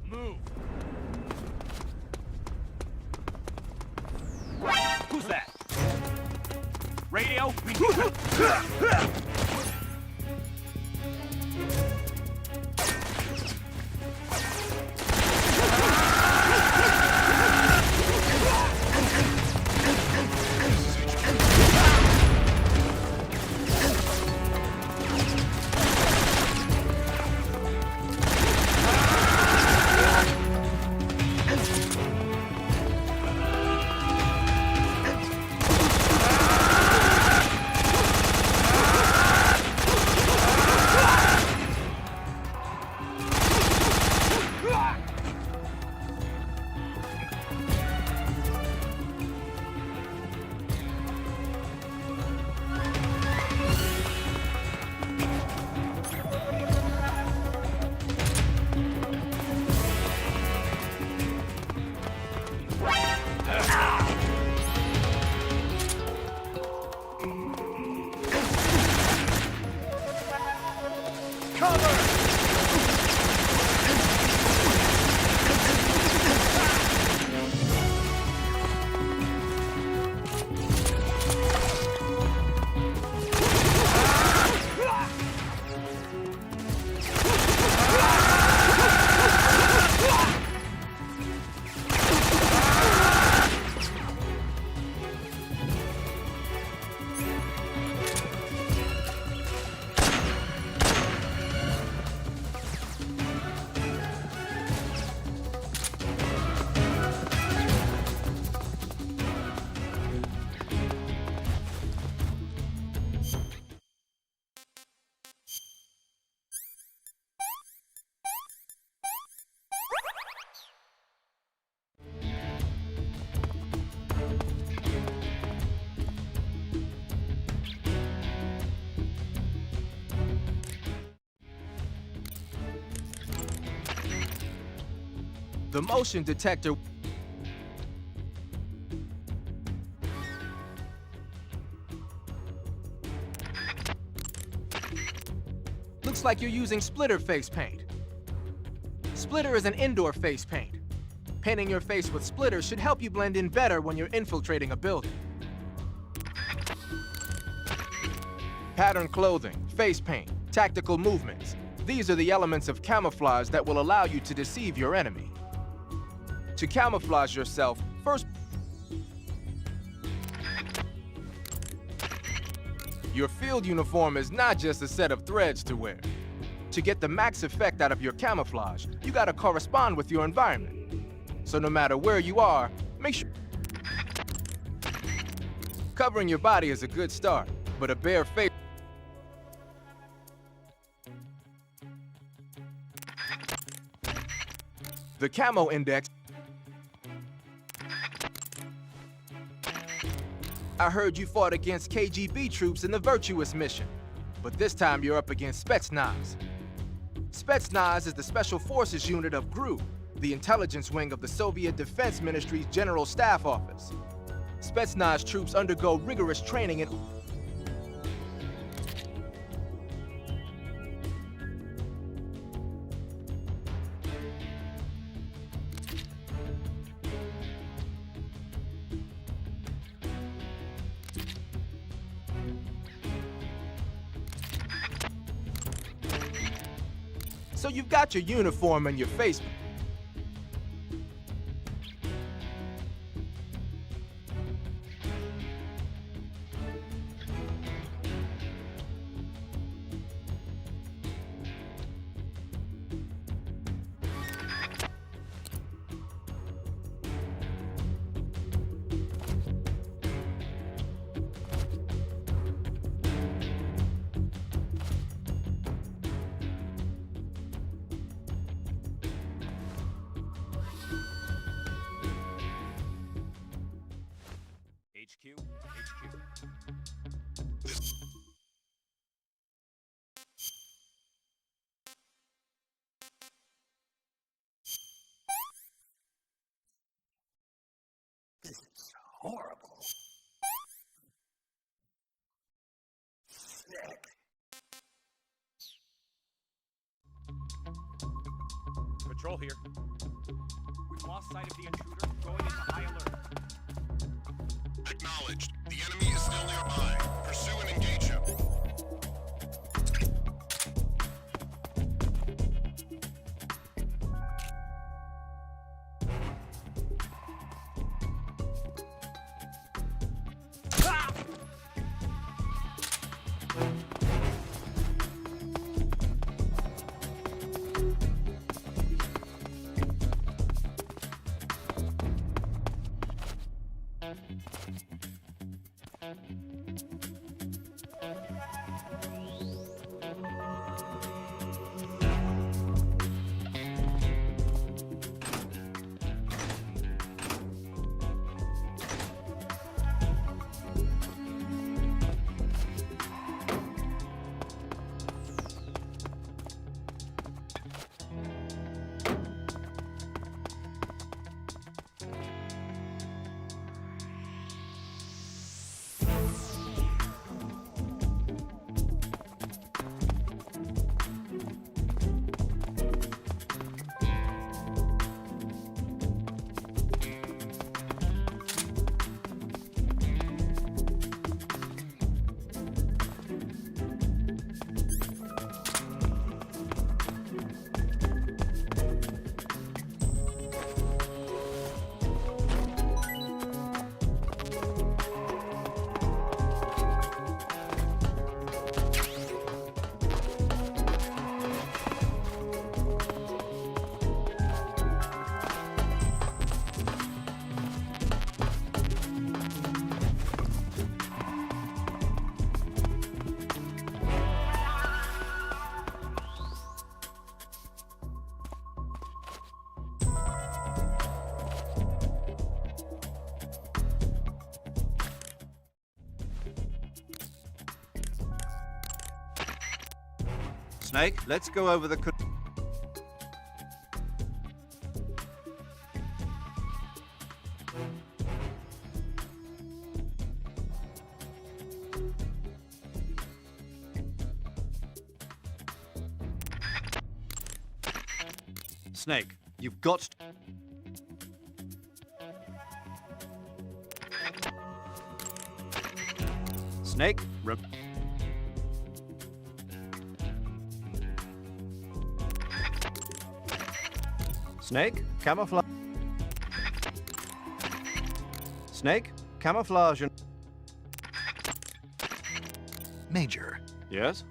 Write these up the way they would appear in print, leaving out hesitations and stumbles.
Move! Who's that? Radio? The motion detector looks like you're using splitter face paint. Splitter is an indoor face paint. Painting your face with splitter should help you blend in better when you're infiltrating a building. Patterned clothing, face paint, tactical movements. These are the elements of camouflage that will allow you to deceive your enemy. To camouflage yourself, first, your field uniform is not just a set of threads to wear. To get the max effect out of your camouflage, you gotta correspond with your environment. So no matter where you are, make sure covering your body is a good start, but a bare face the camo index. I heard you fought against KGB troops in the Virtuous mission, but this time you're up against Spetsnaz. Spetsnaz is the Special Forces unit of GRU, the intelligence wing of the Soviet Defense Ministry's General Staff Office. Spetsnaz troops undergo rigorous training in So you've got your uniform and your face. HQ, HQ. Horrible. Sick. Patrol here. We've lost sight of the intruder, going into high alert. Acknowledged. The enemy is still nearby. Pursue and engage him. Snake, let's go over the... Snake, you've got... Snake, Snake, camouflage. Snake, camouflage and... Major, Yes?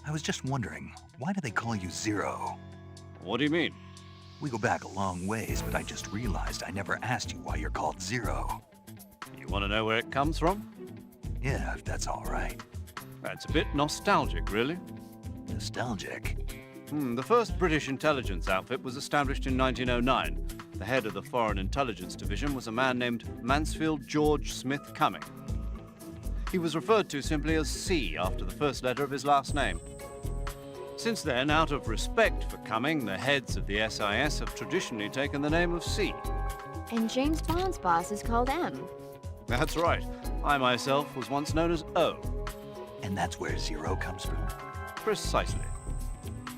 I was just wondering, why do they call you Zero? What do you mean? We go back a long ways, but I just realized I never asked you why you're called Zero. You want to know where it comes from? Yeah, if that's all right. That's a bit nostalgic, really. Nostalgic. The first British intelligence outfit was established in 1909. The head of the Foreign Intelligence Division was a man named Mansfield George Smith Cumming. He was referred to simply as C after the first letter of his last name. Since then, out of respect for Cumming, the heads of the SIS have traditionally taken the name of C. And James Bond's boss is called M. That's right. I myself was once known as O. And that's where Zero comes from? Precisely.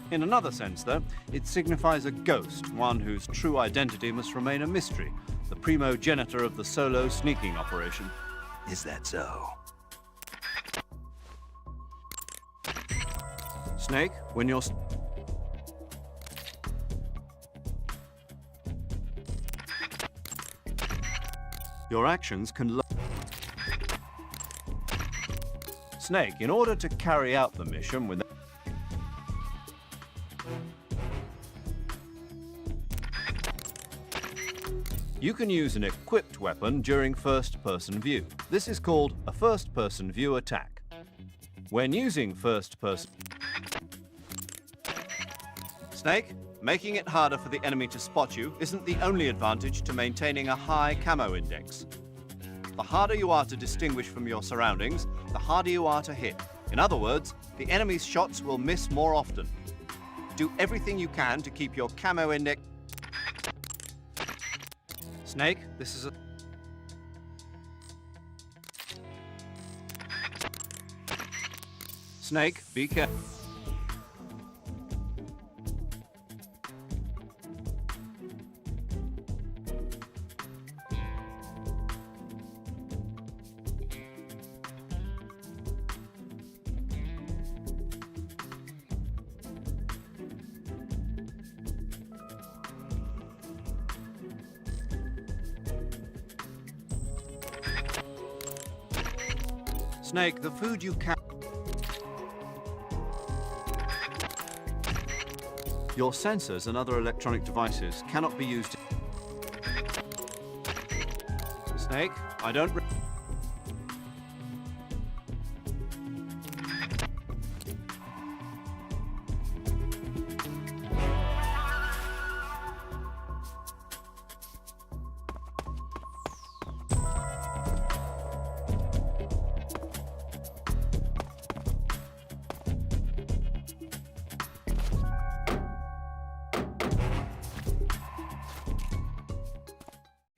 In another sense, though, it signifies a ghost, one whose true identity must remain a mystery, the primogenitor of the solo sneaking operation. Is that so? Snake, when you're... Your actions can... Snake, in order to carry out the mission with... You can use an equipped weapon during first-person view. This is called a first-person view attack. When using first-person... Snake, making it harder for the enemy to spot you isn't the only advantage to maintaining a high camo index. The harder you are to distinguish from your surroundings, the harder you are to hit. In other words, the enemy's shots will miss more often. Do everything you can to keep your camo index... Snake, this is a... Snake, be careful. Snake, the food you can... Your sensors and other electronic devices cannot be used... Snake, I don't...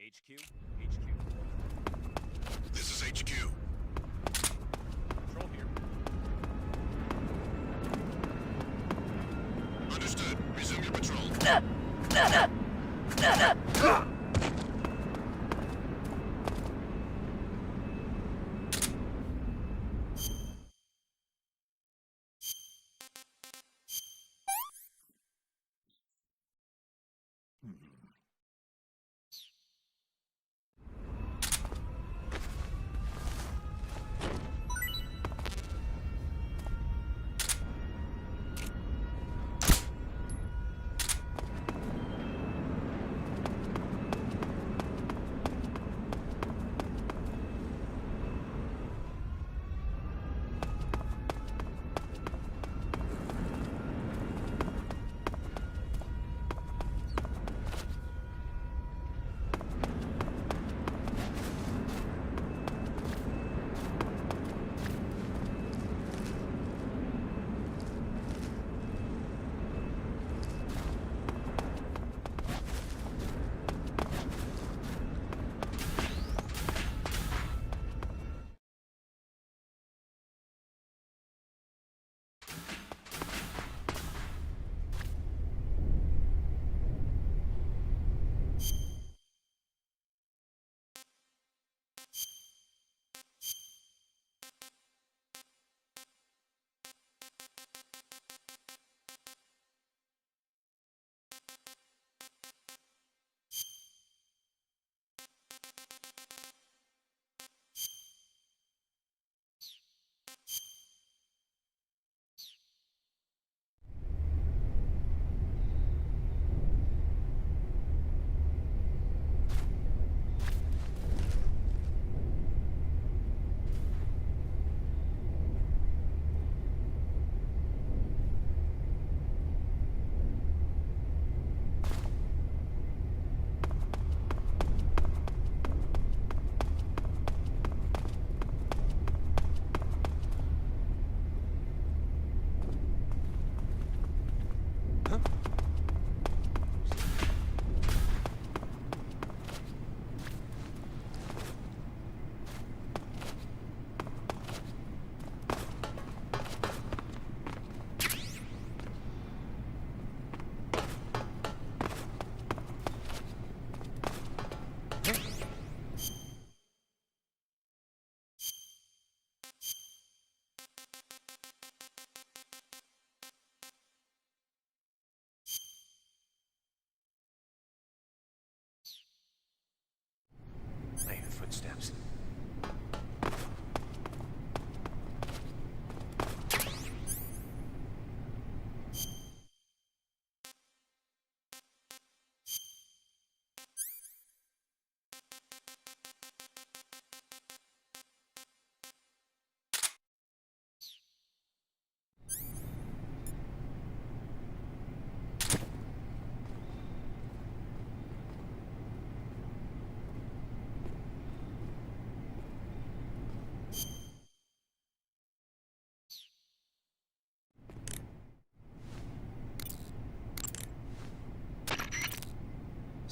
HQ, HQ. This is HQ. Patrol here. Understood. Resume your patrol.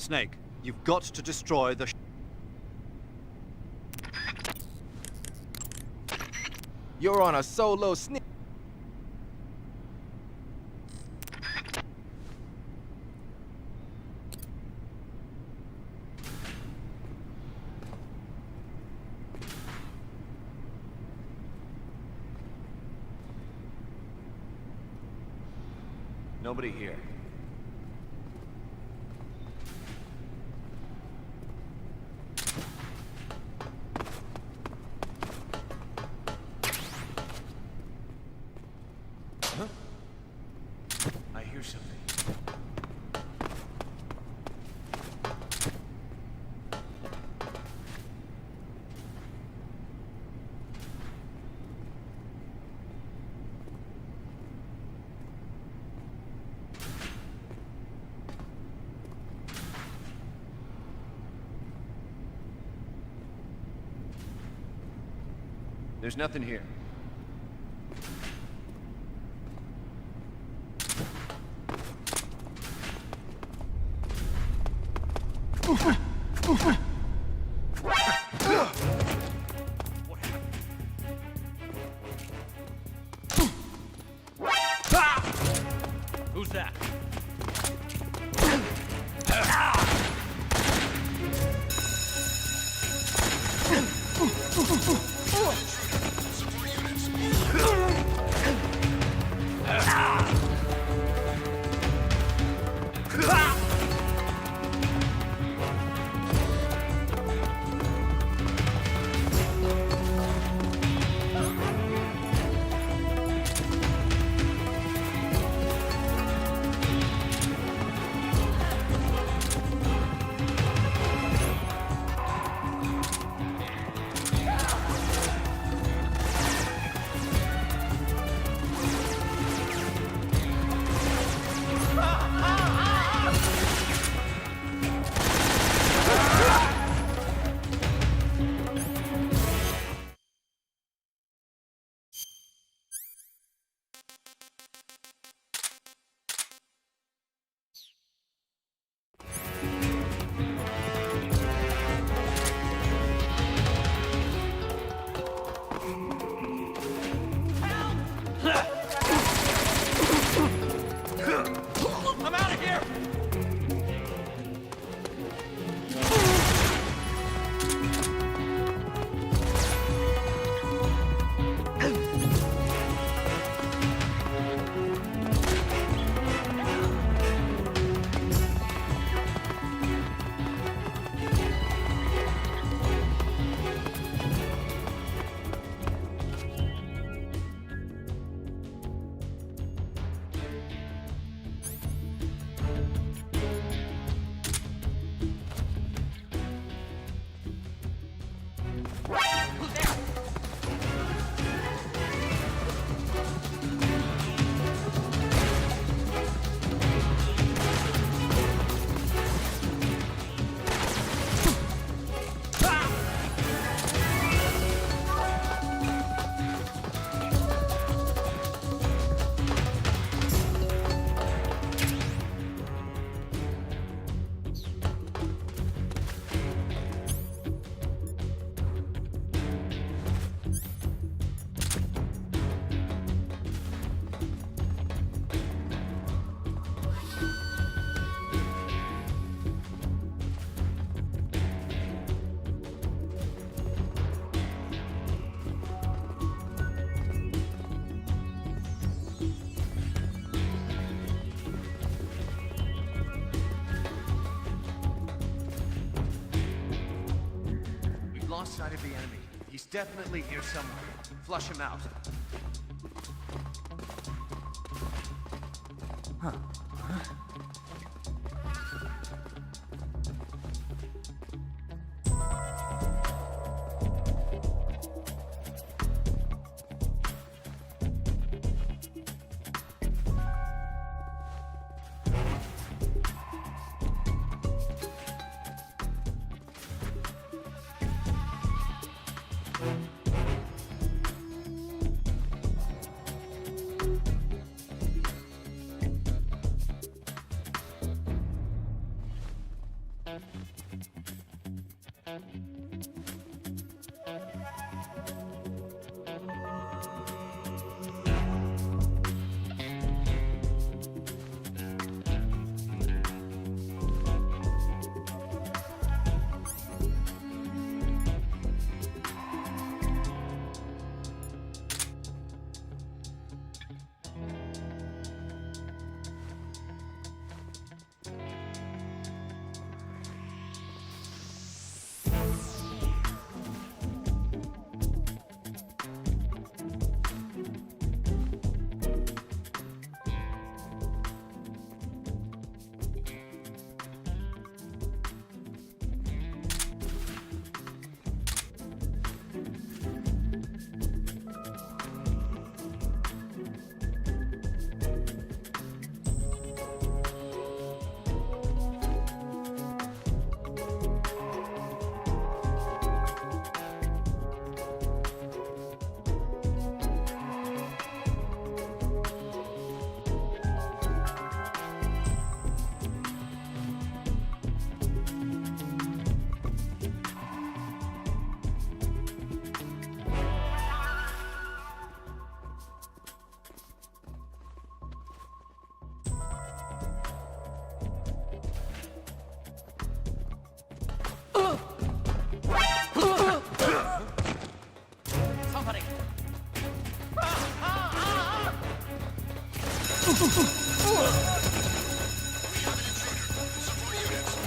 Snake, you've got to destroy the... You're on a solo sneak. Nobody here. Huh? I hear something. There's nothing here. What happened? Who's that? Support units. I'm out of here! Who's there? We've lost sight of the enemy. He's definitely here somewhere. Flush him out. Somebody! We have an intruder. Support units.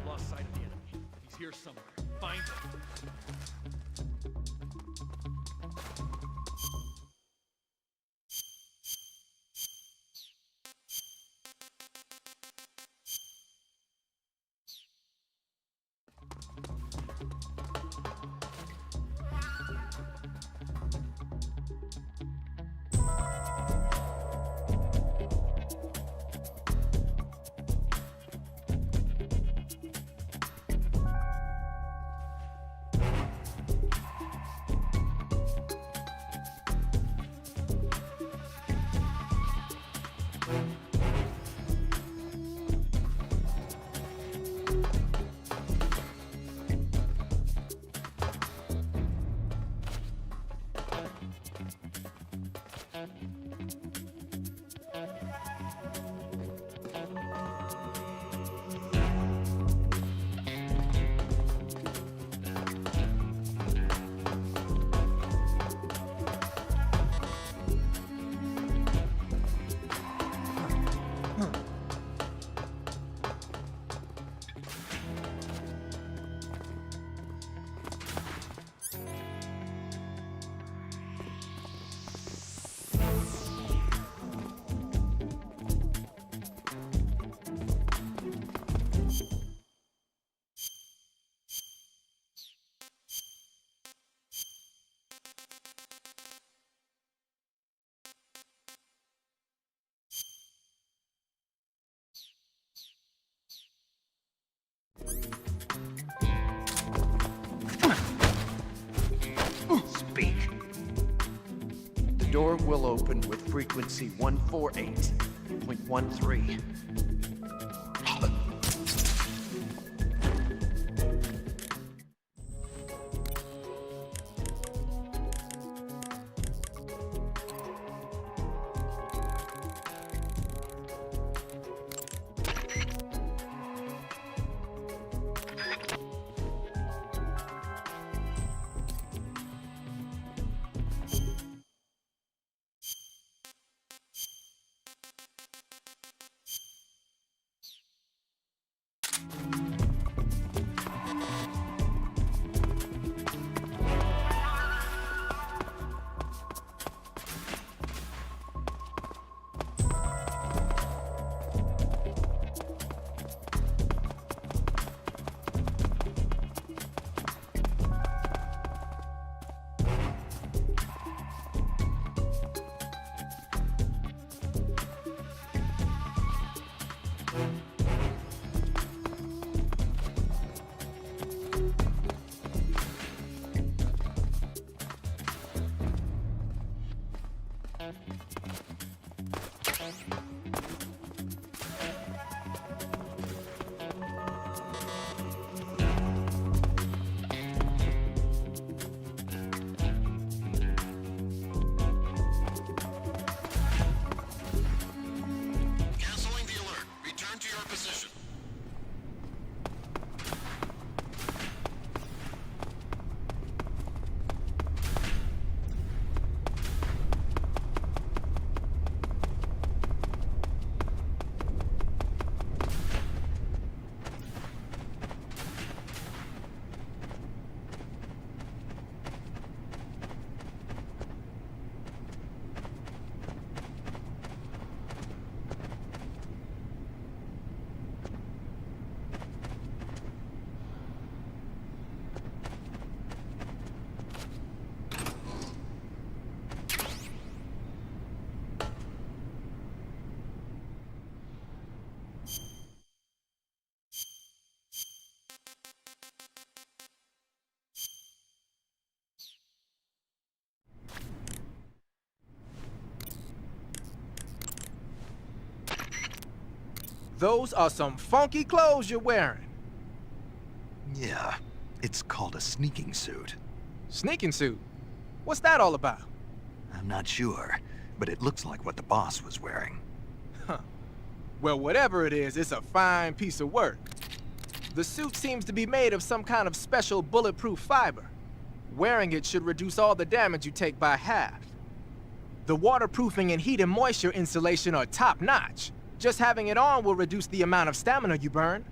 Lost sight of the enemy. He's here somewhere. Find him. door will open with frequency 148.13. Canceling the alert. Return to your position. Those are some funky clothes you're wearing. Yeah, it's called a sneaking suit. Sneaking suit? What's that all about? I'm not sure, but it looks like what the boss was wearing. Huh. Well, whatever it is, it's a fine piece of work. The suit seems to be made of some kind of special bulletproof fiber. Wearing it should reduce all the damage you take by half. The waterproofing and heat and moisture insulation are top-notch. Just having it on will reduce the amount of stamina you burn.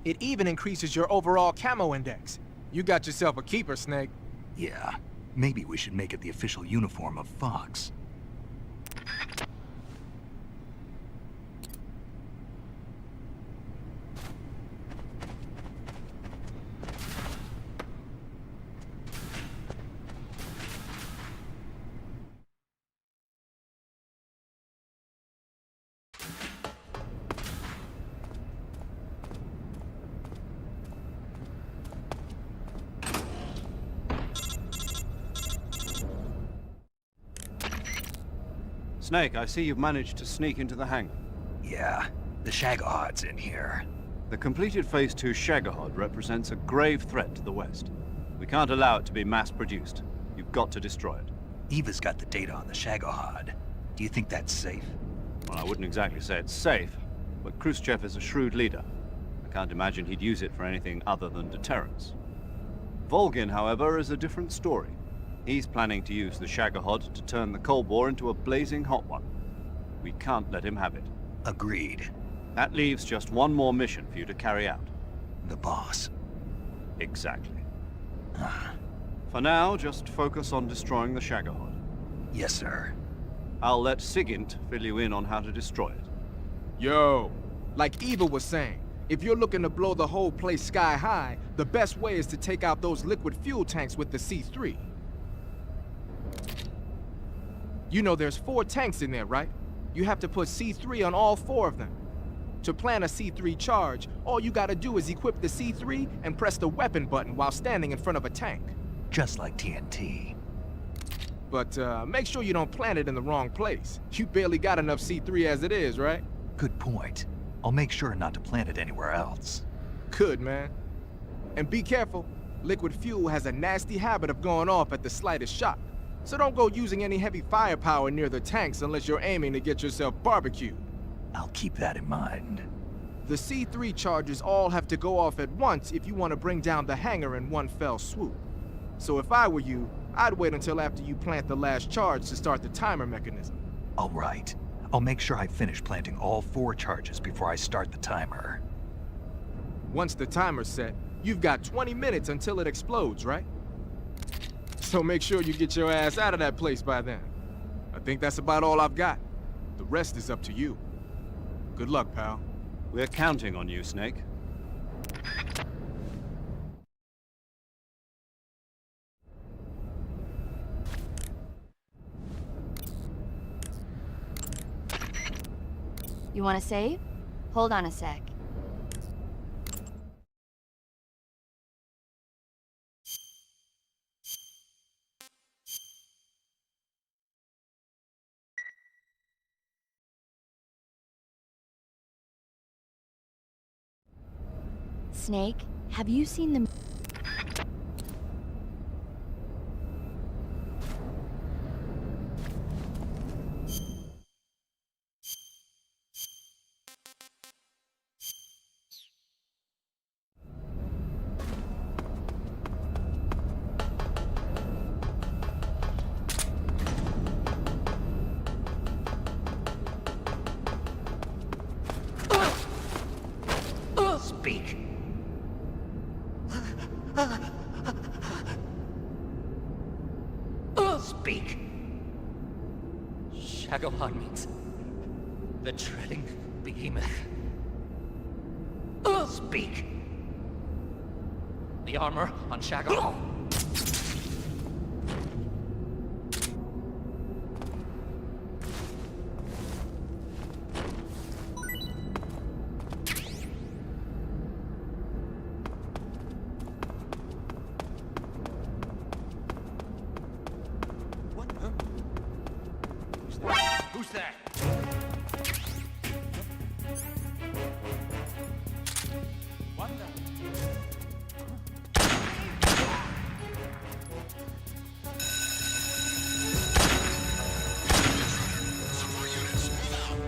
It even increases your overall camo index. You got yourself a keeper, Snake. Yeah, maybe we should make it the official uniform of Fox. Snake, I see you've managed to sneak into the hangar. Yeah, the Shagahod's in here. The completed Phase 2 Shagahod represents a grave threat to the West. We can't allow it to be mass-produced. You've got to destroy it. Eva's got the data on the Shagahod. Do you think that's safe? Well, I wouldn't exactly say it's safe, but Khrushchev is a shrewd leader. I can't imagine he'd use it for anything other than deterrence. Volgin, however, is a different story. He's planning to use the Shagahod to turn the Cold War into a blazing hot one. We can't let him have it. Agreed. That leaves just one more mission for you to carry out. The boss. Exactly. For now, just focus on destroying the Shagahod. Yes, sir. I'll let Sigint fill you in on how to destroy it. Yo, like Eva was saying, if you're looking to blow the whole place sky high, the best way is to take out those liquid fuel tanks with the C3. You know there's 4 tanks in there, right? You have to put C3 on all 4 of them. To plan a C3 charge, all you gotta do is equip the C3 and press the weapon button while standing in front of a tank. Just like TNT. But make sure you don't plant it in the wrong place. You barely got enough C3 as it is, right? Good point. I'll make sure not to plant it anywhere else. Good, man. And be careful. Liquid fuel has a nasty habit of going off at the slightest shock. So don't go using any heavy firepower near the tanks unless you're aiming to get yourself barbecued. I'll keep that in mind. The C3 charges all have to go off at once if you want to bring down the hangar in one fell swoop. So if I were you, I'd wait until after you plant the last charge to start the timer mechanism. All right. I'll make sure I finish planting all 4 charges before I start the timer. Once the timer's set, you've got 20 minutes until it explodes, right? So make sure you get your ass out of that place by then. I think that's about all I've got. The rest is up to you. Good luck, pal. We're counting on you, Snake. You want to save? Hold on a sec. Snake, have you seen the... Speak. Speak. Shadowheart means the treading behemoth. Speak. The armor on Shadowheart. Who's that? What the? Support units, move out.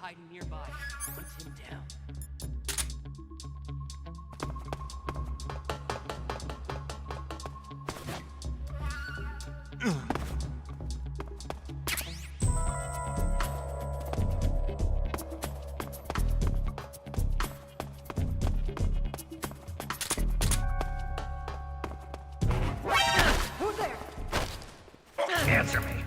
hiding nearby. Hunt him down. Answer me.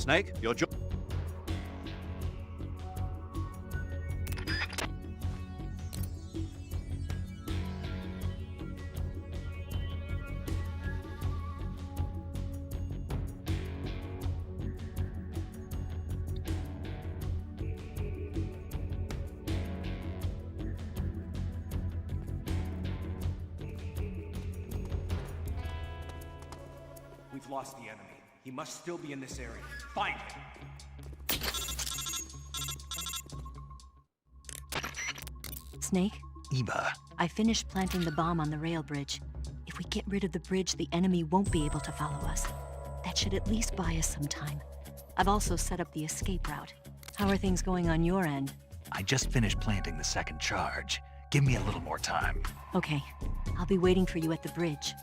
Snake, your job. We've lost the enemy. He must still be in this area. Find him! Snake, Eva, I finished planting the bomb on the rail bridge. If we get rid of the bridge, the enemy won't be able to follow us. That should at least buy us some time. I've also set up the escape route. How are things going on your end? I just finished planting the second charge. Give me a little more time. Okay, I'll be waiting for you at the bridge.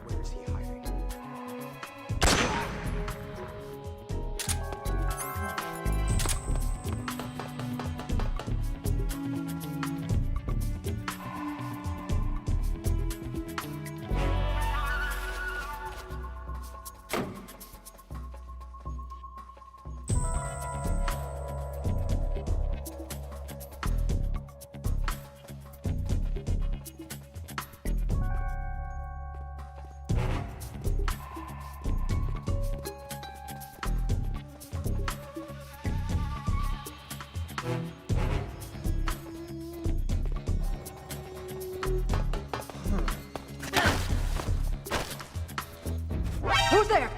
Where is he hiding? Who's there?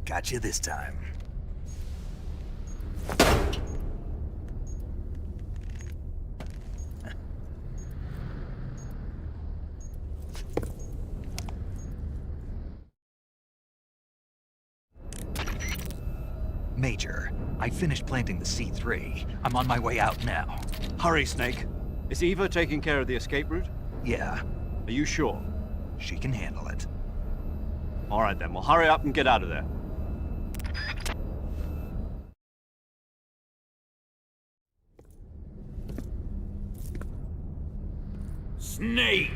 Got you this time. Major, I finished planting the C3. I'm on my way out now. Hurry, Snake. Is Eva taking care of the escape route? Yeah, Are you sure? she can handle it. All right then, well hurry up and get out of there. Snake!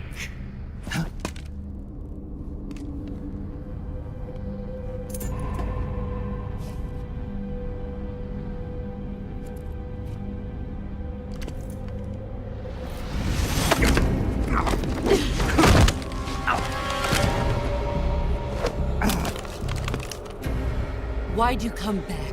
Why'd you come back?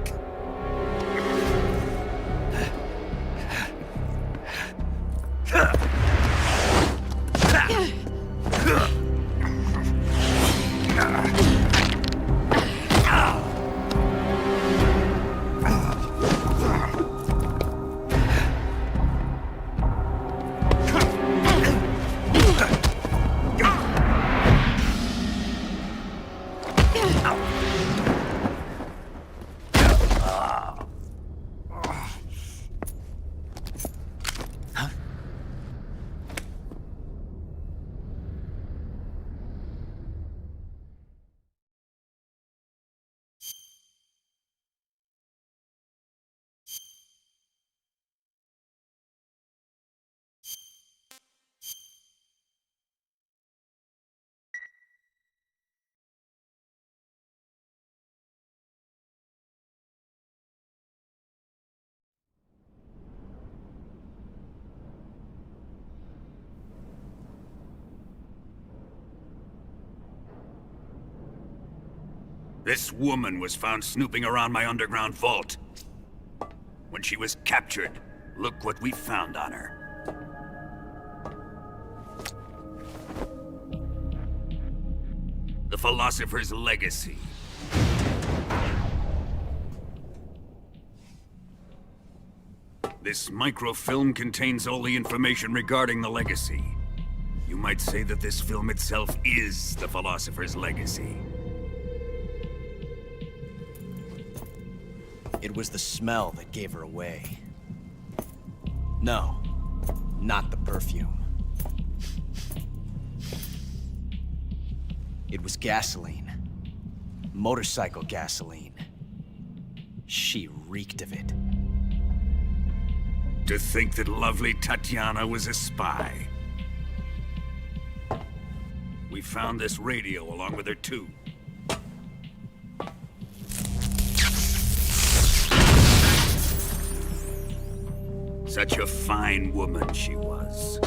This woman was found snooping around my underground vault. When she was captured, look what we found on her. The Philosopher's Legacy. This microfilm contains all the information regarding the Legacy. You might say that this film itself is the Philosopher's Legacy. It was the smell that gave her away. No, not the perfume. It was gasoline. Motorcycle gasoline. She reeked of it. To think that lovely Tatiana was a spy. We found this radio along with her too. Such a fine woman she was.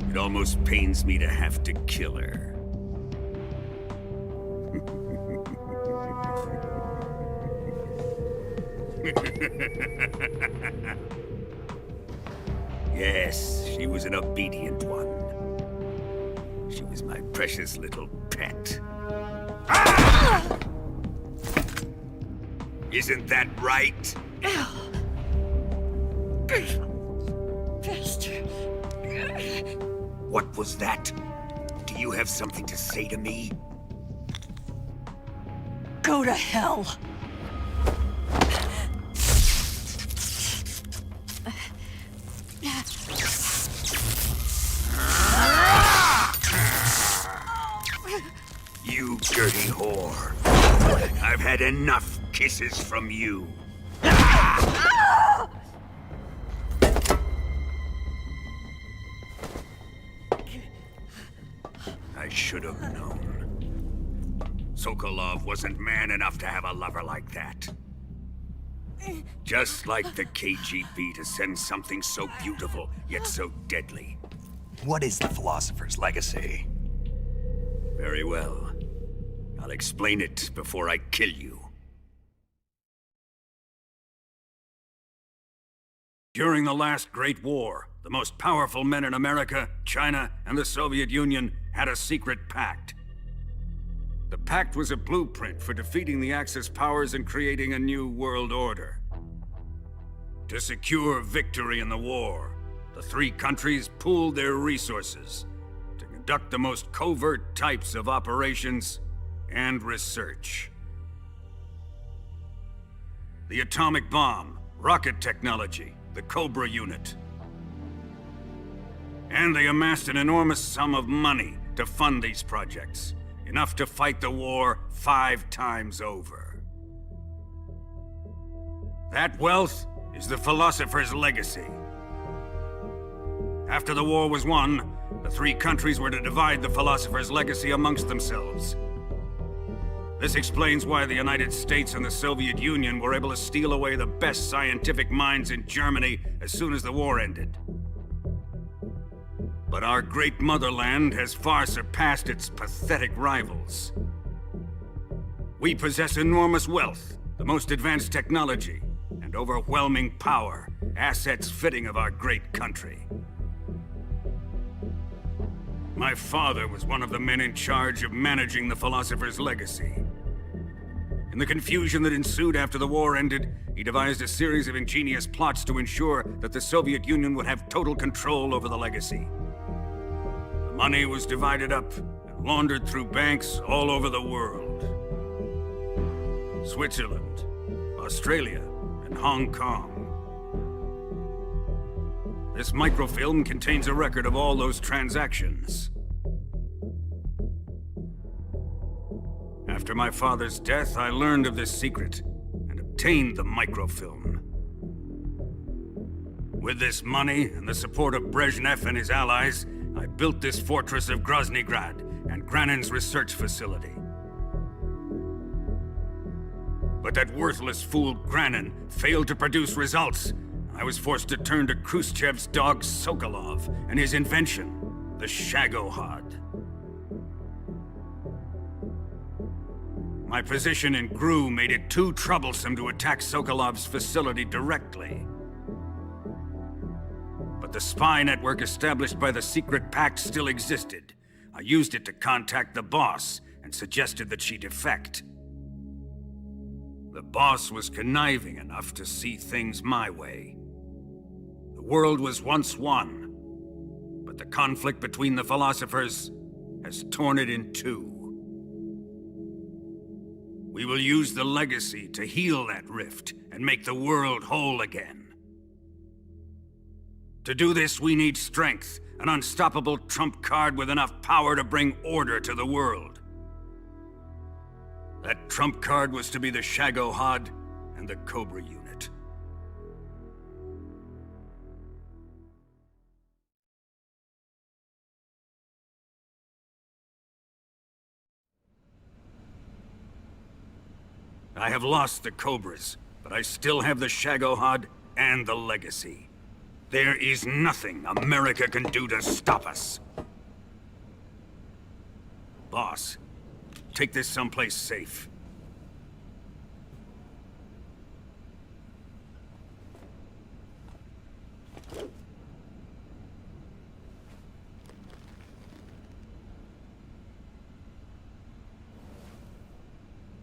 It almost pains me to have to kill her. Yes, she was an obedient one. She was my precious little pet. Ah! Isn't that right? What was that? Do you have something to say to me? Go to hell! You dirty whore. I've had enough kisses from you. I should have known. Sokolov wasn't man enough to have a lover like that. Just like the KGB to send something so beautiful, yet so deadly. What is the Philosopher's Legacy? Very well. I'll explain it before I kill you. During the last Great War, the most powerful men in America, China, and the Soviet Union had a secret pact. The pact was a blueprint for defeating the Axis powers and creating a new world order. To secure victory in the war, the three countries pooled their resources to conduct the most covert types of operations and research. The atomic bomb, rocket technology, the Cobra unit. And they amassed an enormous sum of money to fund these projects, enough to fight the war 5 times over. That wealth is the Philosopher's Legacy. After the war was won, the three countries were to divide the Philosopher's Legacy amongst themselves. This explains why the United States and the Soviet Union were able to steal away the best scientific minds in Germany as soon as the war ended. But our great motherland has far surpassed its pathetic rivals. We possess enormous wealth, the most advanced technology, and overwhelming power, assets fitting of our great country. My father was one of the men in charge of managing the Philosopher's Legacy. In the confusion that ensued after the war ended, he devised a series of ingenious plots to ensure that the Soviet Union would have total control over the Legacy. The money was divided up and laundered through banks all over the world. Switzerland, Australia, and Hong Kong. This microfilm contains a record of all those transactions. After my father's death, I learned of this secret and obtained the microfilm. With this money and the support of Brezhnev and his allies, I built this fortress of Groznygrad and Granin's research facility. But that worthless fool Granin failed to produce results. I was forced to turn to Khrushchev's dog Sokolov and his invention, the Shagohod. My position in GRU made it too troublesome to attack Sokolov's facility directly. But the spy network established by the secret pact still existed. I used it to contact the boss and suggested that she defect. The boss was conniving enough to see things my way. The world was once one, but the conflict between the philosophers has torn it in two. We will use the legacy to heal that rift and make the world whole again. To do this, we need strength, an unstoppable trump card with enough power to bring order to the world. That trump card was to be the Shagohod and the Cobra unit. I have lost the Cobras, but I still have the Shagohod and the legacy. There is nothing America can do to stop us. Boss, take this someplace safe.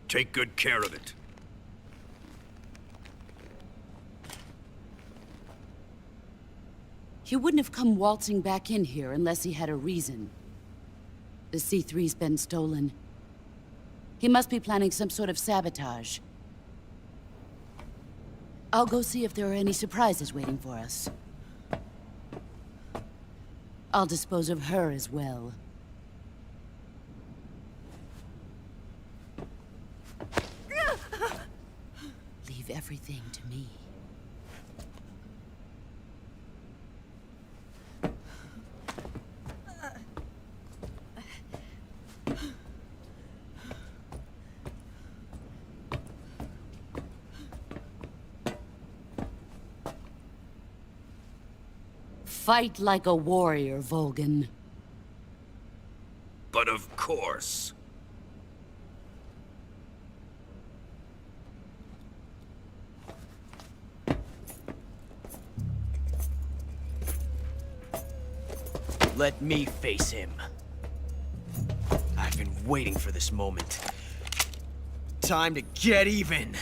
Take good care of it. He wouldn't have come waltzing back in here unless he had a reason. The C3's been stolen. He must be planning some sort of sabotage. I'll go see if there are any surprises waiting for us. I'll dispose of her as well. Leave everything to me. Fight like a warrior, Volgan. But of course. Let me face him. I've been waiting for this moment. Time to get even!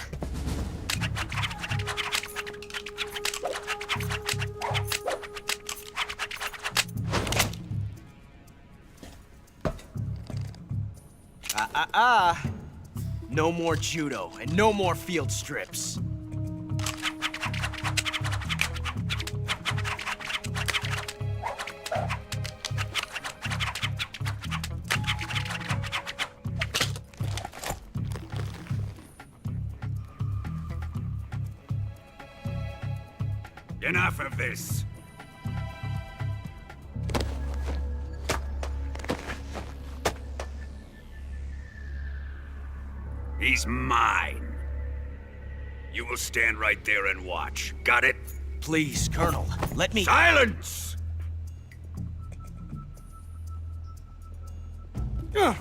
No more judo, and no more field strips. Enough of this. He's mine. You will stand right there and watch. Got it? Please, Colonel, let me— Silence! Huh?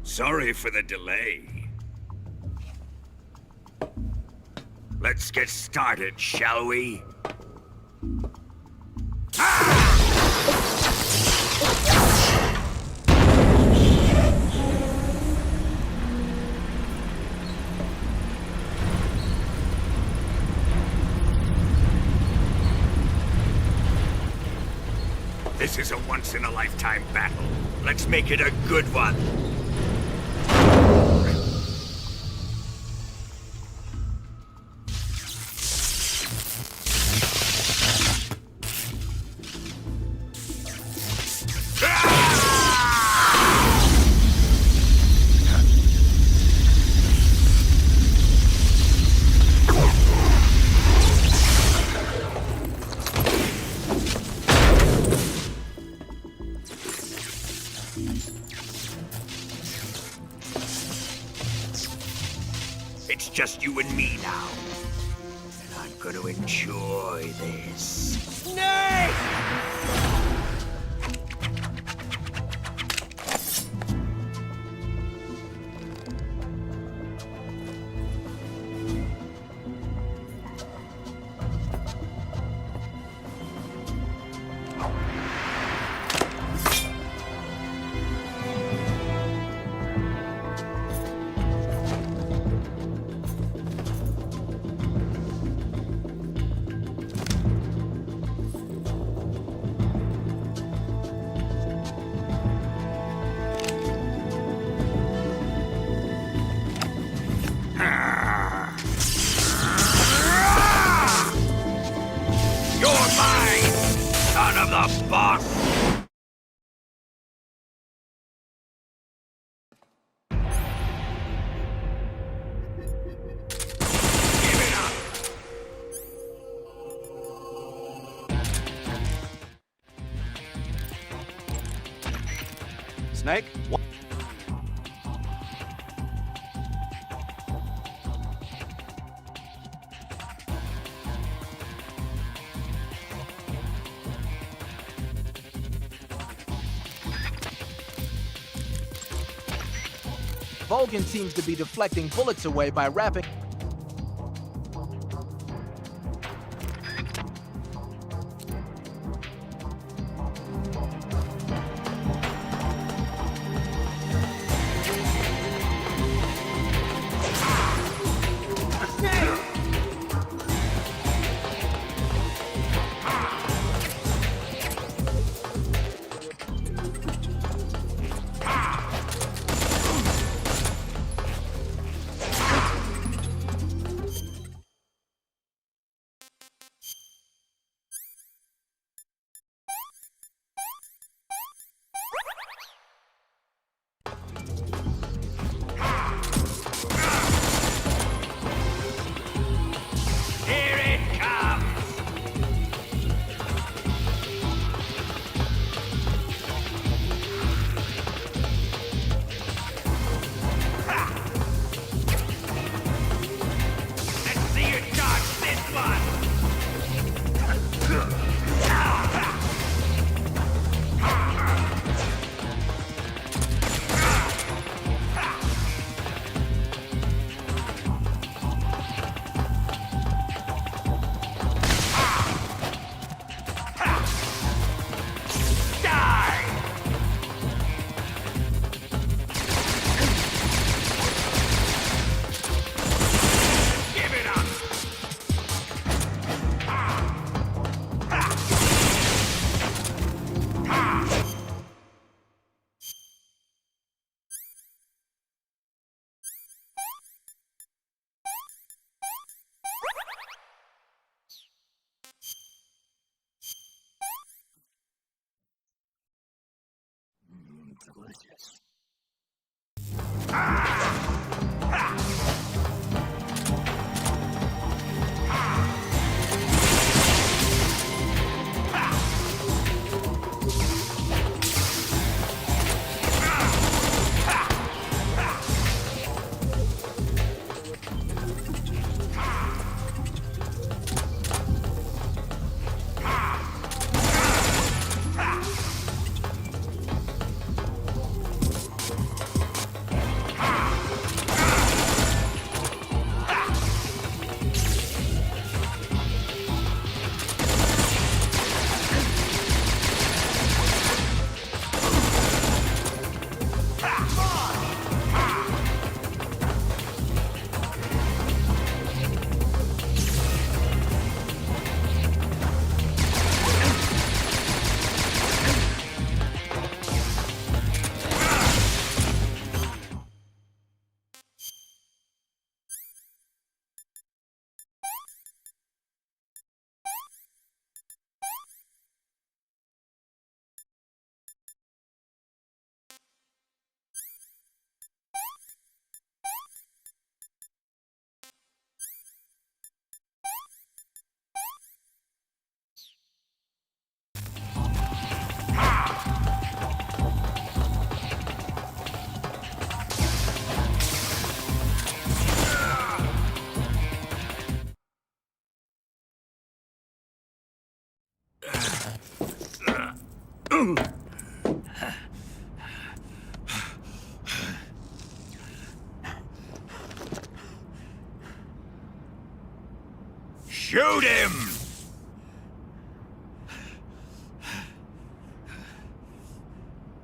Sorry for the delay. Let's get started, shall we? This is a once-in-a-lifetime battle. Let's make it a good one. just you and me now. And I'm gonna enjoy this. Snake! You're mine, son of the boss! Give it up! Snake? What? Vulcan seems to be deflecting bullets away by wrapping. Here it comes! Let's see you dodge this one! Die! Give it up! Shoot him!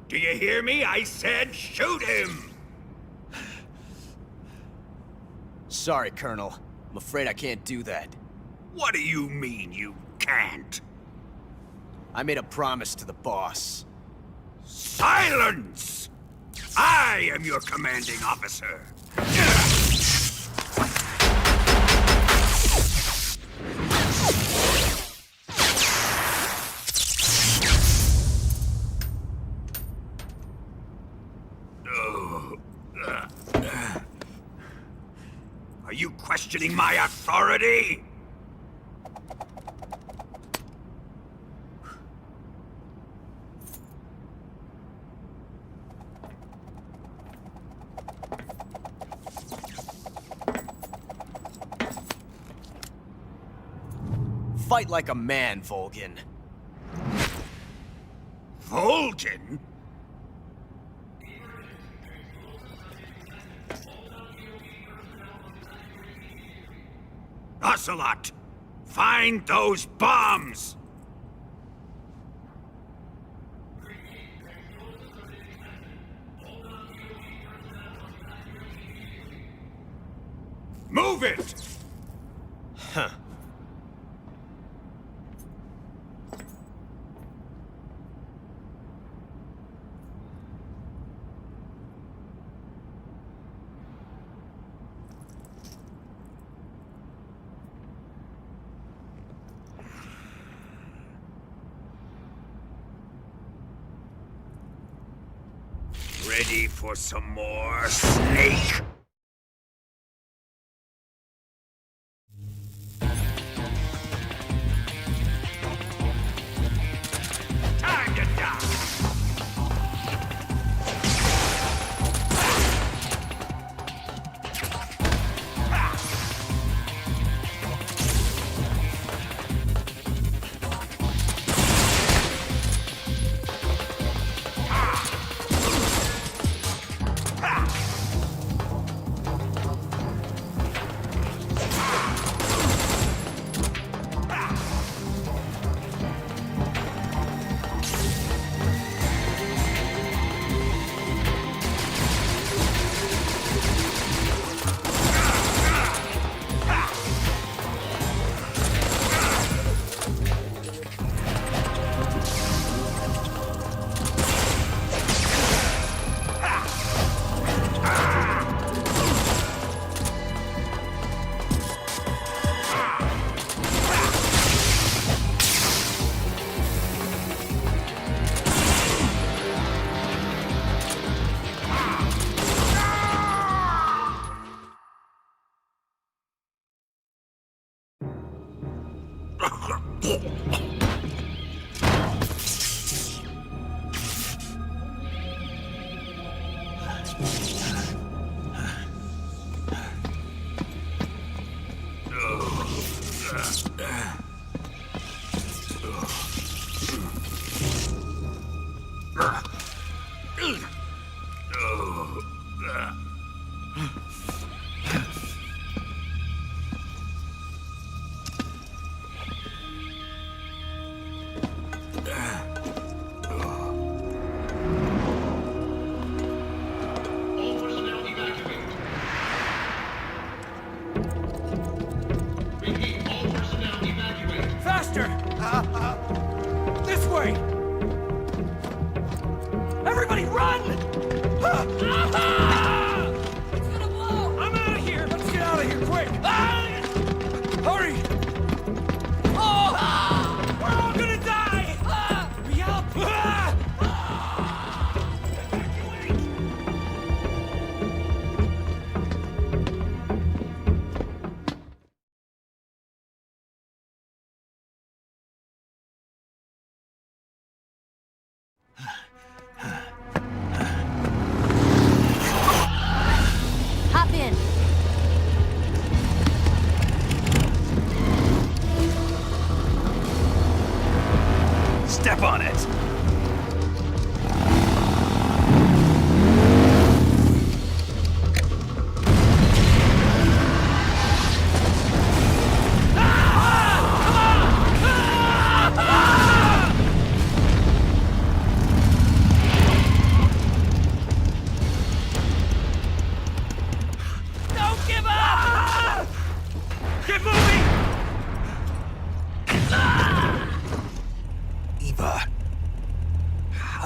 Do you hear me? I said shoot him! Sorry, Colonel. I'm afraid I can't do that. What do you mean you can't? I made a promise to the boss. Silence! I am your commanding officer. Are you questioning my authority? Fight like a man, Volgin. Volgin? Ocelot! Find those bombs! Move it! Huh. Ready for some more, Snake? Time to die! Faster! This way! Everybody run! It's gonna blow! I'm out of here! Let's get out of here, quick! Hurry! We're all gonna die! Hurry up!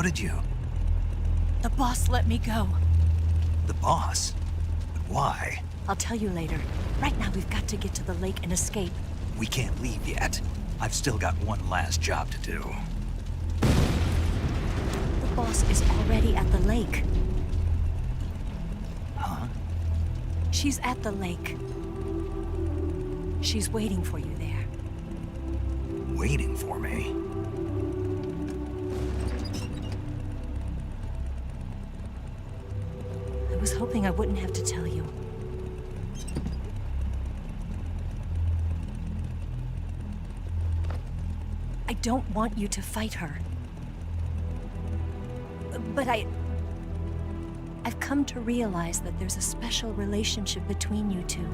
How did you? The boss let me go. The boss? But why? I'll tell you later. Right now, we've got to get to the lake and escape. We can't leave yet. I've still got one last job to do. The boss is already at the lake. Huh? She's at the lake. She's waiting for you there. Waiting for me? I was hoping I wouldn't have to tell you. I don't want you to fight her. But I've come to realize that there's a special relationship between you two.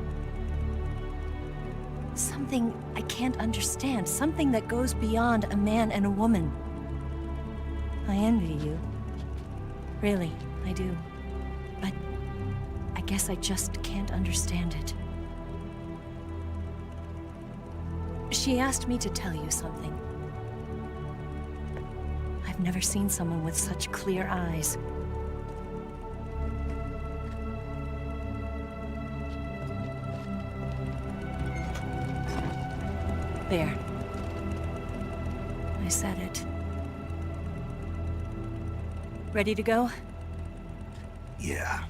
Something I can't understand, something that goes beyond a man and a woman. I envy you. Really, I do. But I guess I just can't understand it. She asked me to tell you something. I've never seen someone with such clear eyes. There. I said it. Ready to go? Yeah.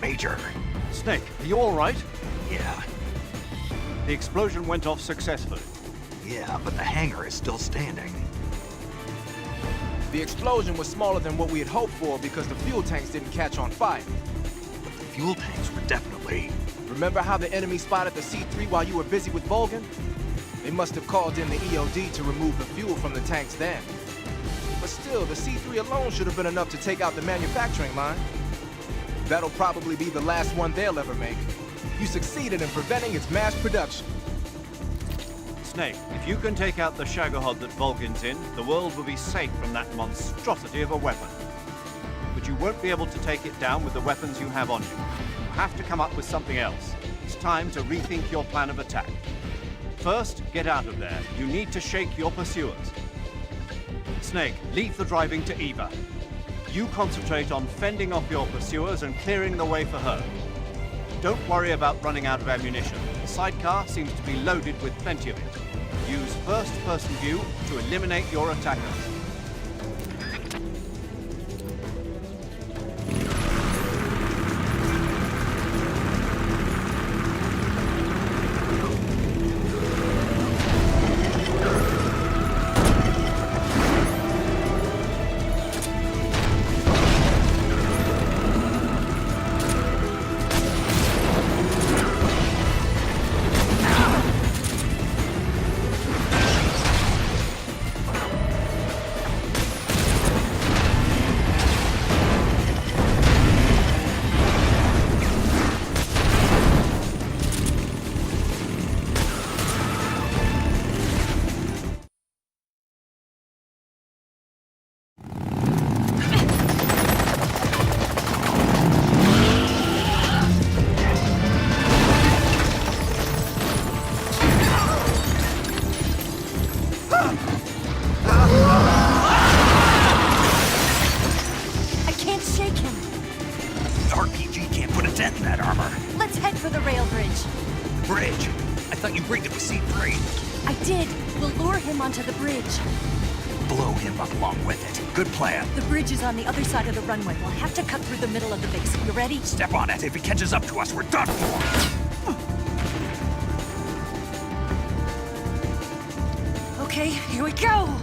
Major. Snake, are you all right? Yeah. The explosion went off successfully. Yeah, but the hangar is still standing. The explosion was smaller than what we had hoped for because the fuel tanks didn't catch on fire. But the fuel tanks were definitely... Remember how the enemy spotted the C3 while you were busy with Volgan? They must have called in the EOD to remove the fuel from the tanks then. But still, the C3 alone should have been enough to take out the manufacturing line. That'll probably be the last one they'll ever make. You succeeded in preventing its mass production. Snake, if you can take out the Shagohod that Volgin's in, the world will be safe from that monstrosity of a weapon. But you won't be able to take it down with the weapons you have on you. You have to come up with something else. It's time to rethink your plan of attack. First, get out of there. You need to shake your pursuers. Snake, leave the driving to Eva. You concentrate on fending off your pursuers and clearing the way for her. Don't worry about running out of ammunition. The sidecar seems to be loaded with plenty of it. Use first-person view to eliminate your attackers. Onto the bridge. Blow him up along with it. Good plan. The bridge is on the other side of the runway. We'll have to cut through the middle of the base. You ready? Step on it. If he catches up to us, we're done for. Okay, here we go!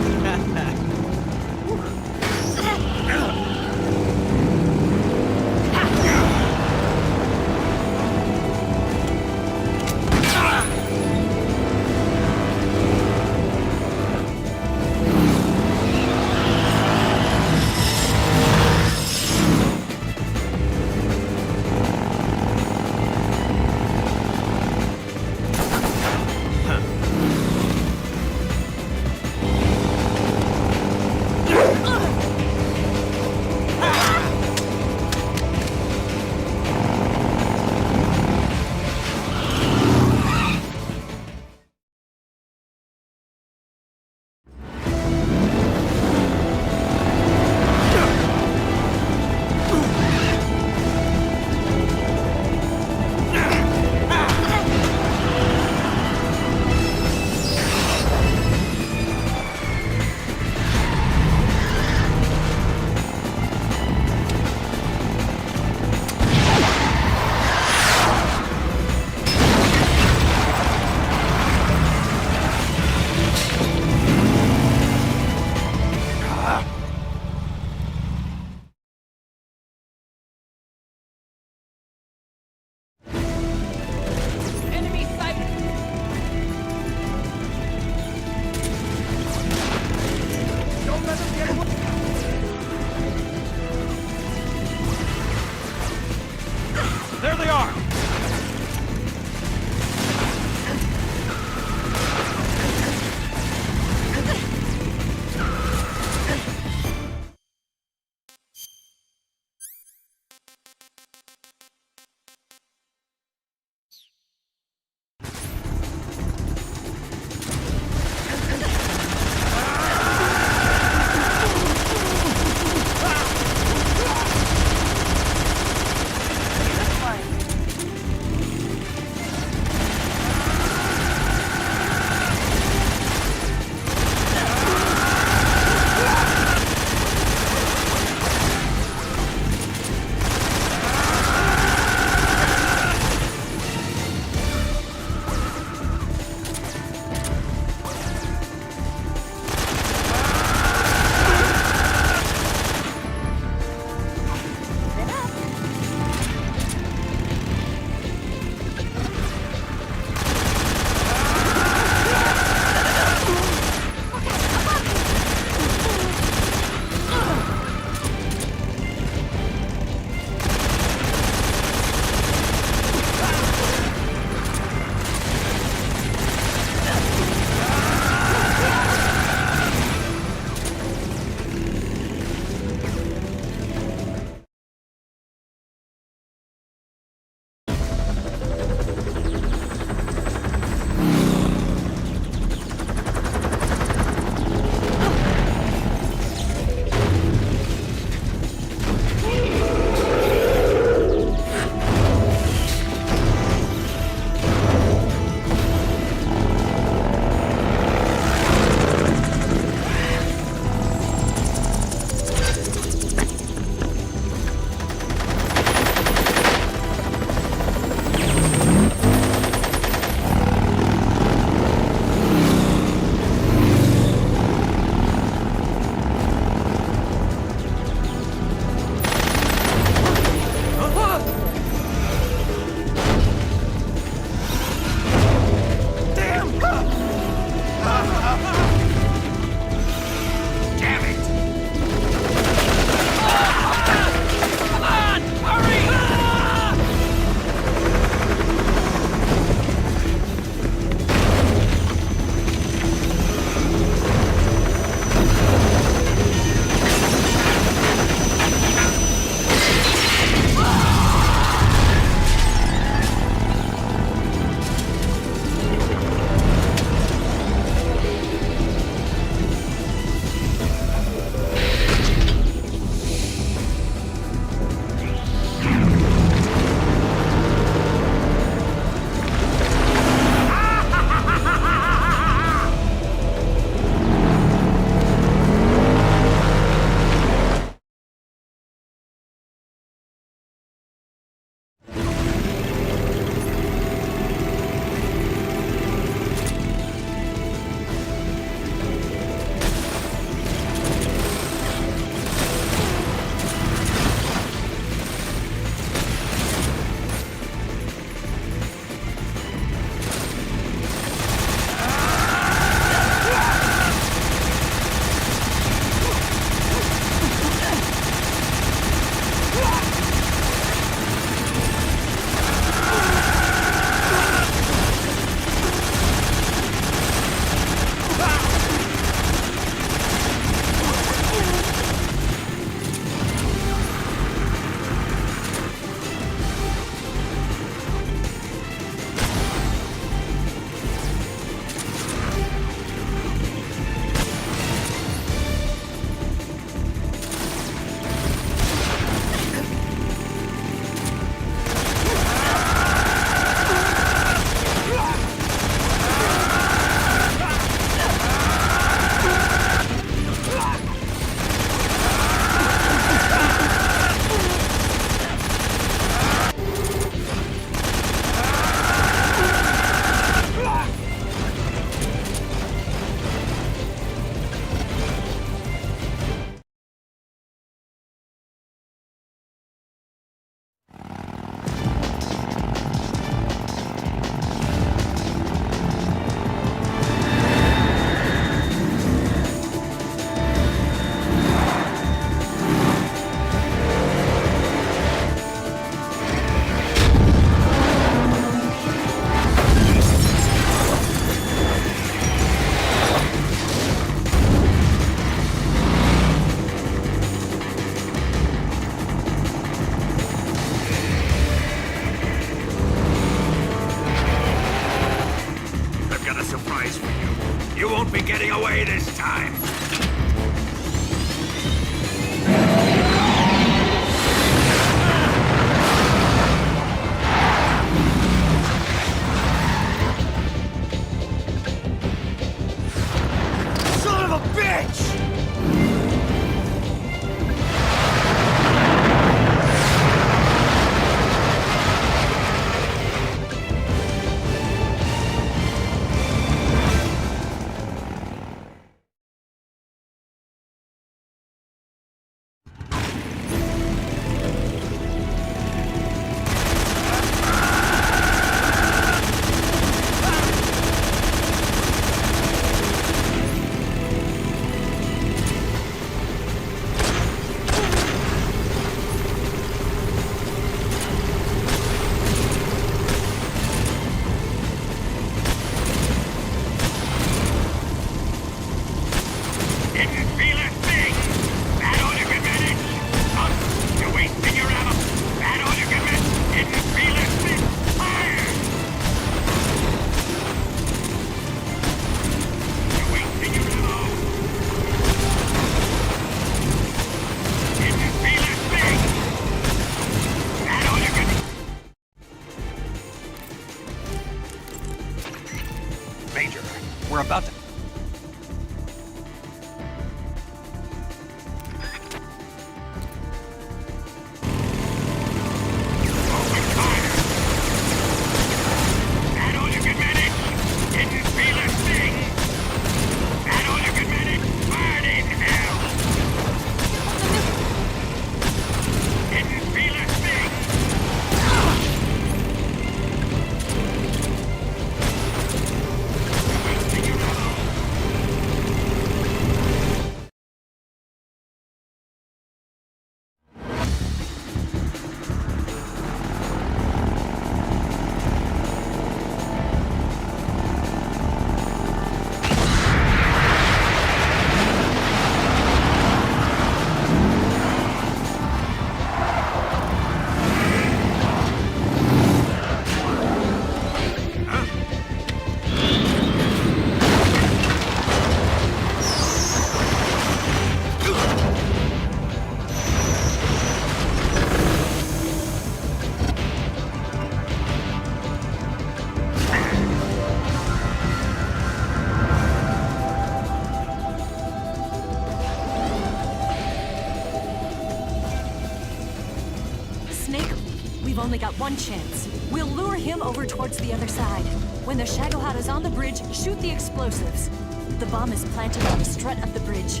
we've only got one chance. We'll lure him over towards the other side. When the Shagohod is on the bridge, shoot the explosives. The bomb is planted on the strut of the bridge.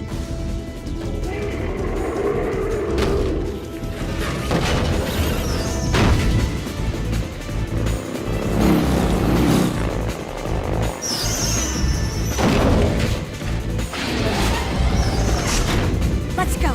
Let's go!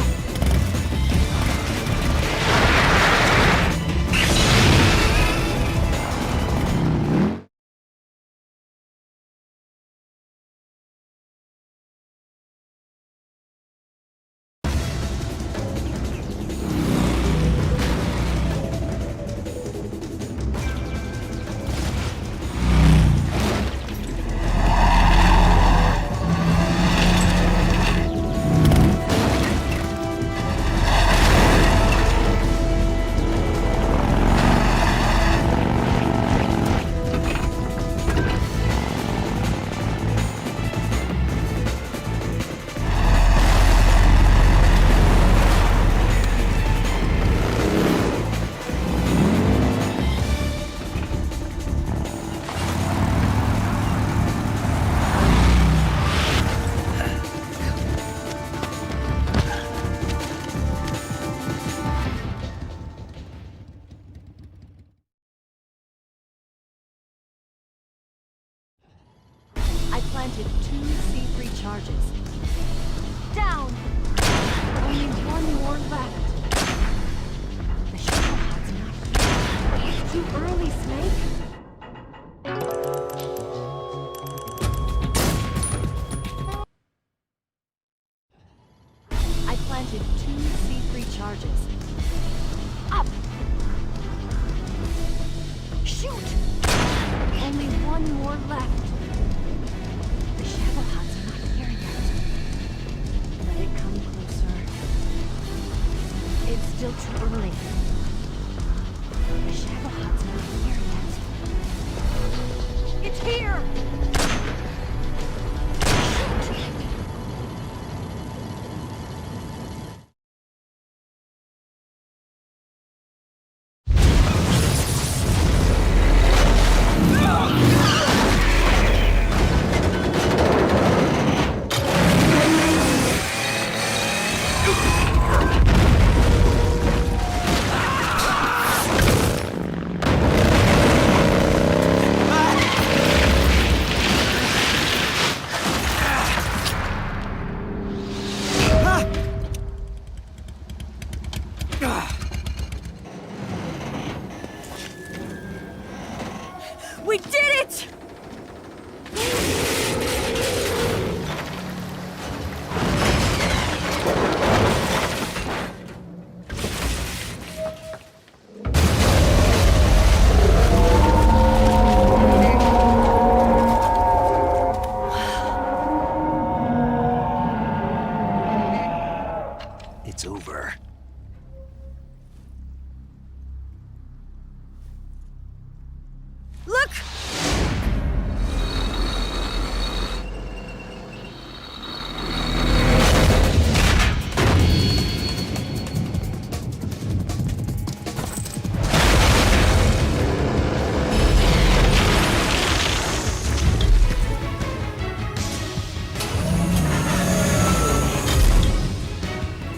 I planted 2 C3 charges. Down! Only one more left. The Shagohod's not here. Too early, Snake. I planted 2 C3 charges. Up! Shoot! Only one more left. The Shagohod's not here yet. Let it come closer. It's still too early. The Shagohod's not here yet. It's here! We did it! It's over. Look!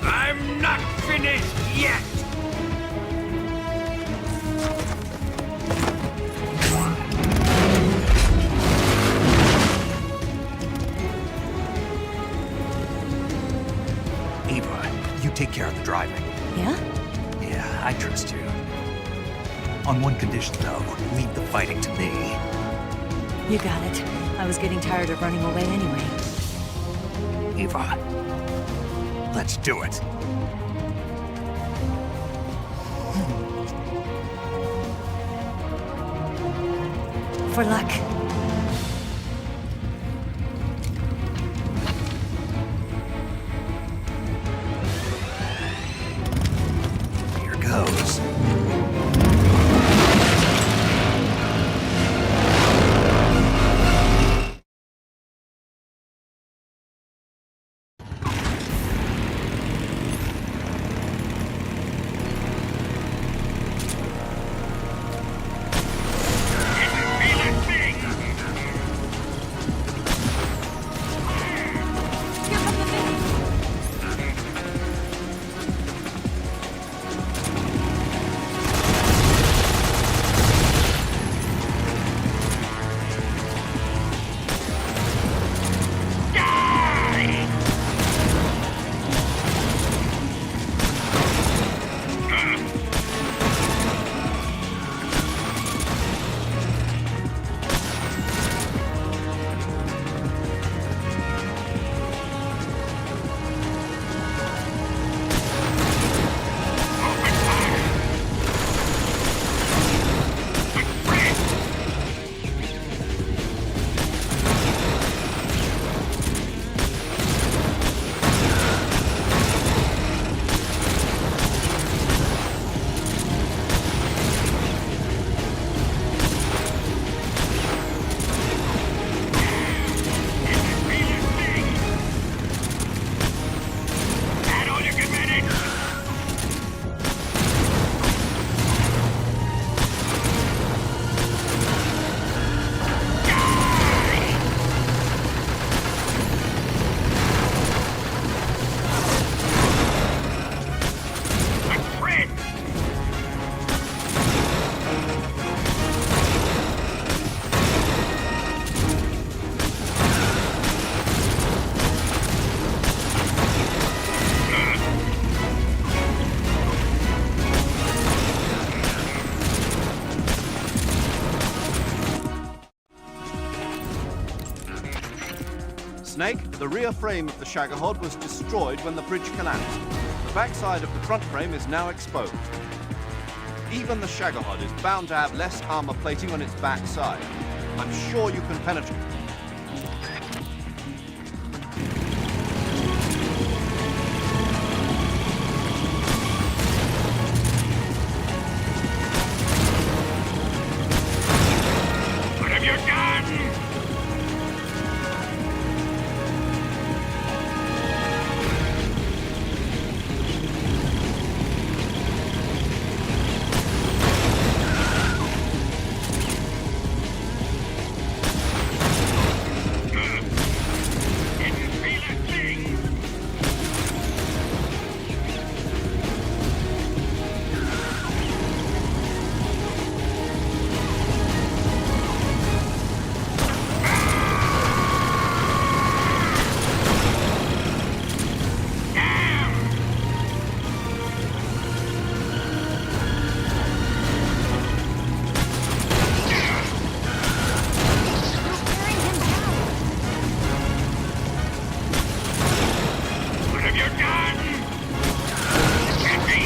I'm not finished yet! Eva, you take care of the driving. Yeah? Yeah, I trust you. On one condition, though, leave the fighting to me. You got it. I was getting tired of running away anyway. Eva, let's do it. For luck. Here goes. Snake, the rear frame of the Shagohod was destroyed when the bridge collapsed. The backside of the front frame is now exposed. Even the Shagohod is bound to have less armor plating on its backside. I'm sure you can penetrate. What have you done? Didn't feel a thing. What have you done? It can't be.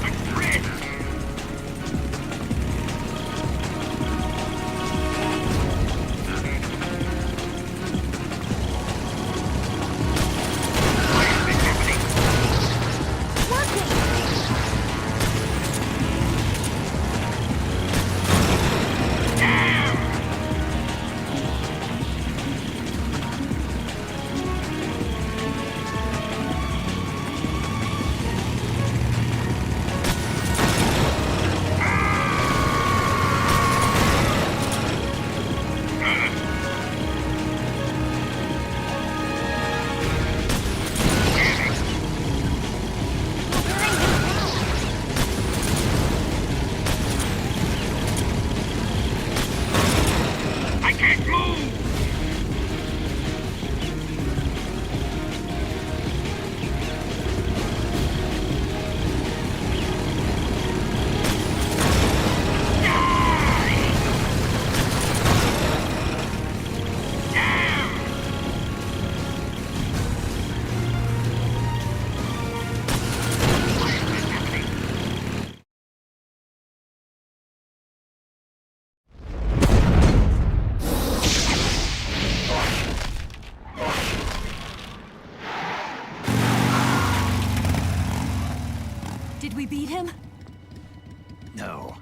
A threat. Why is this happening? I can't move! Did we beat him? No.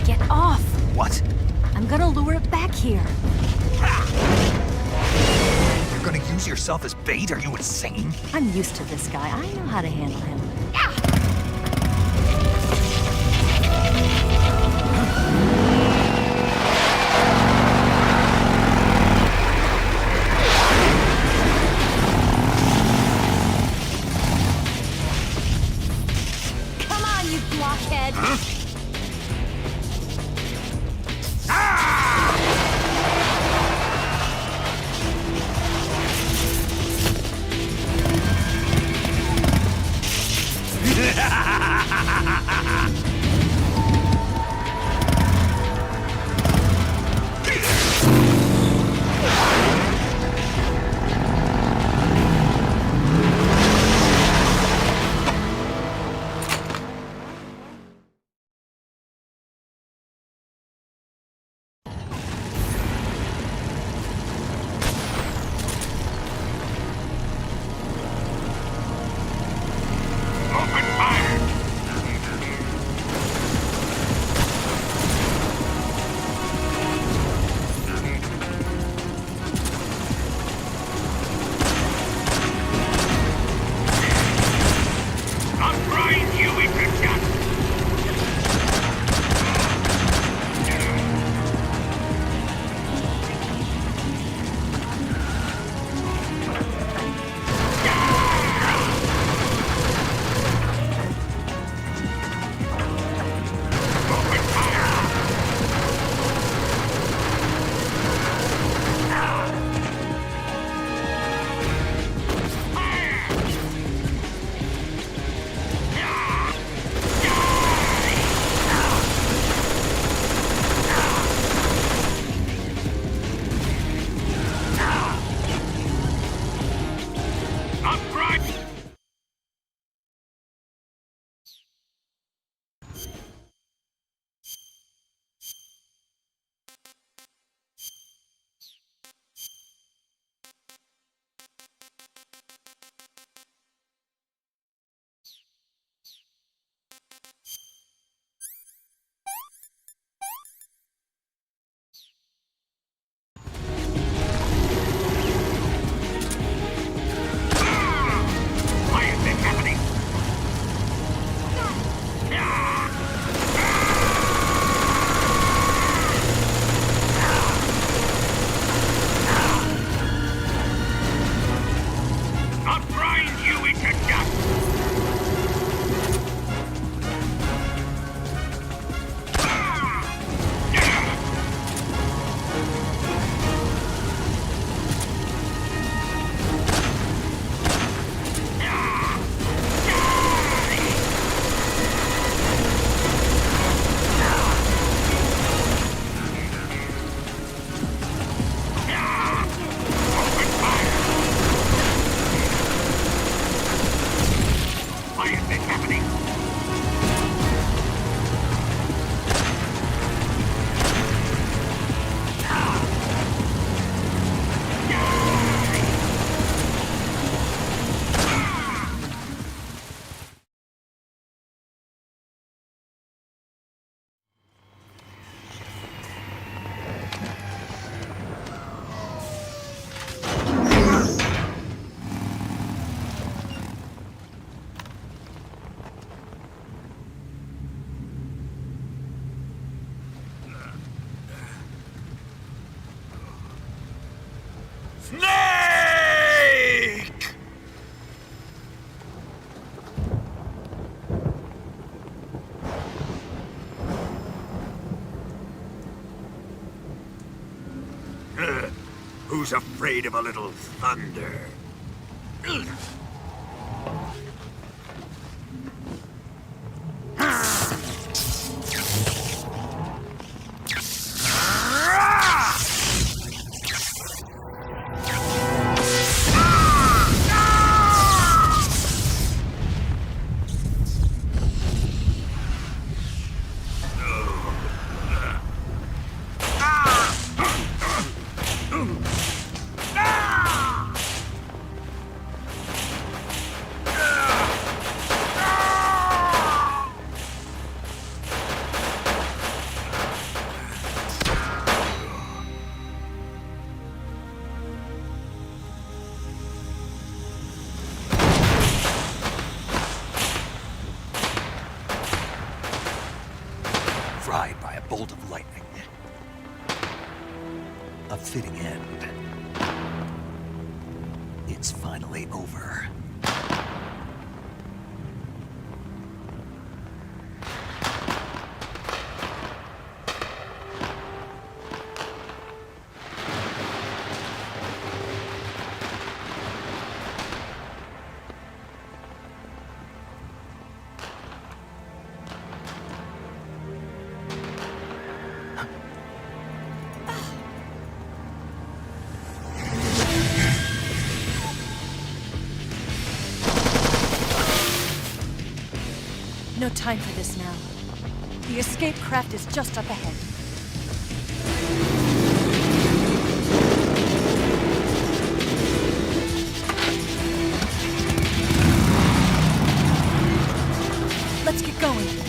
Get off! What? I'm gonna lure it back here. You're gonna use yourself as bait? Are you insane? I'm used to this guy. I know how to handle him. Come on, you blockhead! Snake! Who's afraid of a little thunder? Fried by a bolt of lightning. A fitting end. It's finally over. No time for this now. The escape craft is just up ahead. Let's get going.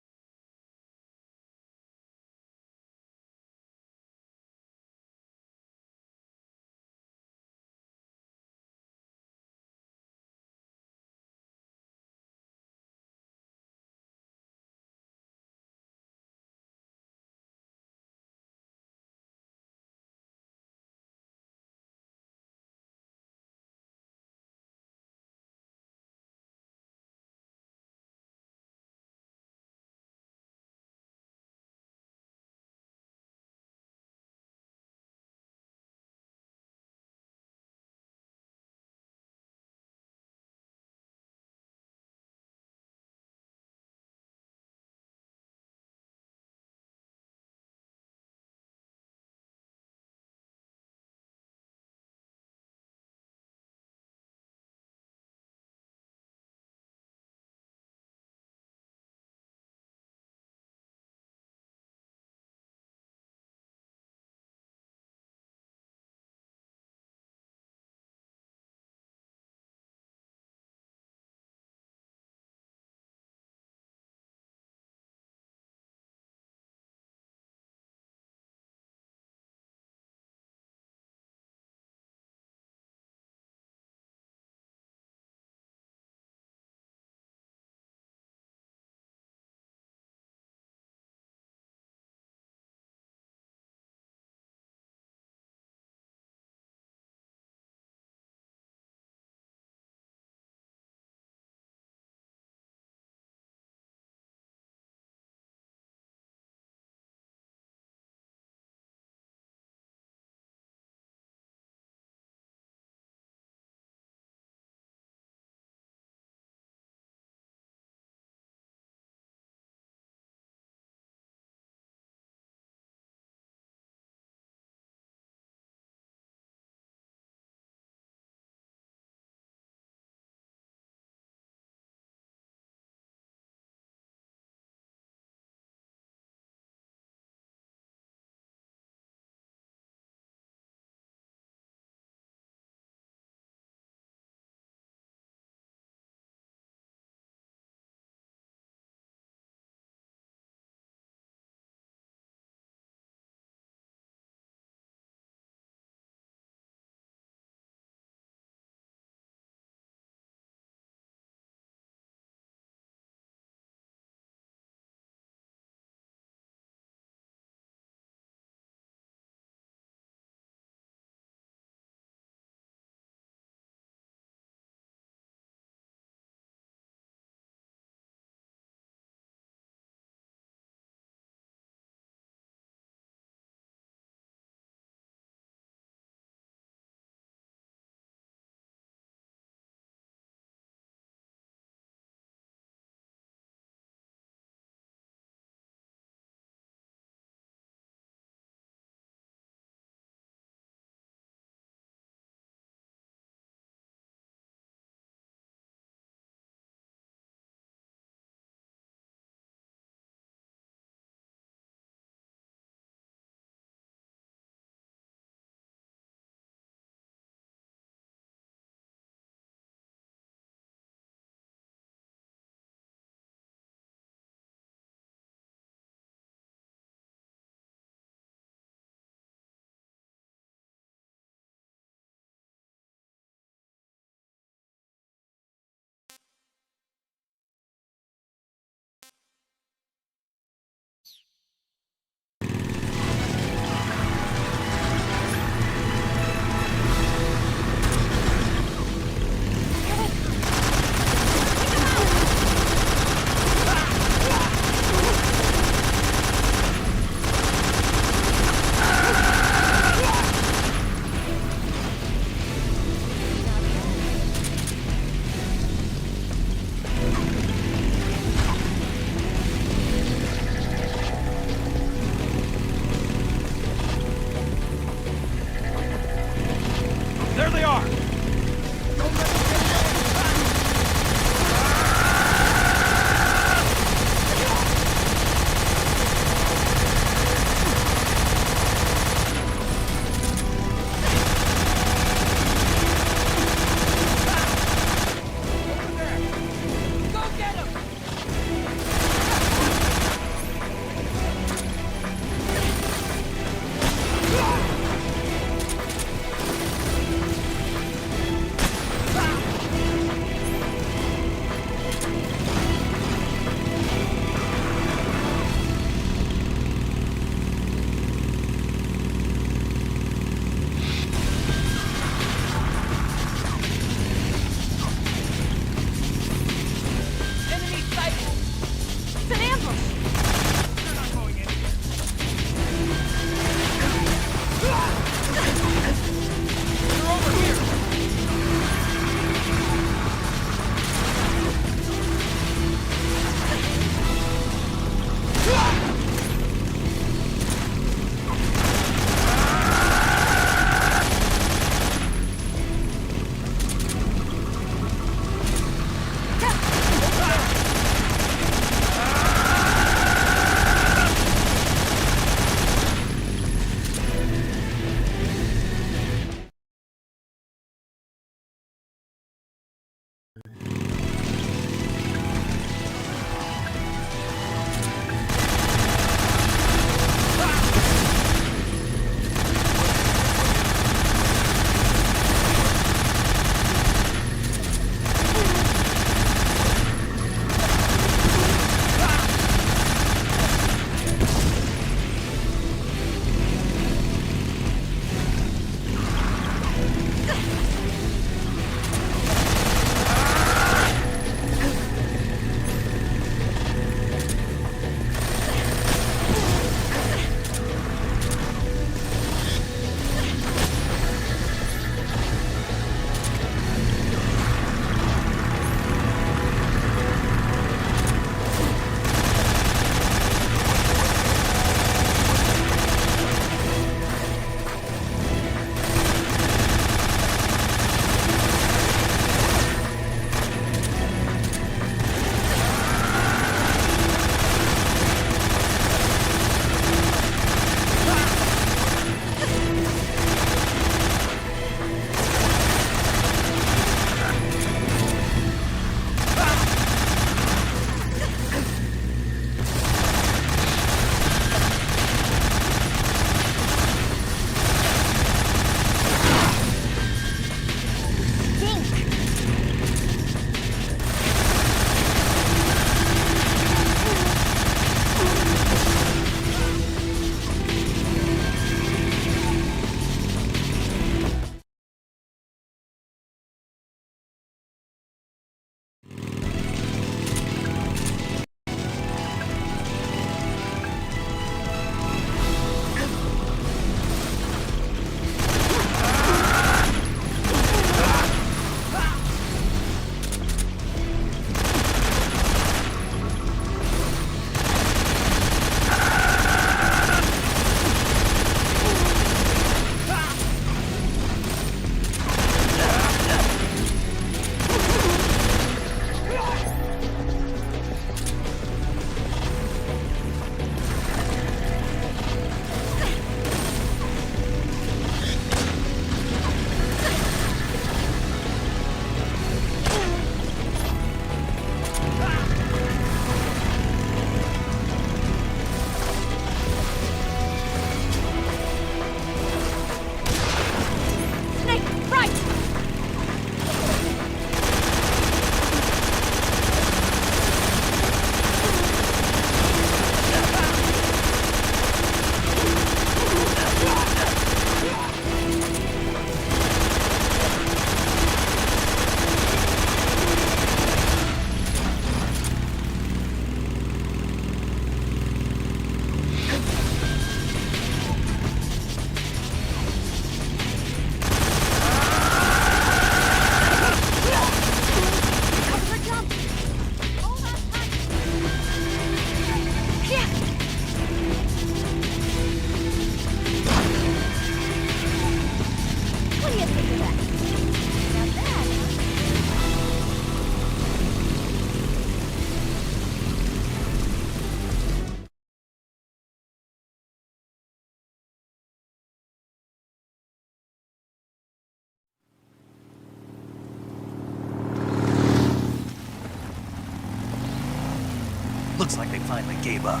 finally gave up.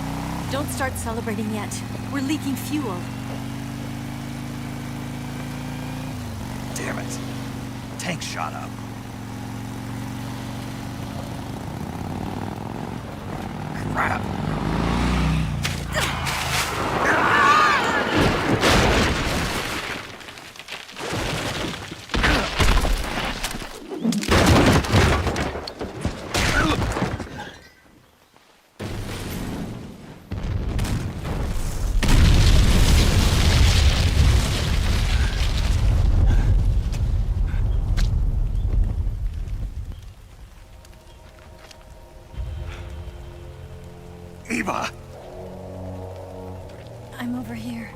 Don't start celebrating yet. We're leaking fuel. Damn it. Tank shot up. Crap. Eva! I'm over here.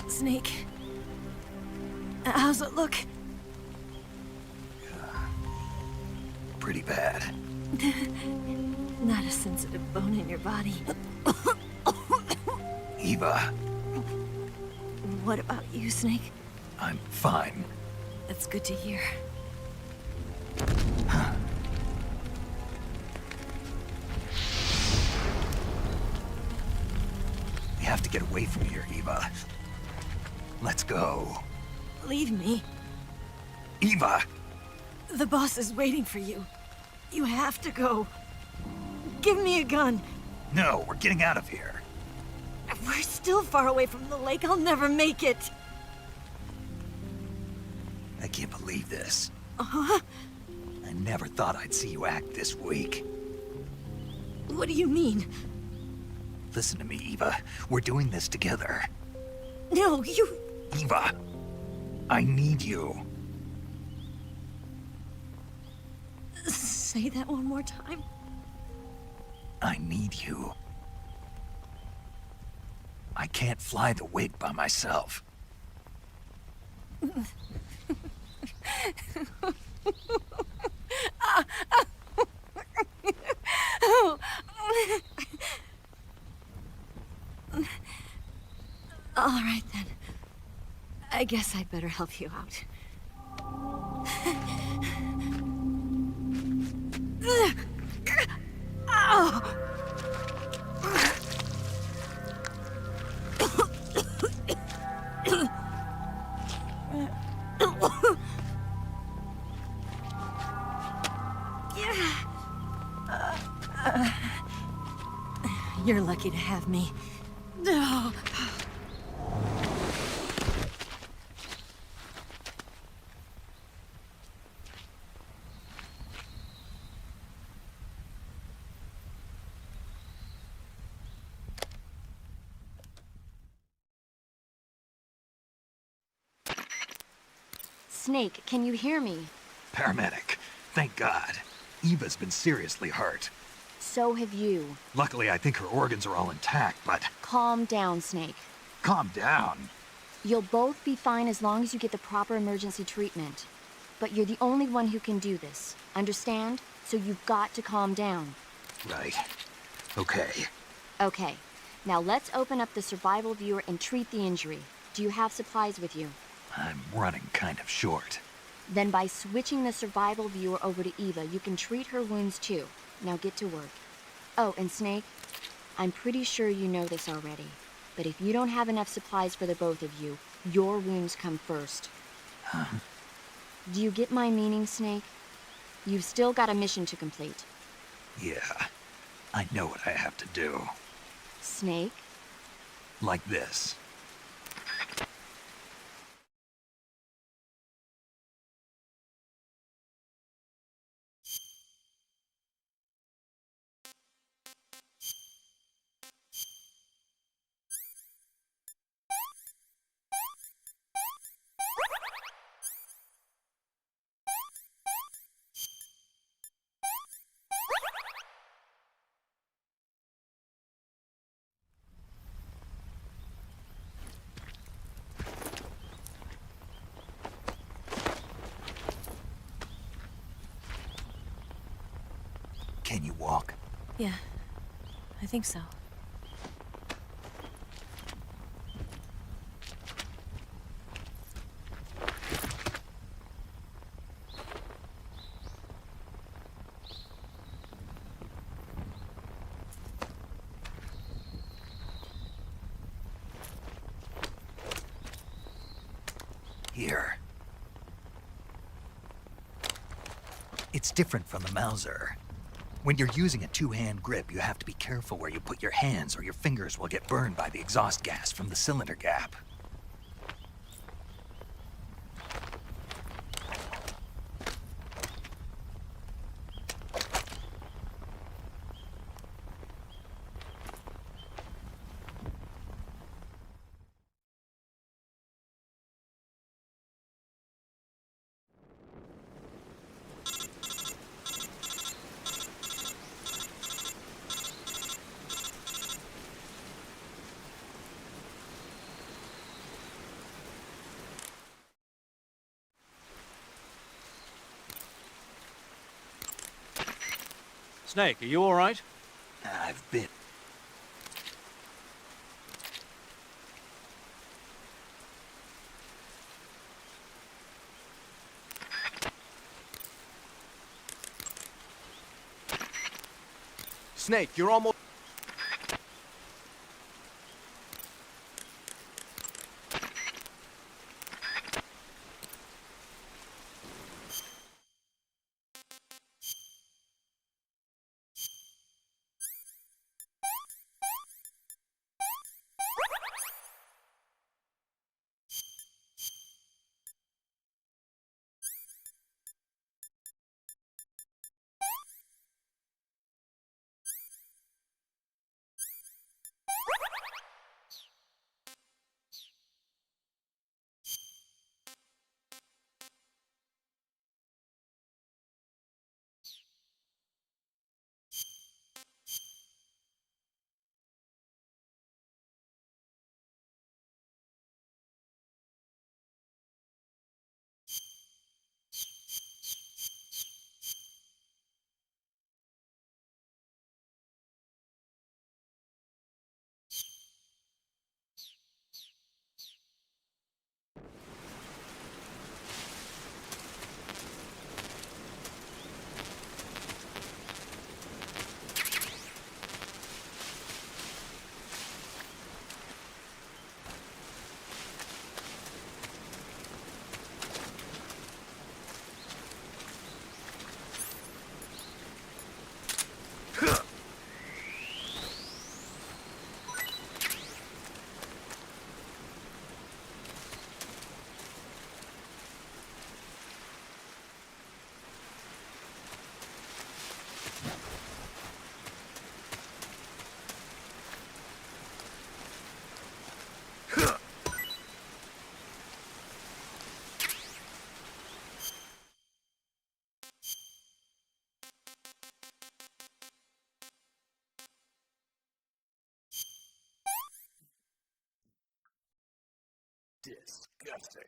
Snake. How's it look? Pretty bad. Not a sensitive bone in your body. Eva, What about you, Snake? I'm fine. That's good to hear. We have to get away from here, Eva. Let's go. Leave me. Eva! The boss is waiting for you. You have to go. Give me a gun. No, we're getting out of here. We're still far away from the lake. I'll never make it. I can't believe this. Uh-huh. I never thought I'd see you act this weak. What do you mean? Listen to me, Eva. We're doing this together. No, you... Eva, I need you. Say that one more time. I need you. I can't fly the wig by myself. All right, then. I guess I'd better help you out. You're lucky to have me. No. Snake, can you hear me? Paramedic, thank God. Eva's been seriously hurt. So have you. Luckily, I think her organs are all intact, but... Calm down, Snake. Calm down. You'll both be fine as long as you get the proper emergency treatment. But you're the only one who can do this. Understand? So you've got to calm down. Right. Okay. Okay. Now let's open up the survival viewer and treat the injury. Do you have supplies with you? I'm running kind of short. Then by switching the survival viewer over to Eva, you can treat her wounds too. Now get to work. Oh, and Snake, I'm pretty sure you know this already, but if you don't have enough supplies for the both of you, your wounds come first. Huh? Do you get my meaning, Snake? You've still got a mission to complete. Yeah. I know what I have to do. Snake? Like this. Can you walk? Yeah, I think so. Here. It's different from the Mauser. When you're using a two-hand grip, you have to be careful where you put your hands or your fingers will get burned by the exhaust gas from the cylinder gap. Snake, are you all right? I've been. Snake, you're almost... Disgusting.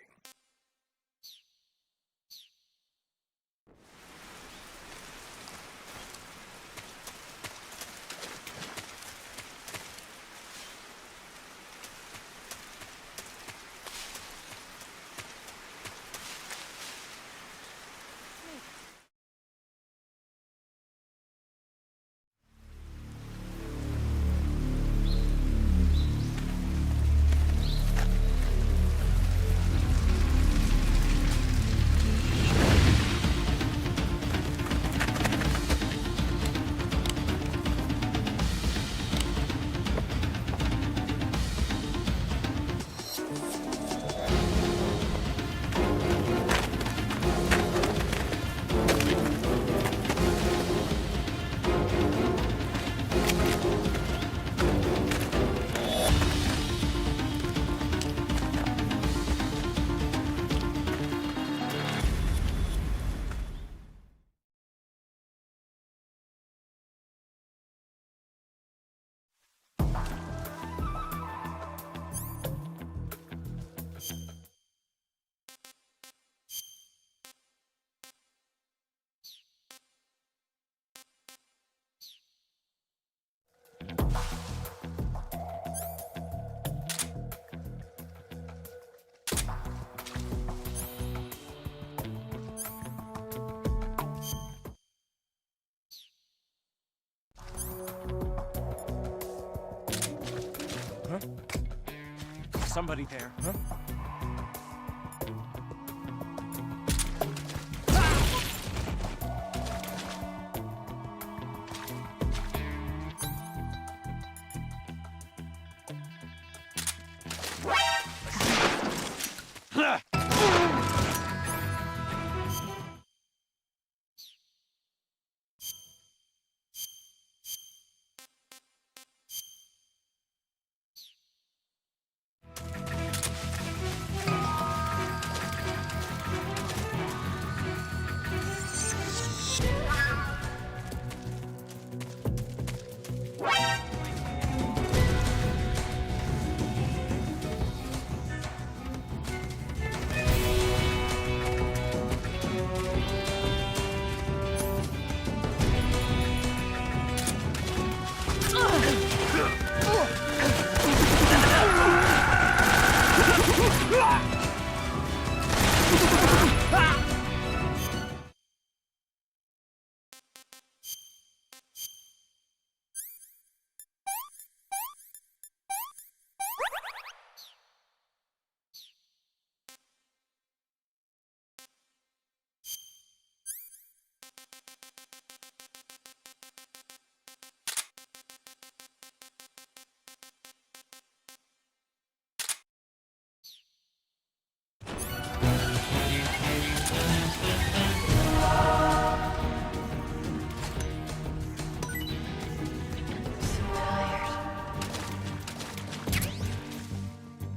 Somebody there.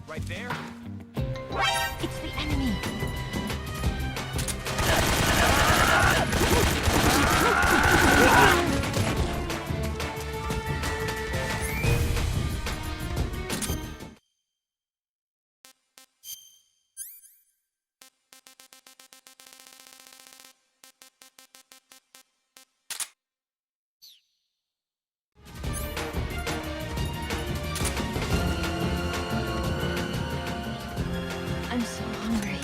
Right there. It's the enemy. I'm so hungry.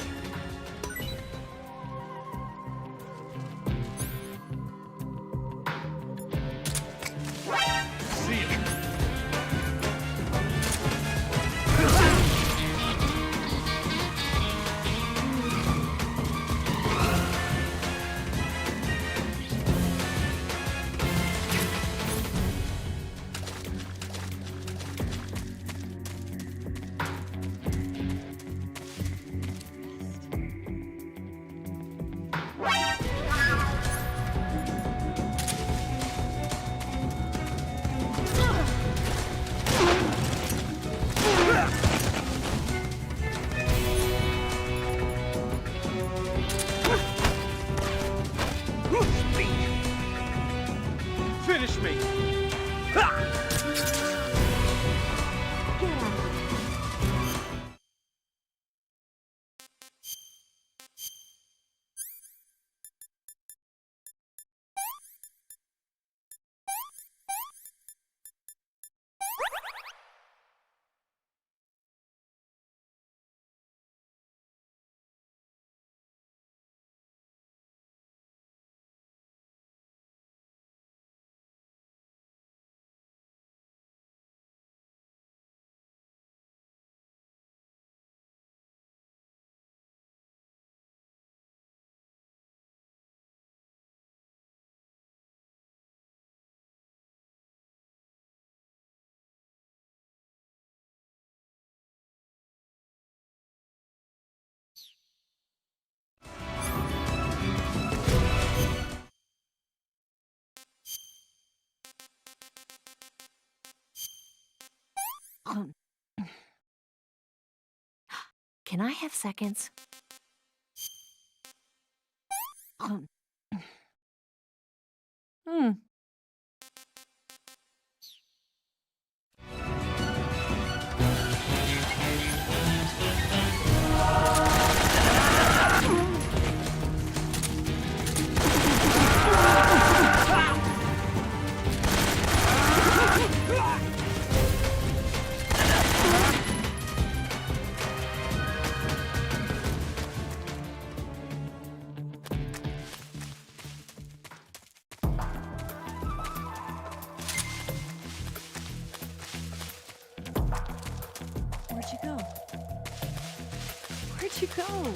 Finish me. Can I have seconds? Hmm. Where'd you go?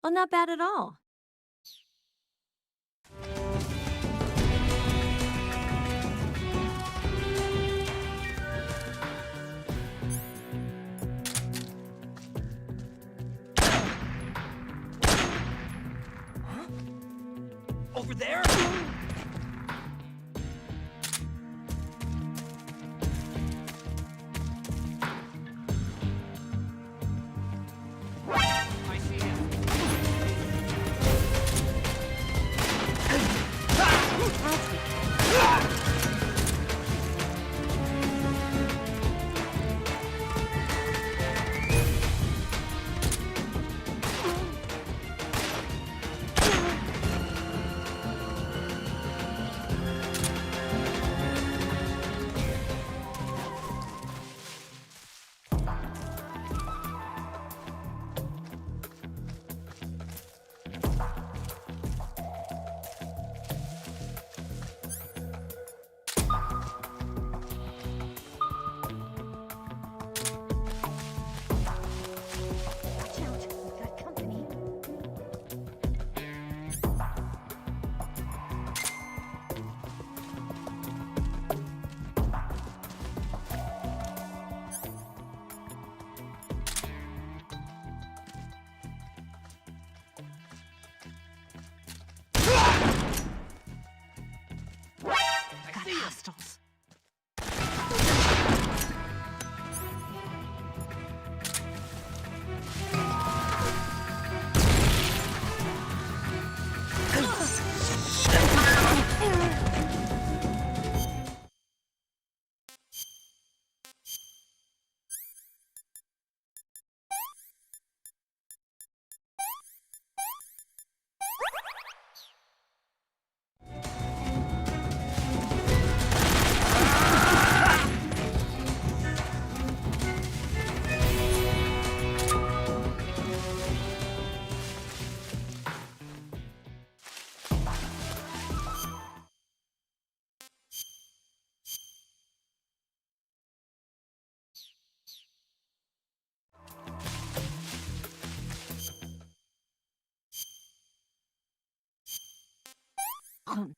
Well, not bad at all. Over there? I see him. Hostiles. Hmm.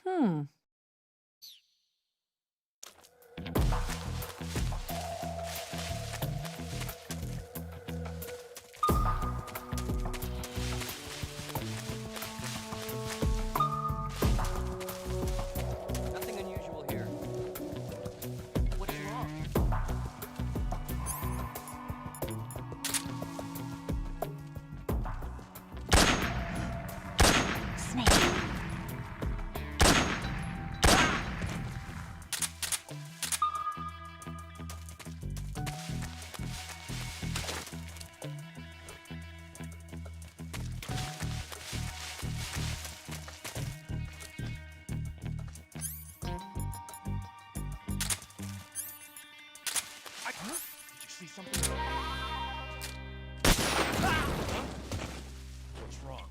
Hmm. Snake. Did you see something? What's wrong?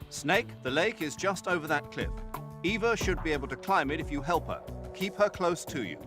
Snake, the lake is just over that cliff. Eva should be able to climb it if you help her. Keep her close to you.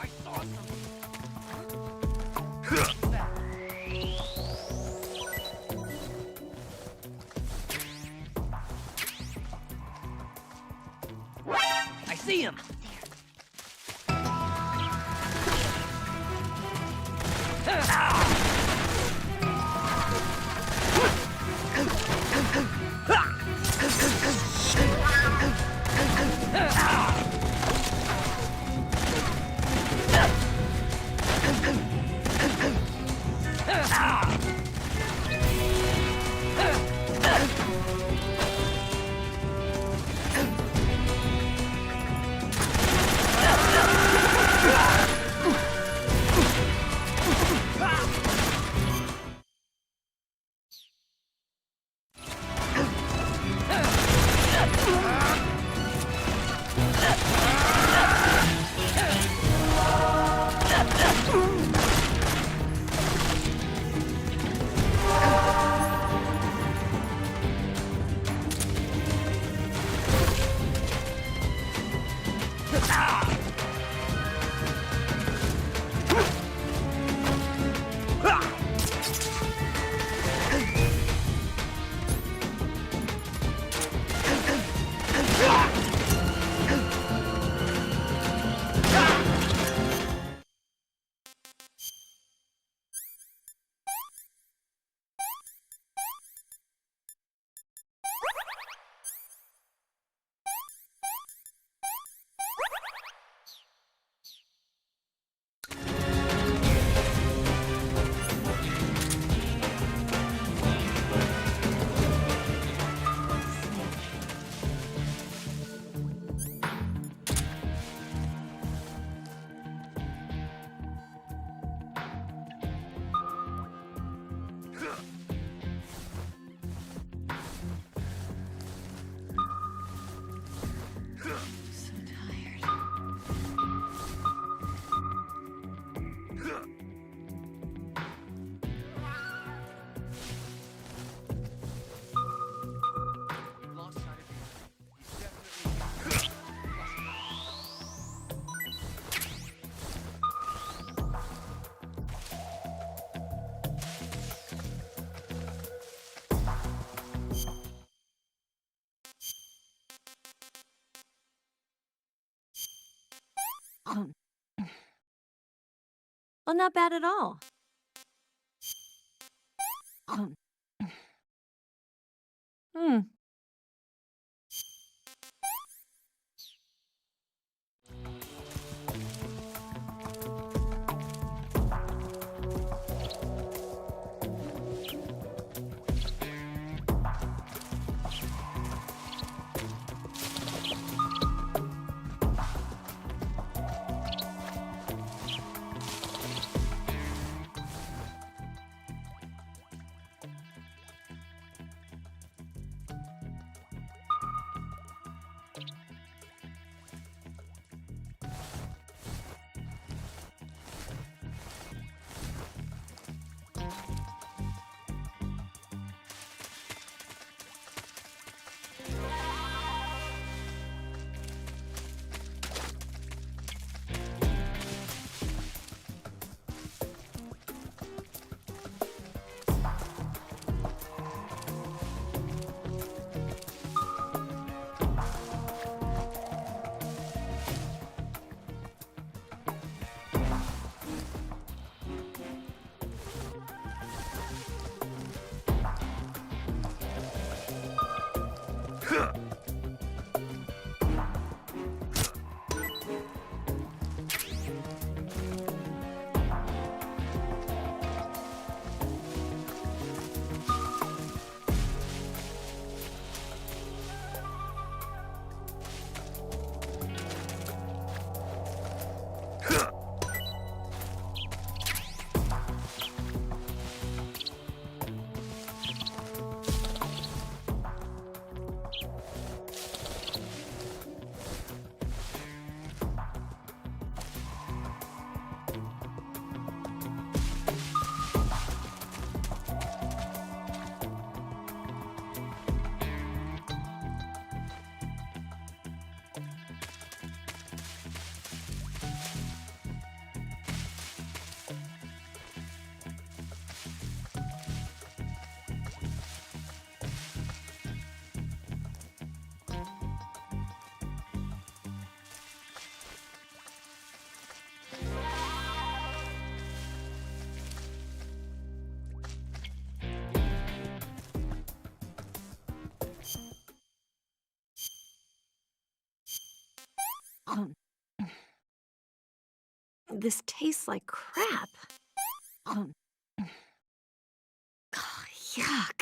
I saw something. I see him! Well, not bad at all. Hmm. This tastes like crap. Oh, yuck.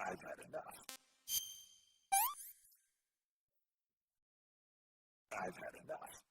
I've had enough. I've had enough.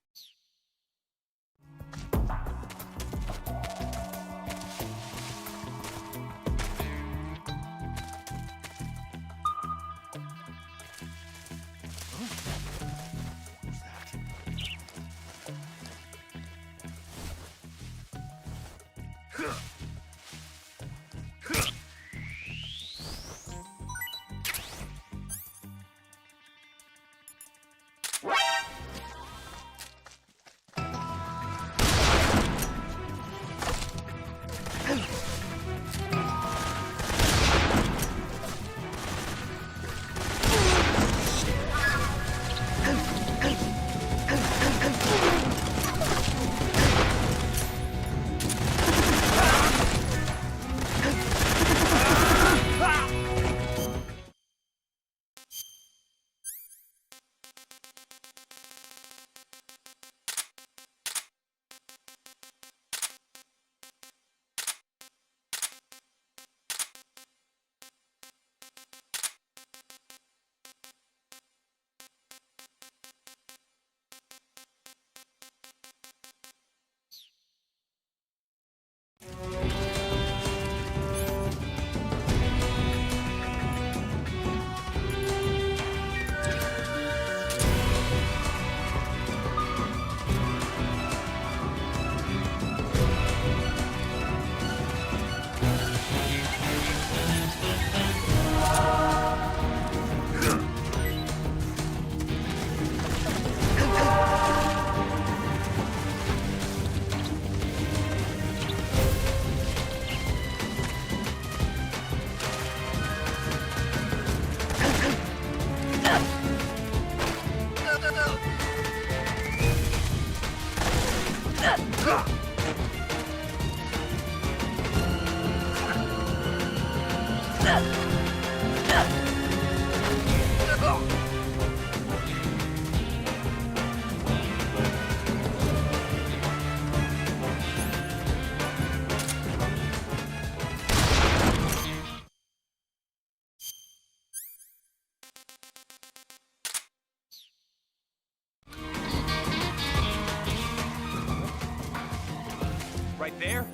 Right there?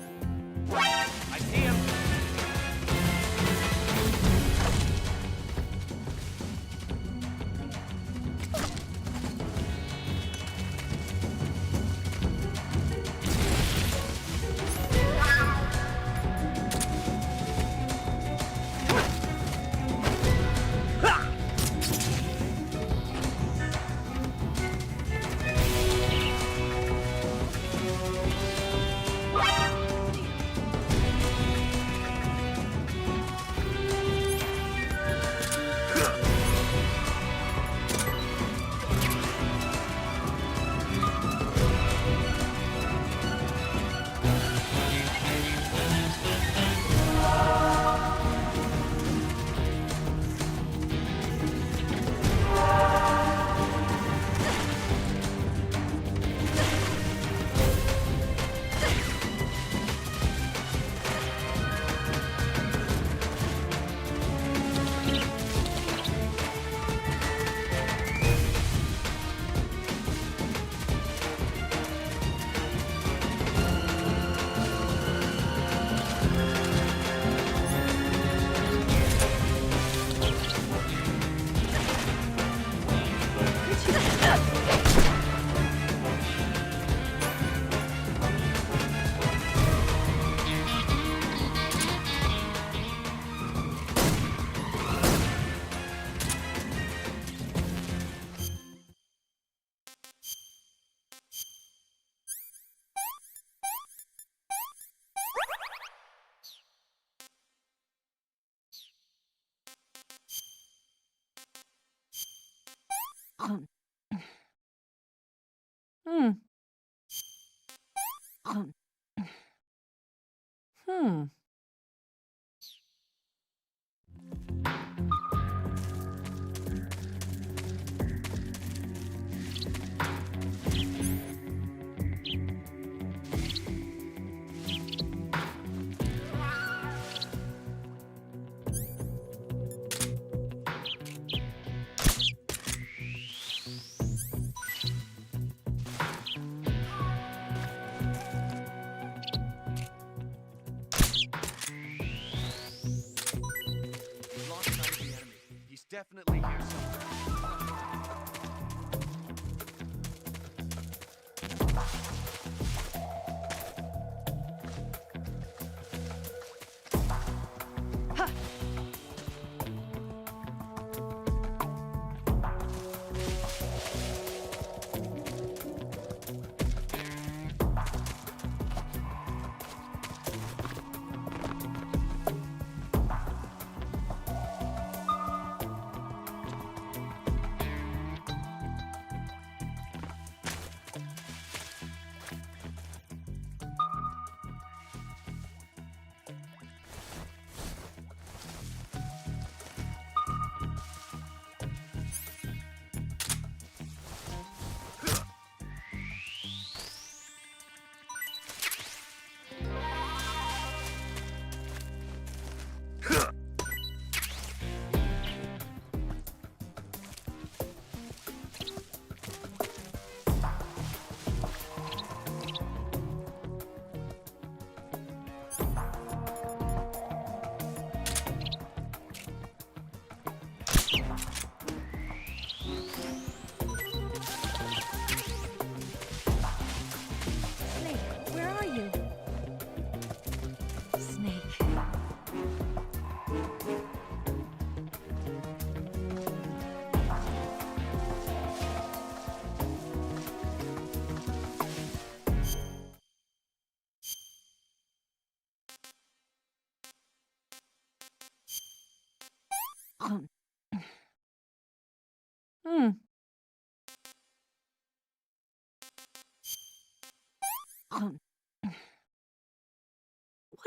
I see him. Lost sight of the enemy. He's definitely here somewhere.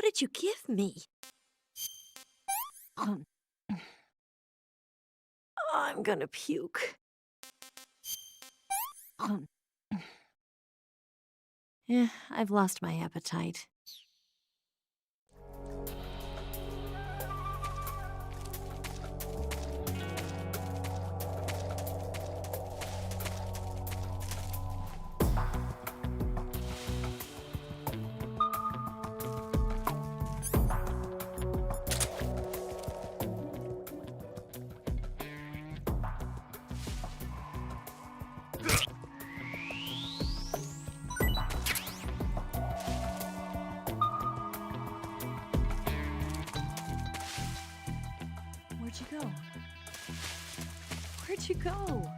did you give me? I'm gonna puke. I've lost my appetite. Where'd you go? Where'd you go?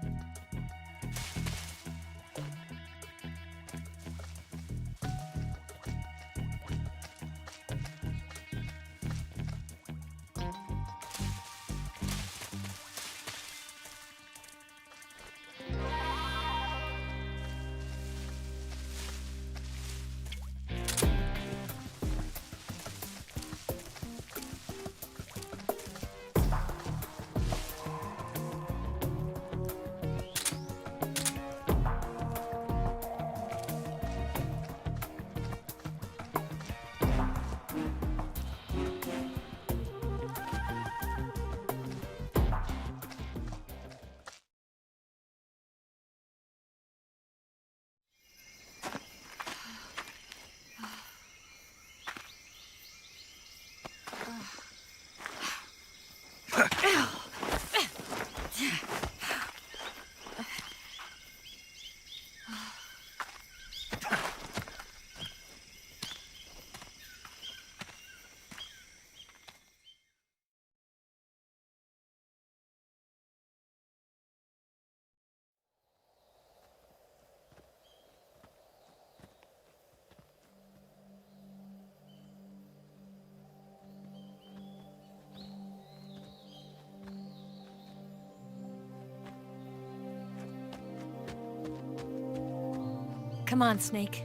Come on, Snake.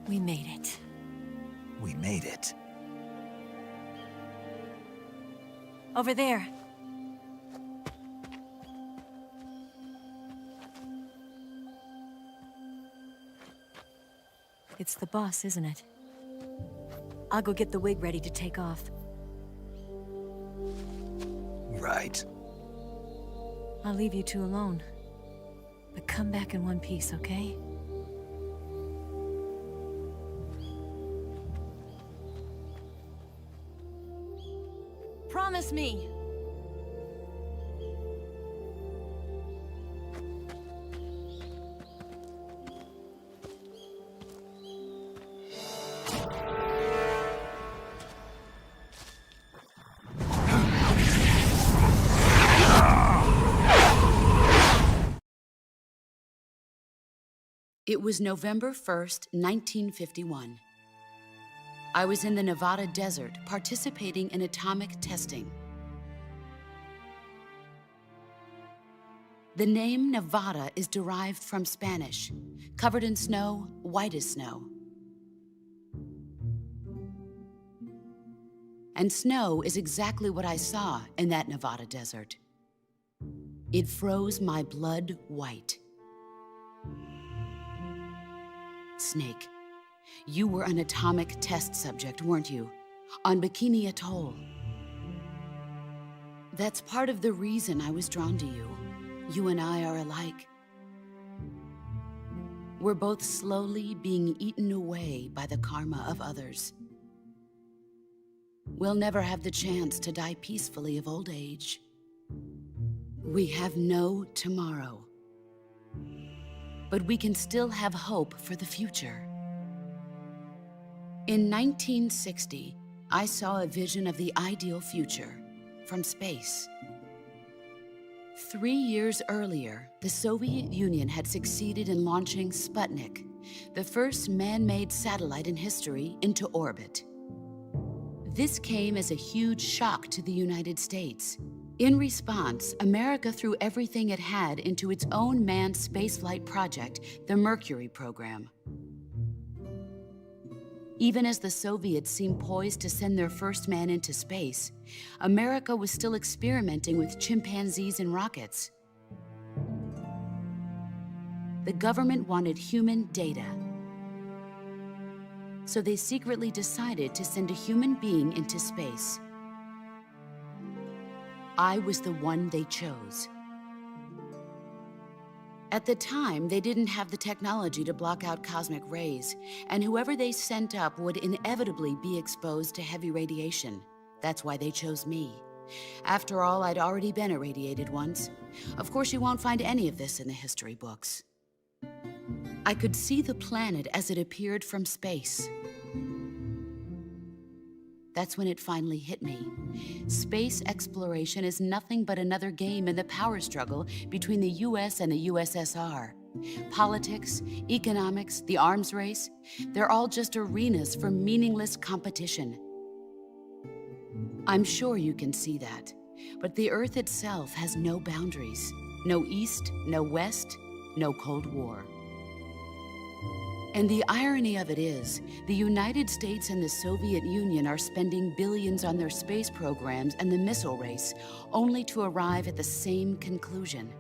We made it. We made it. Over there. It's the boss, isn't it? I'll go get the wig ready to take off. Right. I'll leave you two alone. But come back in one piece, okay? Promise me! It was November 1st, 1951. I was in the Nevada desert participating in atomic testing. The name Nevada is derived from Spanish, covered in snow, white as snow. And snow is exactly what I saw in that Nevada desert. It froze my blood white. Snake, you were an atomic test subject, weren't you? On Bikini Atoll. That's part of the reason I was drawn to you. You and I are alike. We're both slowly being eaten away by the karma of others. We'll never have the chance to die peacefully of old age. We have no tomorrow. But we can still have hope for the future. In 1960, I saw a vision of the ideal future from space. 3 years earlier, the Soviet Union had succeeded in launching Sputnik, the first man-made satellite in history, into orbit. This came as a huge shock to the United States. In response, America threw everything it had into its own manned spaceflight project, the Mercury program. Even as the Soviets seemed poised to send their first man into space, America was still experimenting with chimpanzees and rockets. The government wanted human data. So they secretly decided to send a human being into space. I was the one they chose. At the time, they didn't have the technology to block out cosmic rays, and whoever they sent up would inevitably be exposed to heavy radiation. That's why they chose me. After all, I'd already been irradiated once. Of course, you won't find any of this in the history books. I could see the planet as it appeared from space. That's when it finally hit me. Space exploration is nothing but another game in the power struggle between the US and the USSR. Politics, economics, the arms race, they're all just arenas for meaningless competition. I'm sure you can see that, but the Earth itself has no boundaries. No East, no West, no Cold War. And the irony of it is, the United States and the Soviet Union are spending billions on their space programs and the missile race, only to arrive at the same conclusion.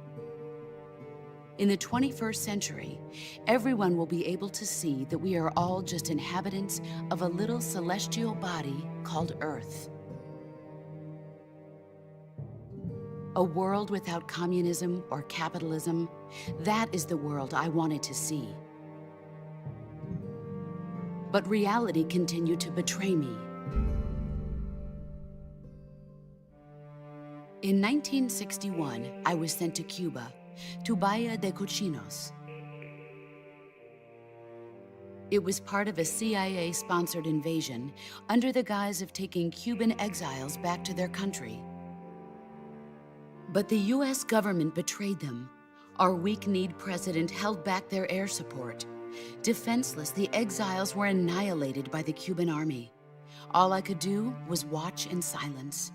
In the 21st century, everyone will be able to see that we are all just inhabitants of a little celestial body called Earth. A world without communism or capitalism, that is the world I wanted to see. But reality continued to betray me. In 1961, I was sent to Cuba, to Bahia de Cochinos. It was part of a CIA-sponsored invasion under the guise of taking Cuban exiles back to their country. But the US government betrayed them. Our weak-kneed president held back their air support. Defenseless, the exiles were annihilated by the Cuban army. All I could do was watch in silence.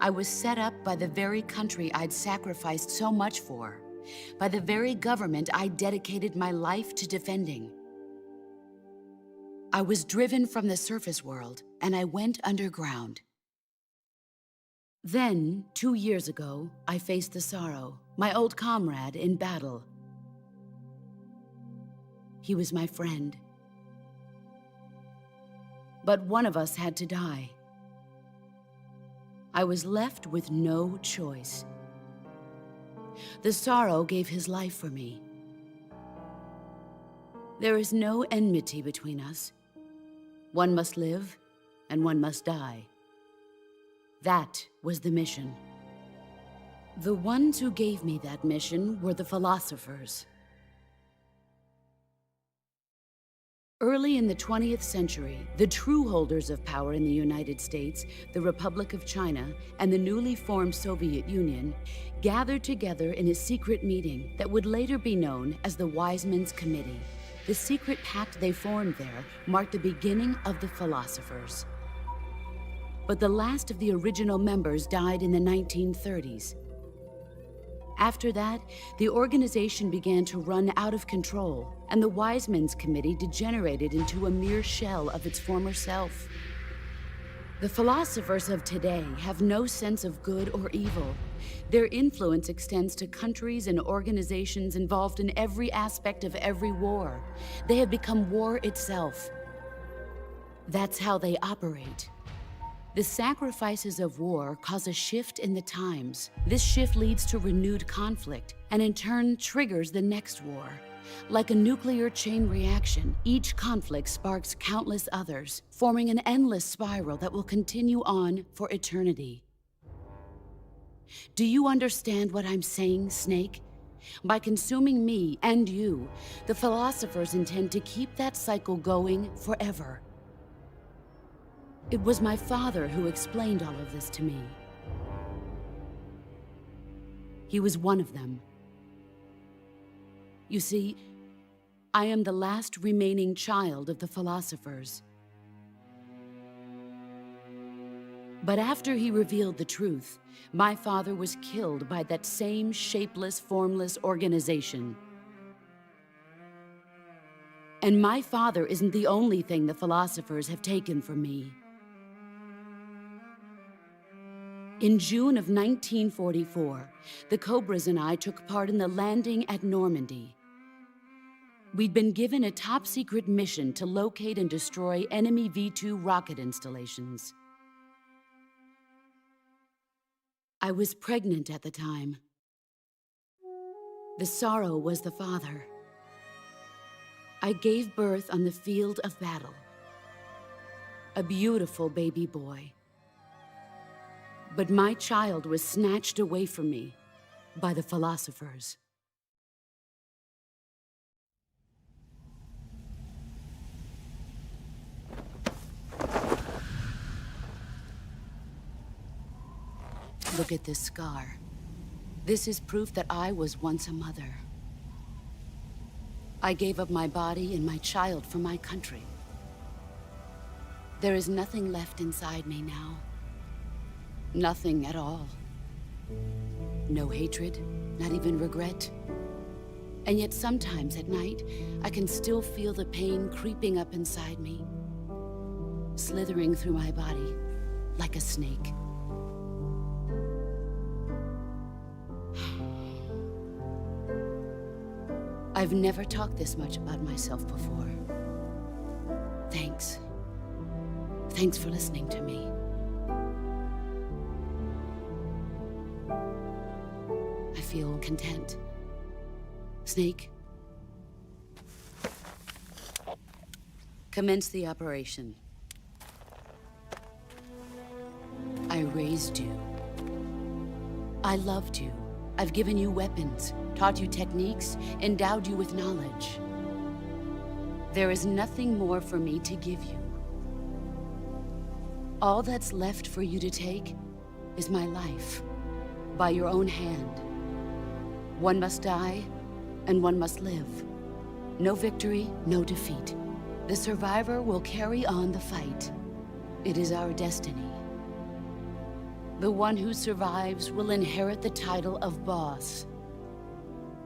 I was set up by the very country I'd sacrificed so much for, by the very government I dedicated my life to defending. I was driven from the surface world, and I went underground. Then, 2 years ago, I faced the Sorrow, my old comrade in battle. He was my friend. But one of us had to die. I was left with no choice. The Sorrow gave his life for me. There is no enmity between us. One must live, and one must die. That was the mission. The ones who gave me that mission were the philosophers. Early in the 20th century, the true holders of power in the United States, the Republic of China, and the newly formed Soviet Union gathered together in a secret meeting that would later be known as the Wise Men's Committee. The secret pact they formed there marked the beginning of the philosophers. But the last of the original members died in the 1930s. After that, the organization began to run out of control, and the Wise Men's Committee degenerated into a mere shell of its former self. The philosophers of today have no sense of good or evil. Their influence extends to countries and organizations involved in every aspect of every war. They have become war itself. That's how they operate. The sacrifices of war cause a shift in the times. This shift leads to renewed conflict, and in turn triggers the next war. Like a nuclear chain reaction, each conflict sparks countless others, forming an endless spiral that will continue on for eternity. Do you understand what I'm saying, Snake? By consuming me and you, the philosophers intend to keep that cycle going forever. It was my father who explained all of this to me. He was one of them. You see, I am the last remaining child of the philosophers. But after he revealed the truth, my father was killed by that same shapeless, formless organization. And my father isn't the only thing the philosophers have taken from me. In June of 1944, the Cobras and I took part in the landing at Normandy. We'd been given a top-secret mission to locate and destroy enemy V-2 rocket installations. I was pregnant at the time. The sorrow was the father. I gave birth on the field of battle. A beautiful baby boy. But my child was snatched away from me by the philosophers. Look at this scar. This is proof that I was once a mother. I gave up my body and my child for my country. There is nothing left inside me now. Nothing at all. No hatred, not even regret. And yet sometimes at night, I can still feel the pain creeping up inside me, slithering through my body like a snake. I've never talked this much about myself before. Thanks. Thanks for listening to me. I feel content. Snake, commence the operation. I raised you. I loved you. I've given you weapons, taught you techniques, endowed you with knowledge. There is nothing more for me to give you. All that's left for you to take is my life, by your own hand. One must die, and one must live. No victory, no defeat. The survivor will carry on the fight. It is our destiny. The one who survives will inherit the title of boss.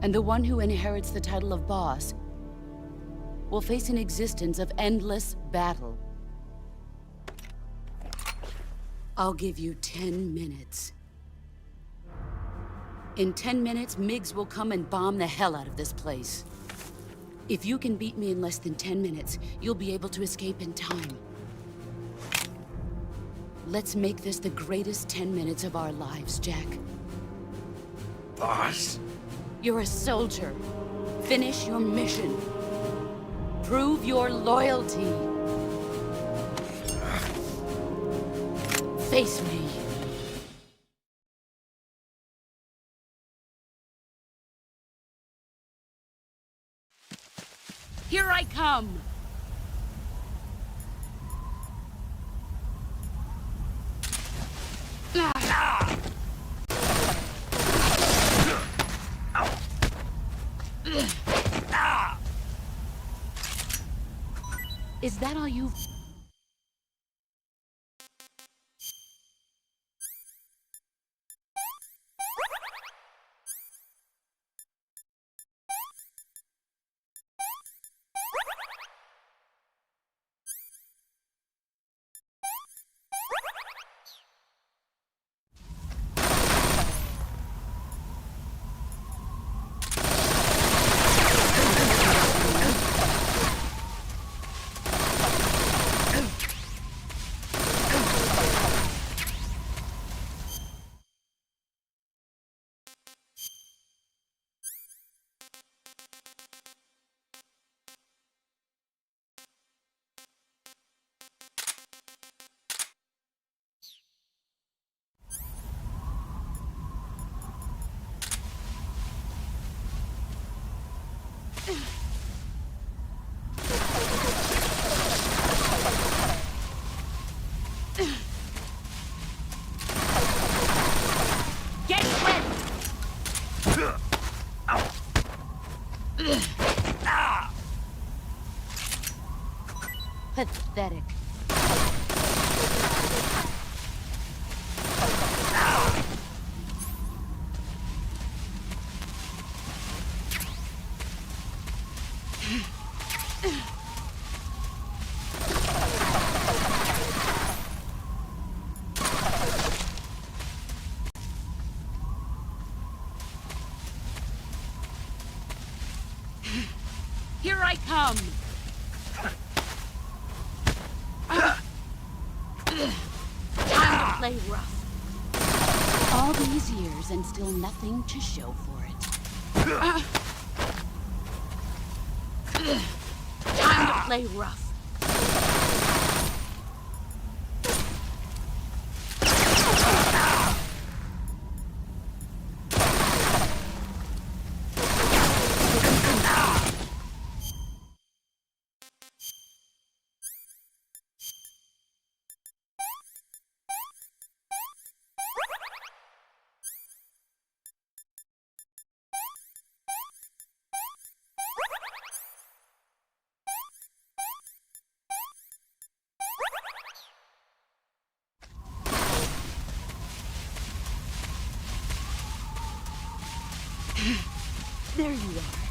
And the one who inherits the title of boss will face an existence of endless battle. I'll give you 10 minutes. In 10 minutes, MiGs will come and bomb the hell out of this place. If you can beat me in less than 10 minutes, you'll be able to escape in time. Let's make this the greatest 10 minutes of our lives, Jack. Boss? You're a soldier. Finish your mission. Prove your loyalty. Face me. Here I come! Is that all you've... Pathetic. Come! Time to play rough. All these years and still nothing to show for it. Time to play rough. There you are.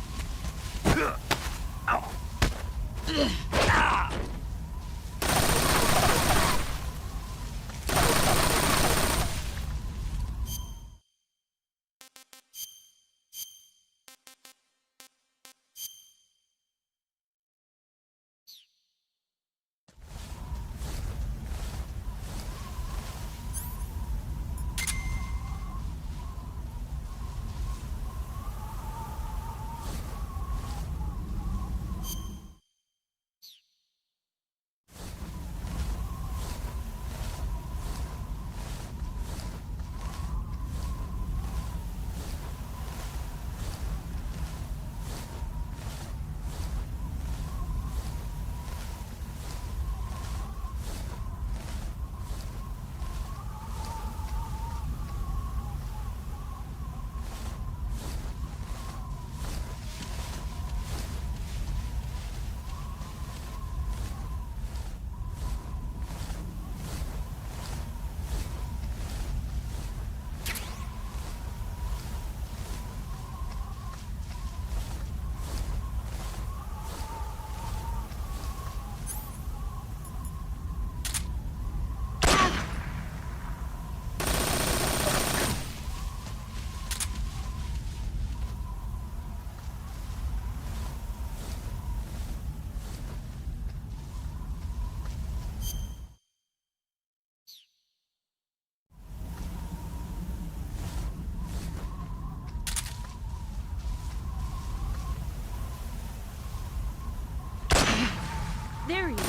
There you are.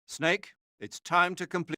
Snake, it's time to complete.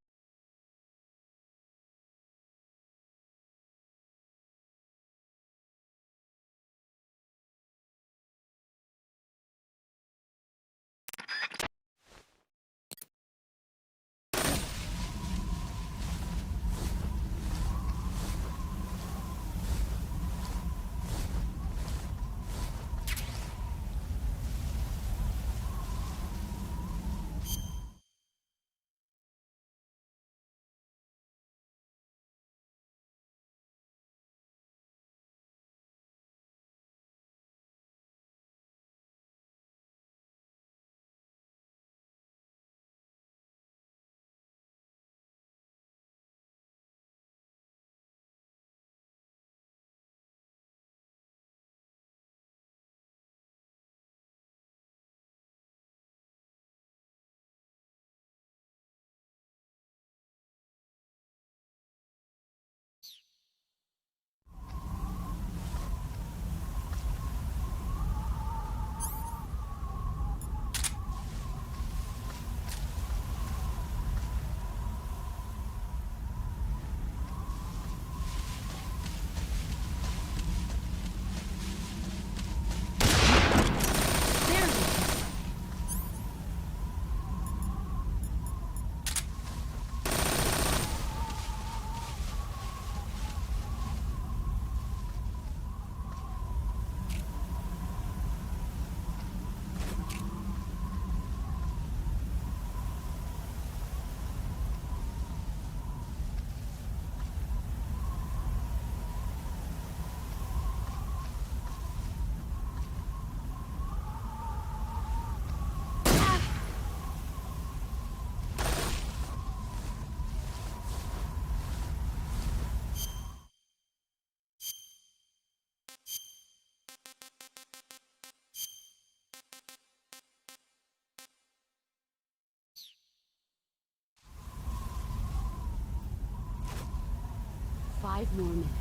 5 more minutes.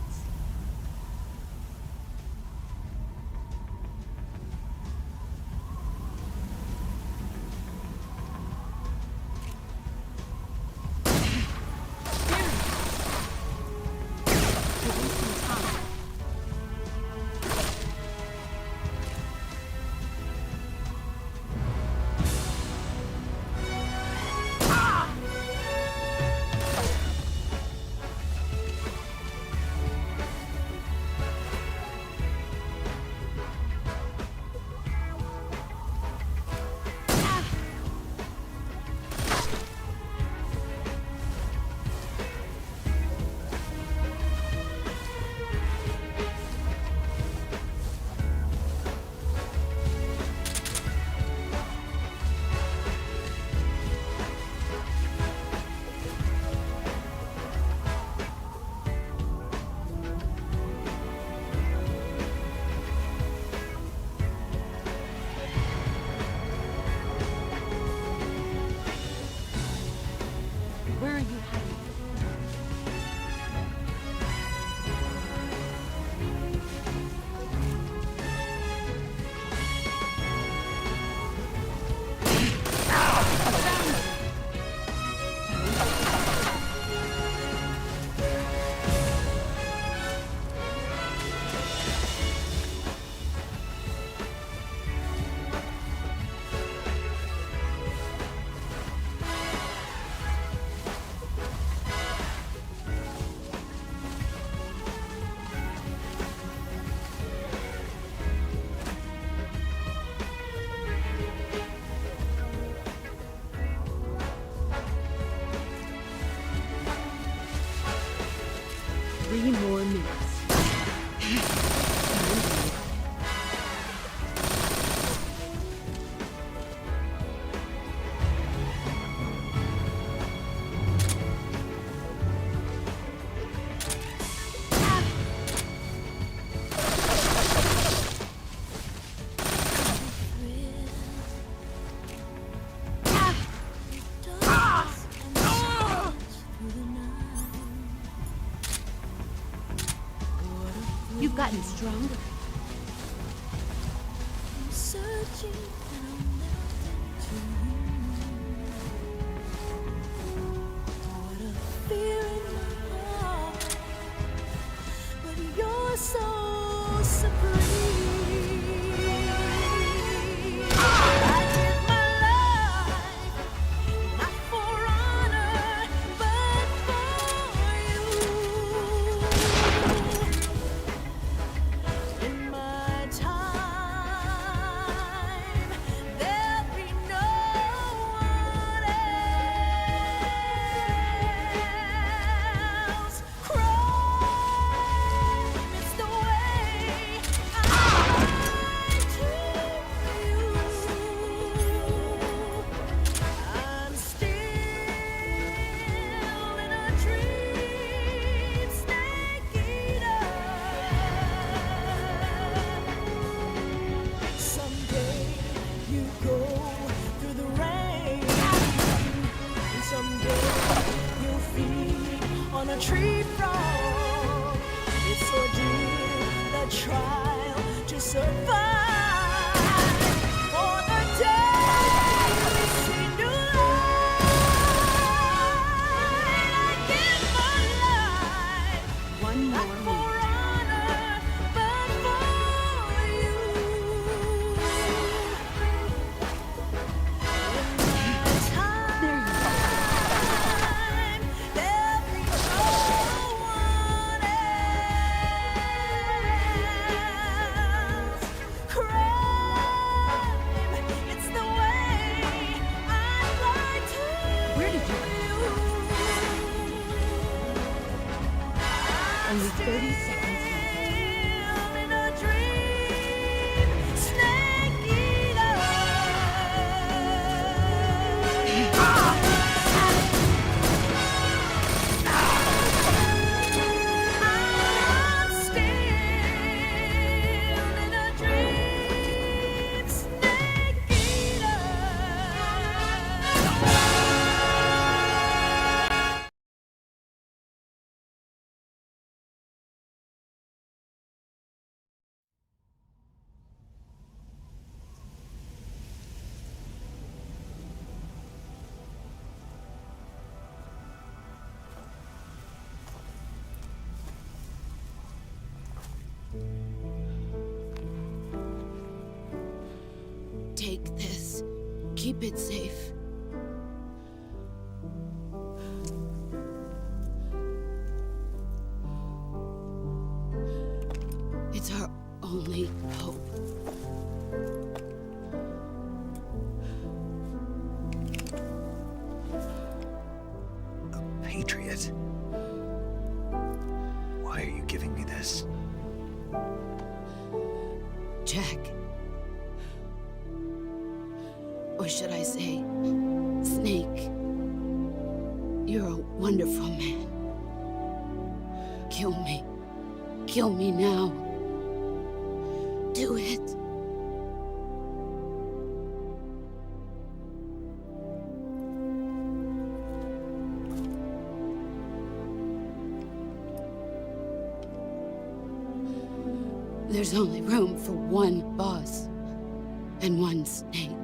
Where are you hiding? Three more minutes. You've gotten stronger. I'm searching and I'm melting to you. What a fear in my heart, but you're so supreme. I give my life, not for honor, but for you. In my time, there'll be no one else. Crime is the way I treat you. I'm still in a dream, snake eater. Someday you go through the rain, and someday you'll feed on a tree frog. It's ordeal, the trial to survive. For the day we see new light, I give my life. One more not for honor, but for you. In my time, there'll be no one else. Keep it safe. It's our only hope. A patriot? Why are you giving me this? Jack. Or should I say, Snake. You're a wonderful man. Kill me. Kill me now. Do it. There's only room for one boss and one snake.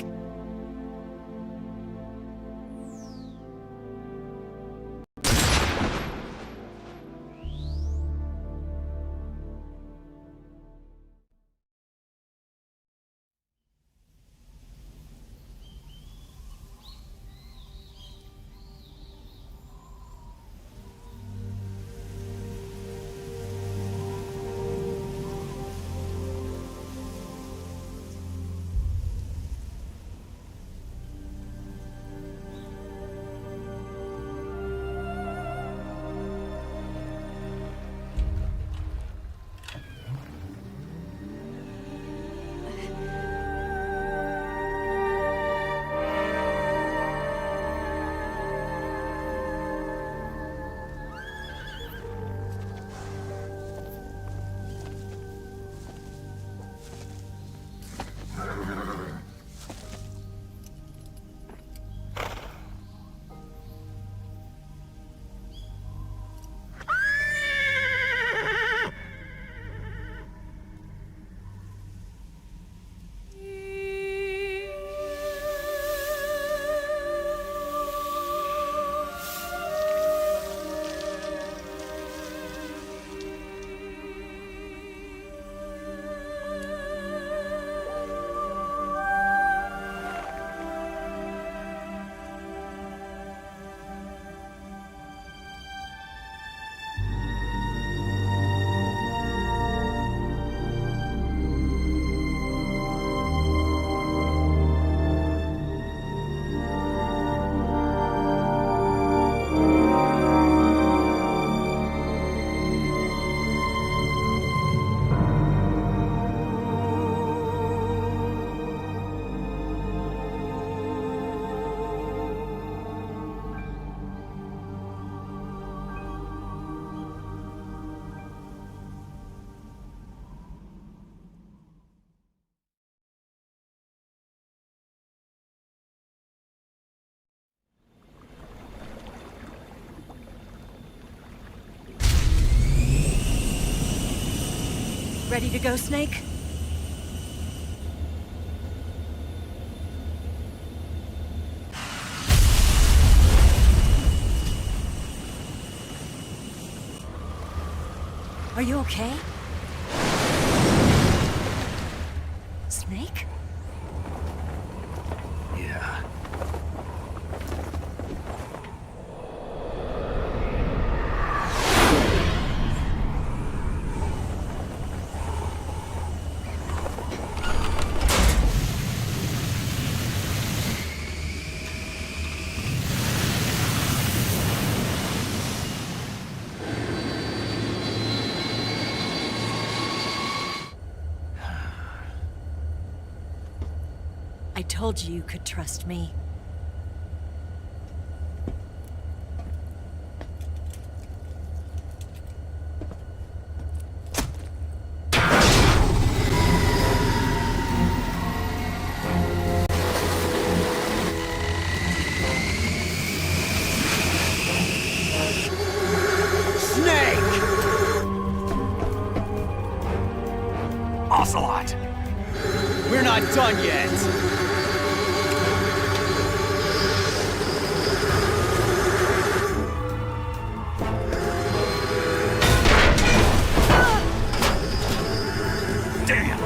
Ready to go, Snake? Are you okay? Snake? Yeah. I told you you could trust me. Ocelot! We're not done yet! Damn!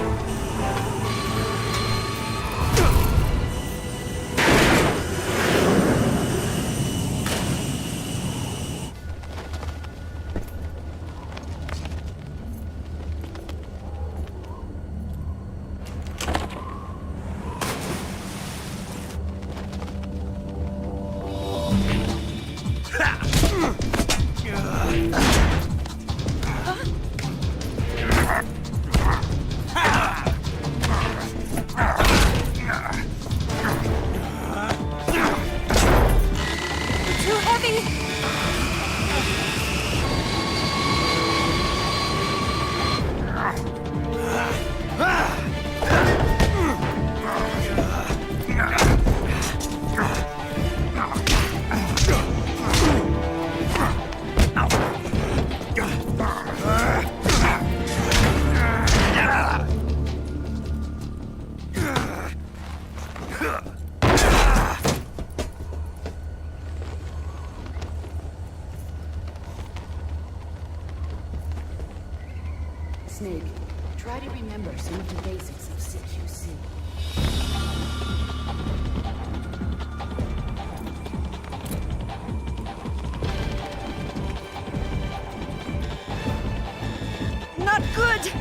Try to remember some of the basics of CQC. Not good!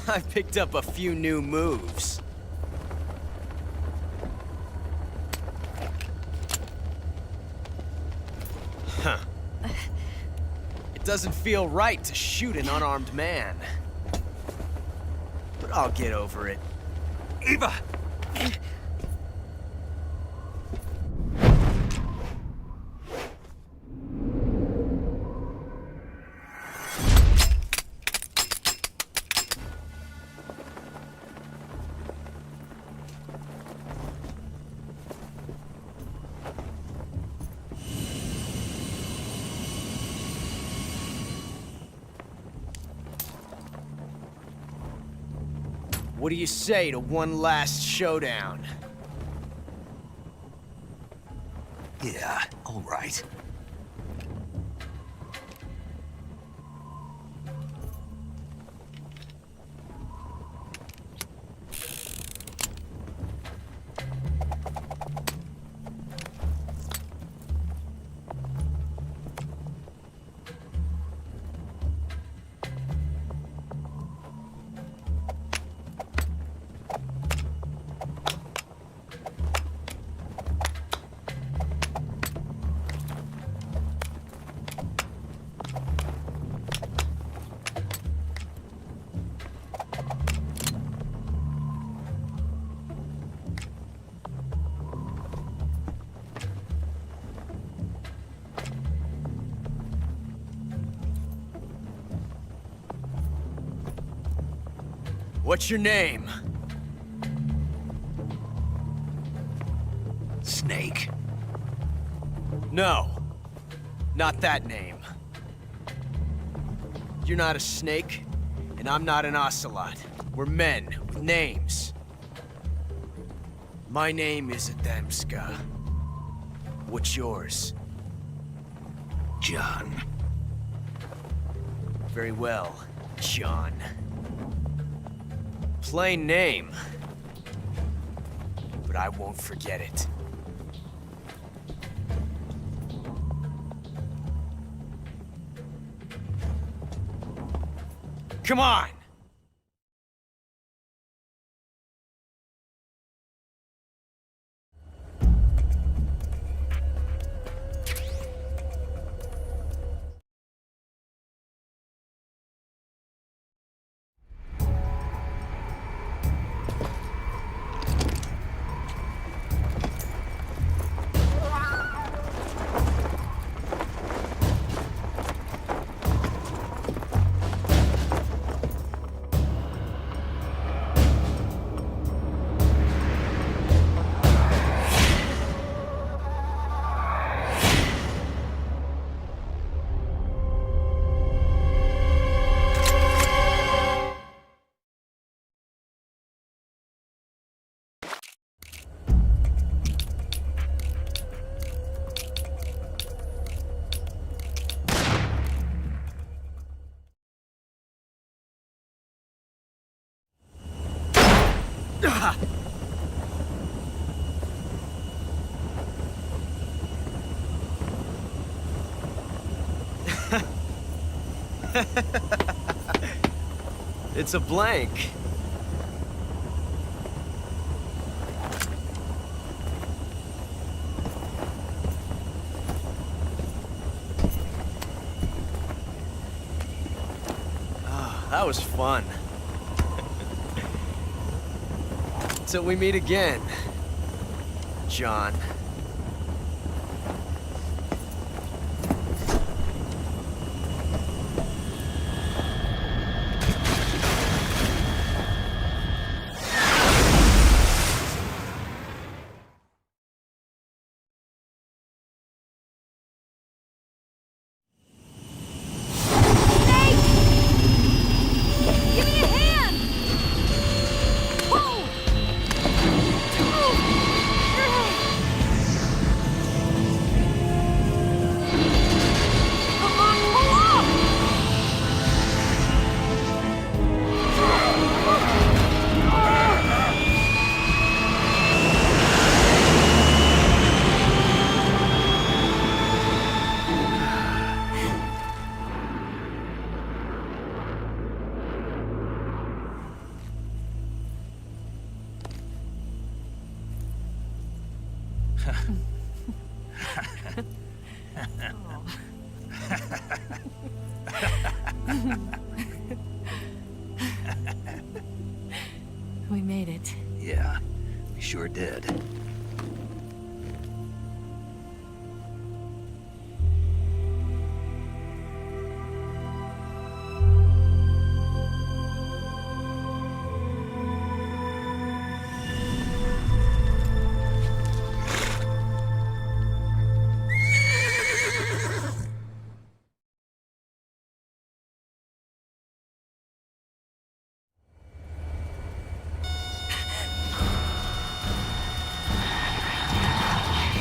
I picked up a few new moves. Huh. It doesn't feel right to shoot an unarmed man. But I'll get over it. Eva! What do you say to one last showdown? Yeah, all right. What's your name? Snake. No, not that name. You're not a snake, and I'm not an ocelot. We're men with names. My name is Adamska. What's yours? John. Very well, John. Plain name. But I won't forget it. Come on! It's a blank. that was fun. Till we meet again, John. Give me a hand! Whoa! Come on, pull up! We made it. Yeah, we sure did.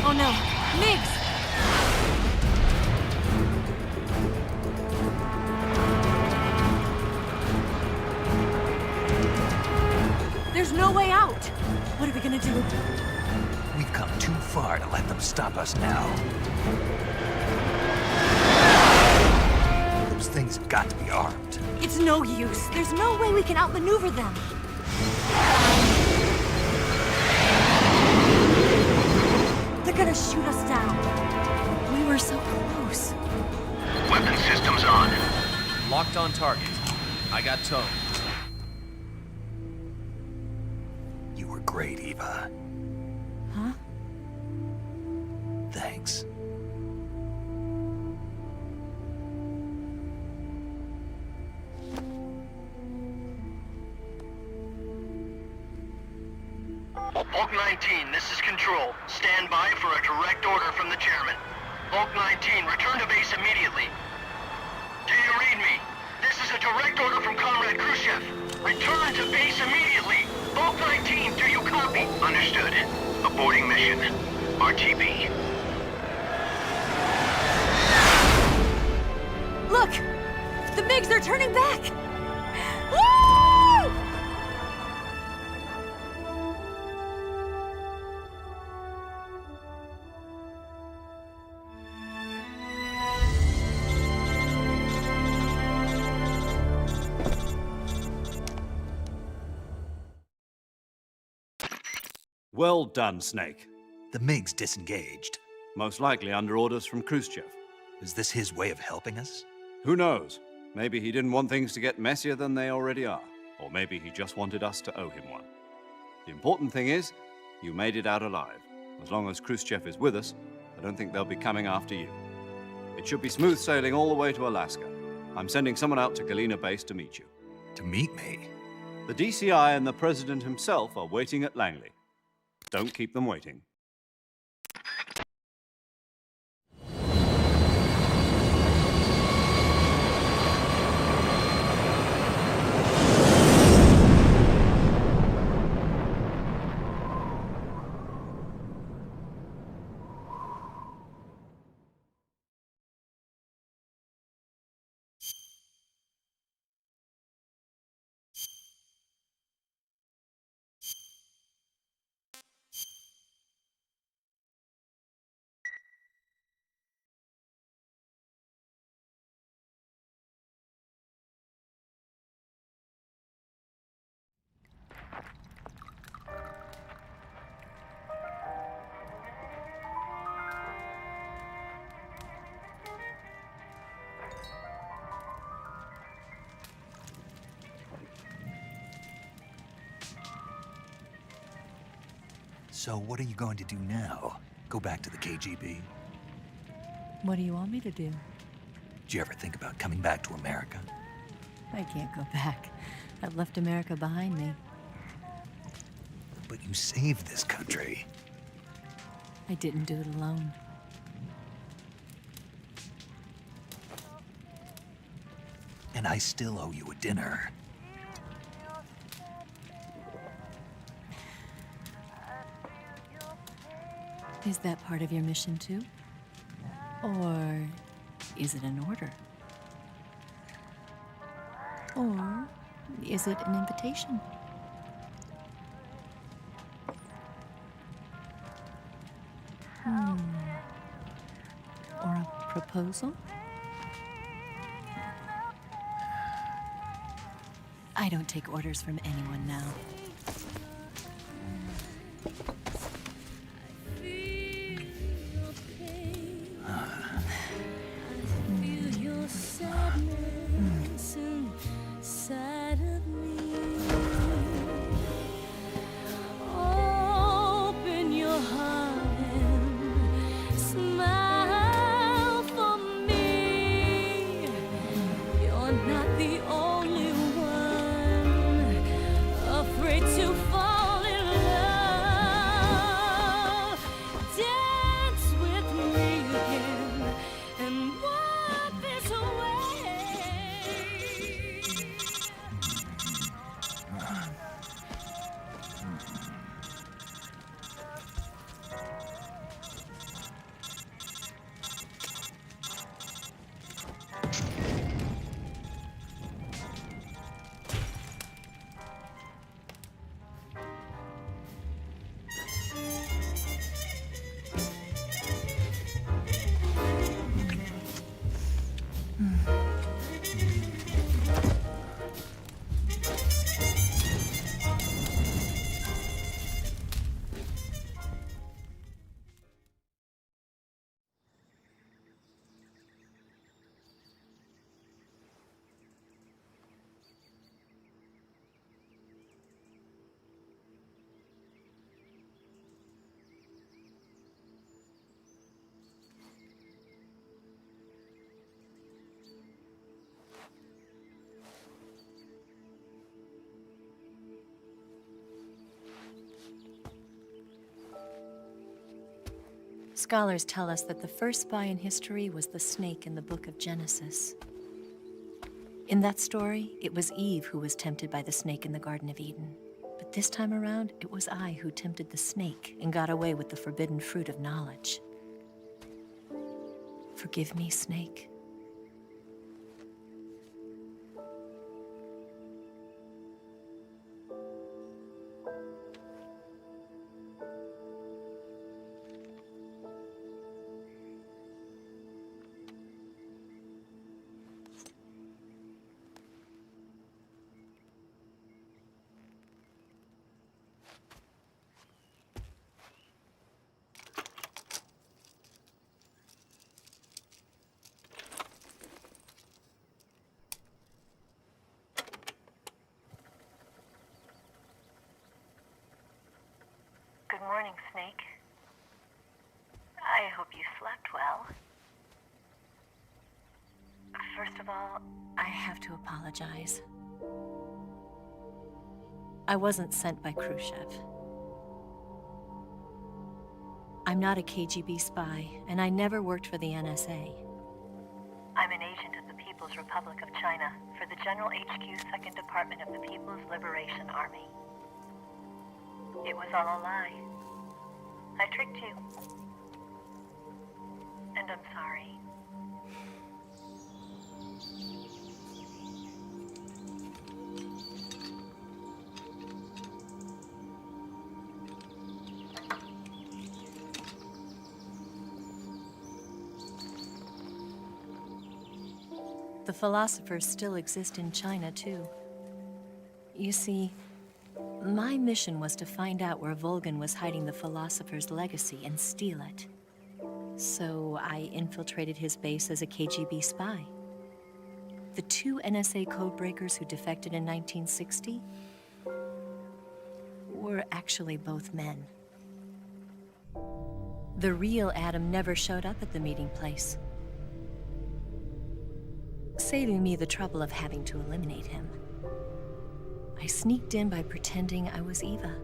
Oh no, Migs! There's no way out! What are we gonna do? We've come too far to let them stop us now. Those things have got to be armed. It's no use. There's no way we can outmaneuver them. They're gonna shoot us down. We were so close. Weapon systems on. Locked on target. I got towed. You were great, Eva. Huh? Thanks. Bulk 19, this is Control. Stand by for a direct order from the chairman. Bulk 19, return to base immediately. Do you read me? This is a direct order from Comrade Khrushchev. Return to base immediately. Bulk 19, do you copy? Understood. Aborting mission. RTB. Look! The MiGs are turning back! Woo! Well done, Snake. The MiGs disengaged. Most likely under orders from Khrushchev. Is this his way of helping us? Who knows? Maybe he didn't want things to get messier than they already are. Or maybe he just wanted us to owe him one. The important thing is, you made it out alive. As long as Khrushchev is with us, I don't think they'll be coming after you. It should be smooth sailing all the way to Alaska. I'm sending someone out to Galena Base to meet you. To meet me? The DCI and the President himself are waiting at Langley. Don't keep them waiting. So what are you going to do now? Go back to the KGB? What do you want me to do? Did you ever think about coming back to America? I can't go back. I've left America behind me. But you saved this country. I didn't do it alone. And I still owe you a dinner. Is that part of your mission too? Or is it an order? Or is it an invitation? Or a proposal? I don't take orders from anyone now. Scholars tell us that the first spy in history was the snake in the book of Genesis. In that story, it was Eve who was tempted by the snake in the Garden of Eden. But this time around, it was I who tempted the snake and got away with the forbidden fruit of knowledge. Forgive me, snake. Good morning, Snake. I hope you slept well. First of all, I have to apologize. I wasn't sent by Khrushchev. I'm not a KGB spy, and I never worked for the NSA. I'm an agent of the People's Republic of China for the General HQ 2nd Department of the People's Liberation Army. It was all a lie. I tricked you. And I'm sorry. The philosophers still exist in China, too. You see, my mission was to find out where Volgan was hiding the philosopher's legacy and steal it. So I infiltrated his base as a KGB spy. The two NSA codebreakers who defected in 1960 were actually both men. The real Adam never showed up at the meeting place, saving me the trouble of having to eliminate him. I sneaked in by pretending I was Eva.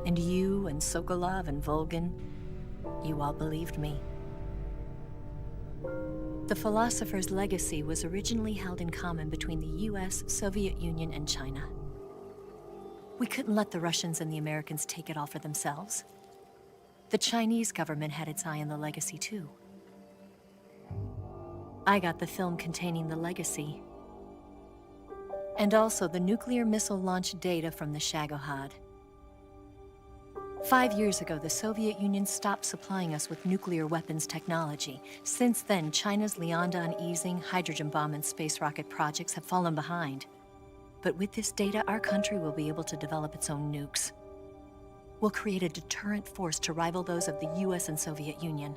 And you and Sokolov and Volgin, you all believed me. The philosopher's legacy was originally held in common between the US, Soviet Union, and China. We couldn't let the Russians and the Americans take it all for themselves. The Chinese government had its eye on the legacy too. I got the film containing the legacy, and also the nuclear missile launch data from the Shagohod. 5 years ago, the Soviet Union stopped supplying us with nuclear weapons technology. Since then, China's Liaodong easing, hydrogen bomb, and space rocket projects have fallen behind. But with this data, our country will be able to develop its own nukes. We'll create a deterrent force to rival those of the US and Soviet Union.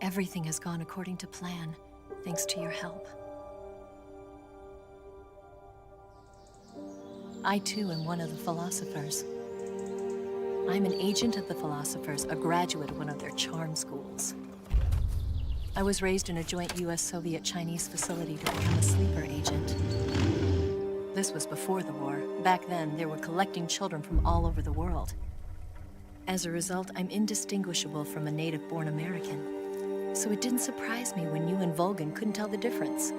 Everything has gone according to plan, thanks to your help. I too am one of the philosophers. I'm an agent of the philosophers, a graduate of one of their charm schools. I was raised in a joint US-Soviet-Chinese facility to become a sleeper agent. This was before the war. Back then, they were collecting children from all over the world. As a result, I'm indistinguishable from a native-born American. So it didn't surprise me when you and Volgin couldn't tell the difference.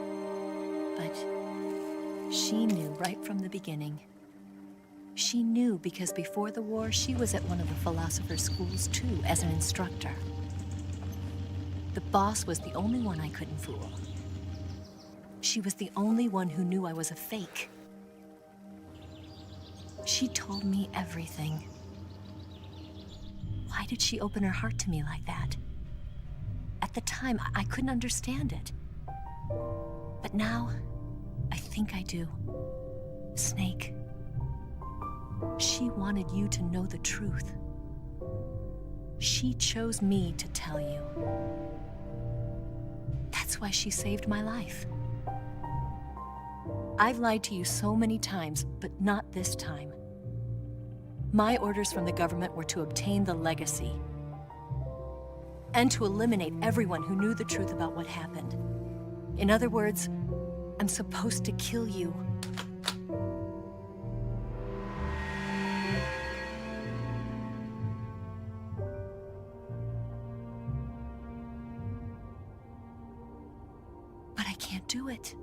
But she knew right from the beginning. She knew because before the war, she was at one of the philosopher's schools too, as an instructor. The boss was the only one I couldn't fool. She was the only one who knew I was a fake. She told me everything. Why did she open her heart to me like that? At the time, I couldn't understand it. But now, I think I do. Snake. She wanted you to know the truth. She chose me to tell you. That's why she saved my life. I've lied to you so many times, but not this time. My orders from the government were to obtain the legacy and to eliminate everyone who knew the truth about what happened. In other words, I'm supposed to kill you. But I can't do it.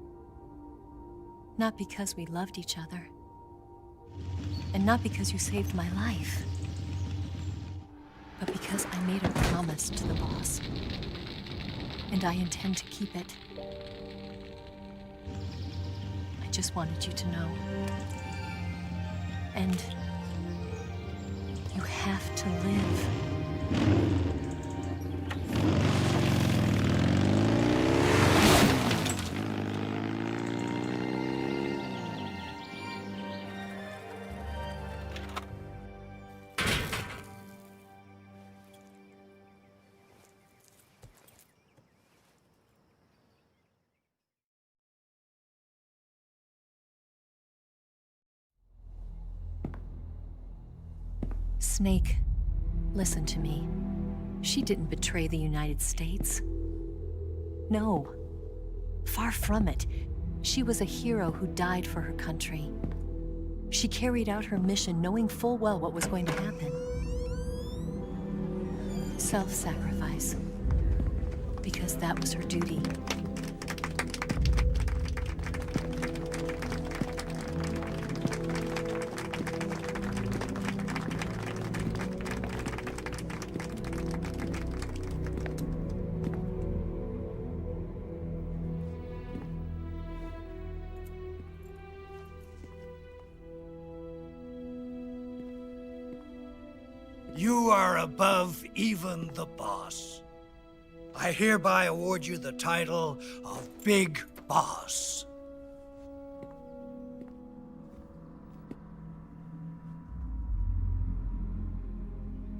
Not because we loved each other. And not because you saved my life. But because I made a promise to the boss. And I intend to keep it. I just wanted you to know. And you have to live. Snake, listen to me. She didn't betray the United States. No. Far from it. She was a hero who died for her country. She carried out her mission knowing full well what was going to happen. Self-sacrifice. Because that was her duty. You are above even the boss. I hereby award you the title of Big Boss.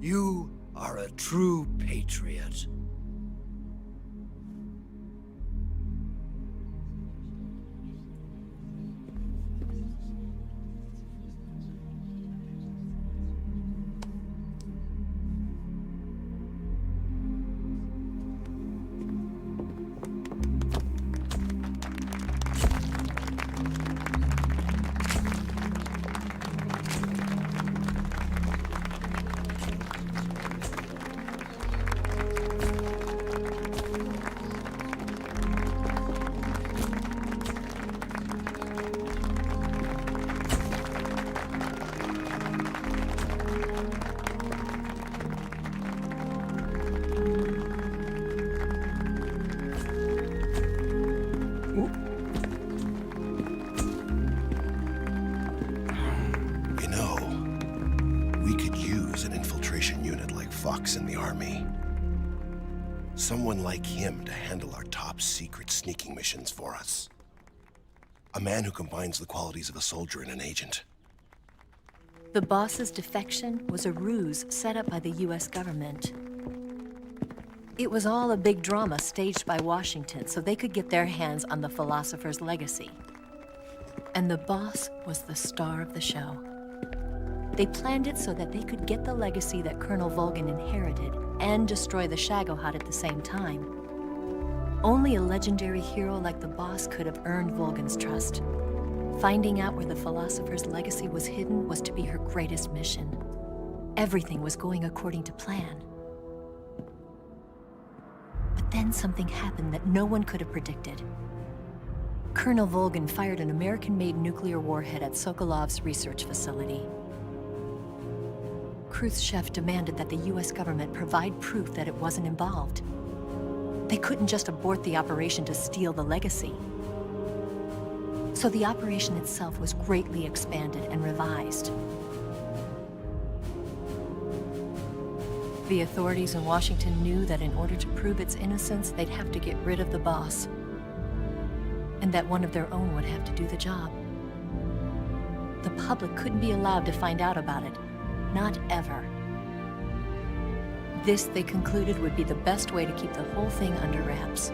You are a true patriot. Fox in the army. Someone like him to handle our top secret sneaking missions for us. A man who combines the qualities of a soldier and an agent. The boss's defection was a ruse set up by the US government. It was all a big drama staged by Washington so they could get their hands on the philosopher's legacy. And the boss was the star of the show. They planned it so that they could get the legacy that Colonel Volgin inherited and destroy the Shagohod at the same time. Only a legendary hero like the boss could have earned Volgin's trust. Finding out where the philosopher's legacy was hidden was to be her greatest mission. Everything was going according to plan. But then something happened that no one could have predicted. Colonel Volgin fired an American-made nuclear warhead at Sokolov's research facility. Khrushchev demanded that the US government provide proof that it wasn't involved. They couldn't just abort the operation to steal the legacy. So the operation itself was greatly expanded and revised. The authorities in Washington knew that in order to prove its innocence, they'd have to get rid of the boss, and that one of their own would have to do the job. The public couldn't be allowed to find out about it. Not ever. This, they concluded, would be the best way to keep the whole thing under wraps.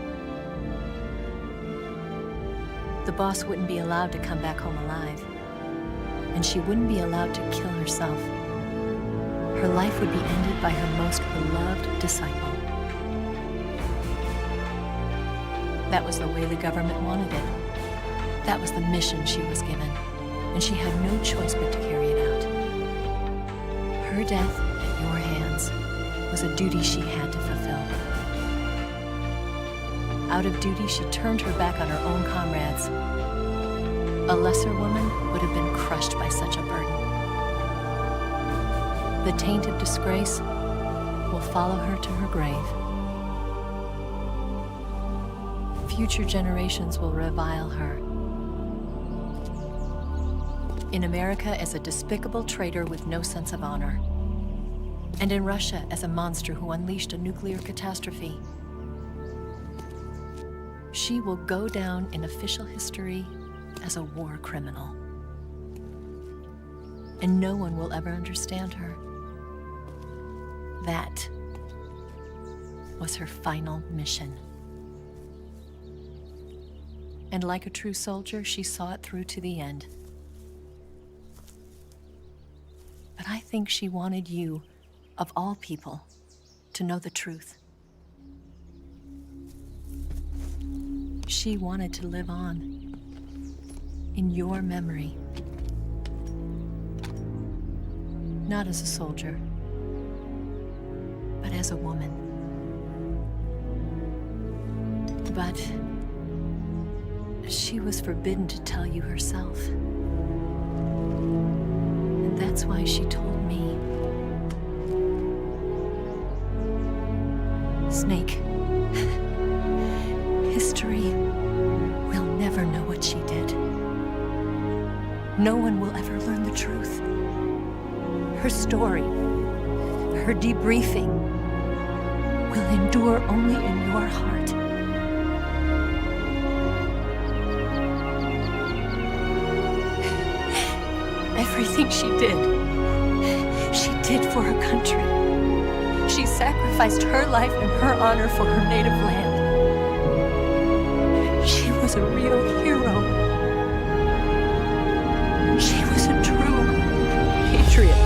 The boss wouldn't be allowed to come back home alive, and she wouldn't be allowed to kill herself. Her life would be ended by her most beloved disciple. That was the way the government wanted it. That was the mission she was given, and she had no choice but to carry it out. Her death at your hands was a duty she had to fulfill. Out of duty, she turned her back on her own comrades. A lesser woman would have been crushed by such a burden. The taint of disgrace will follow her to her grave. Future generations will revile her. In America as a despicable traitor with no sense of honor. And in Russia as a monster who unleashed a nuclear catastrophe. She will go down in official history as a war criminal. And no one will ever understand her. That was her final mission. And like a true soldier, she saw it through to the end. But I think she wanted you, of all people, to know the truth. She wanted to live on in your memory. Not as a soldier, but as a woman. But she was forbidden to tell you herself. And that's why she told me. Snake, history will never know what she did. No one will ever learn the truth. Her story, her debriefing, will endure only in your heart. Everything she did for her country. She sacrificed her life and her honor for her native land. She was a real hero. She was a true patriot.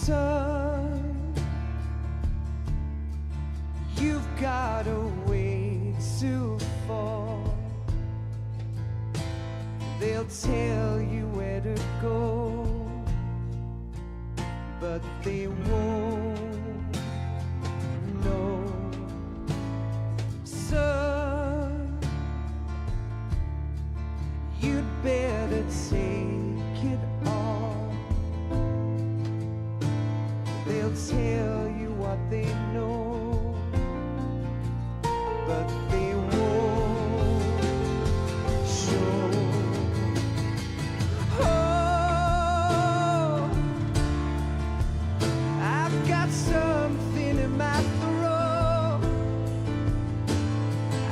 Son, you've got a way to fall. They'll tell you where to go, but they won't know. Son, you'd better take it off. They'll tell you what they know, but they won't show. Oh, I've got something in my throat.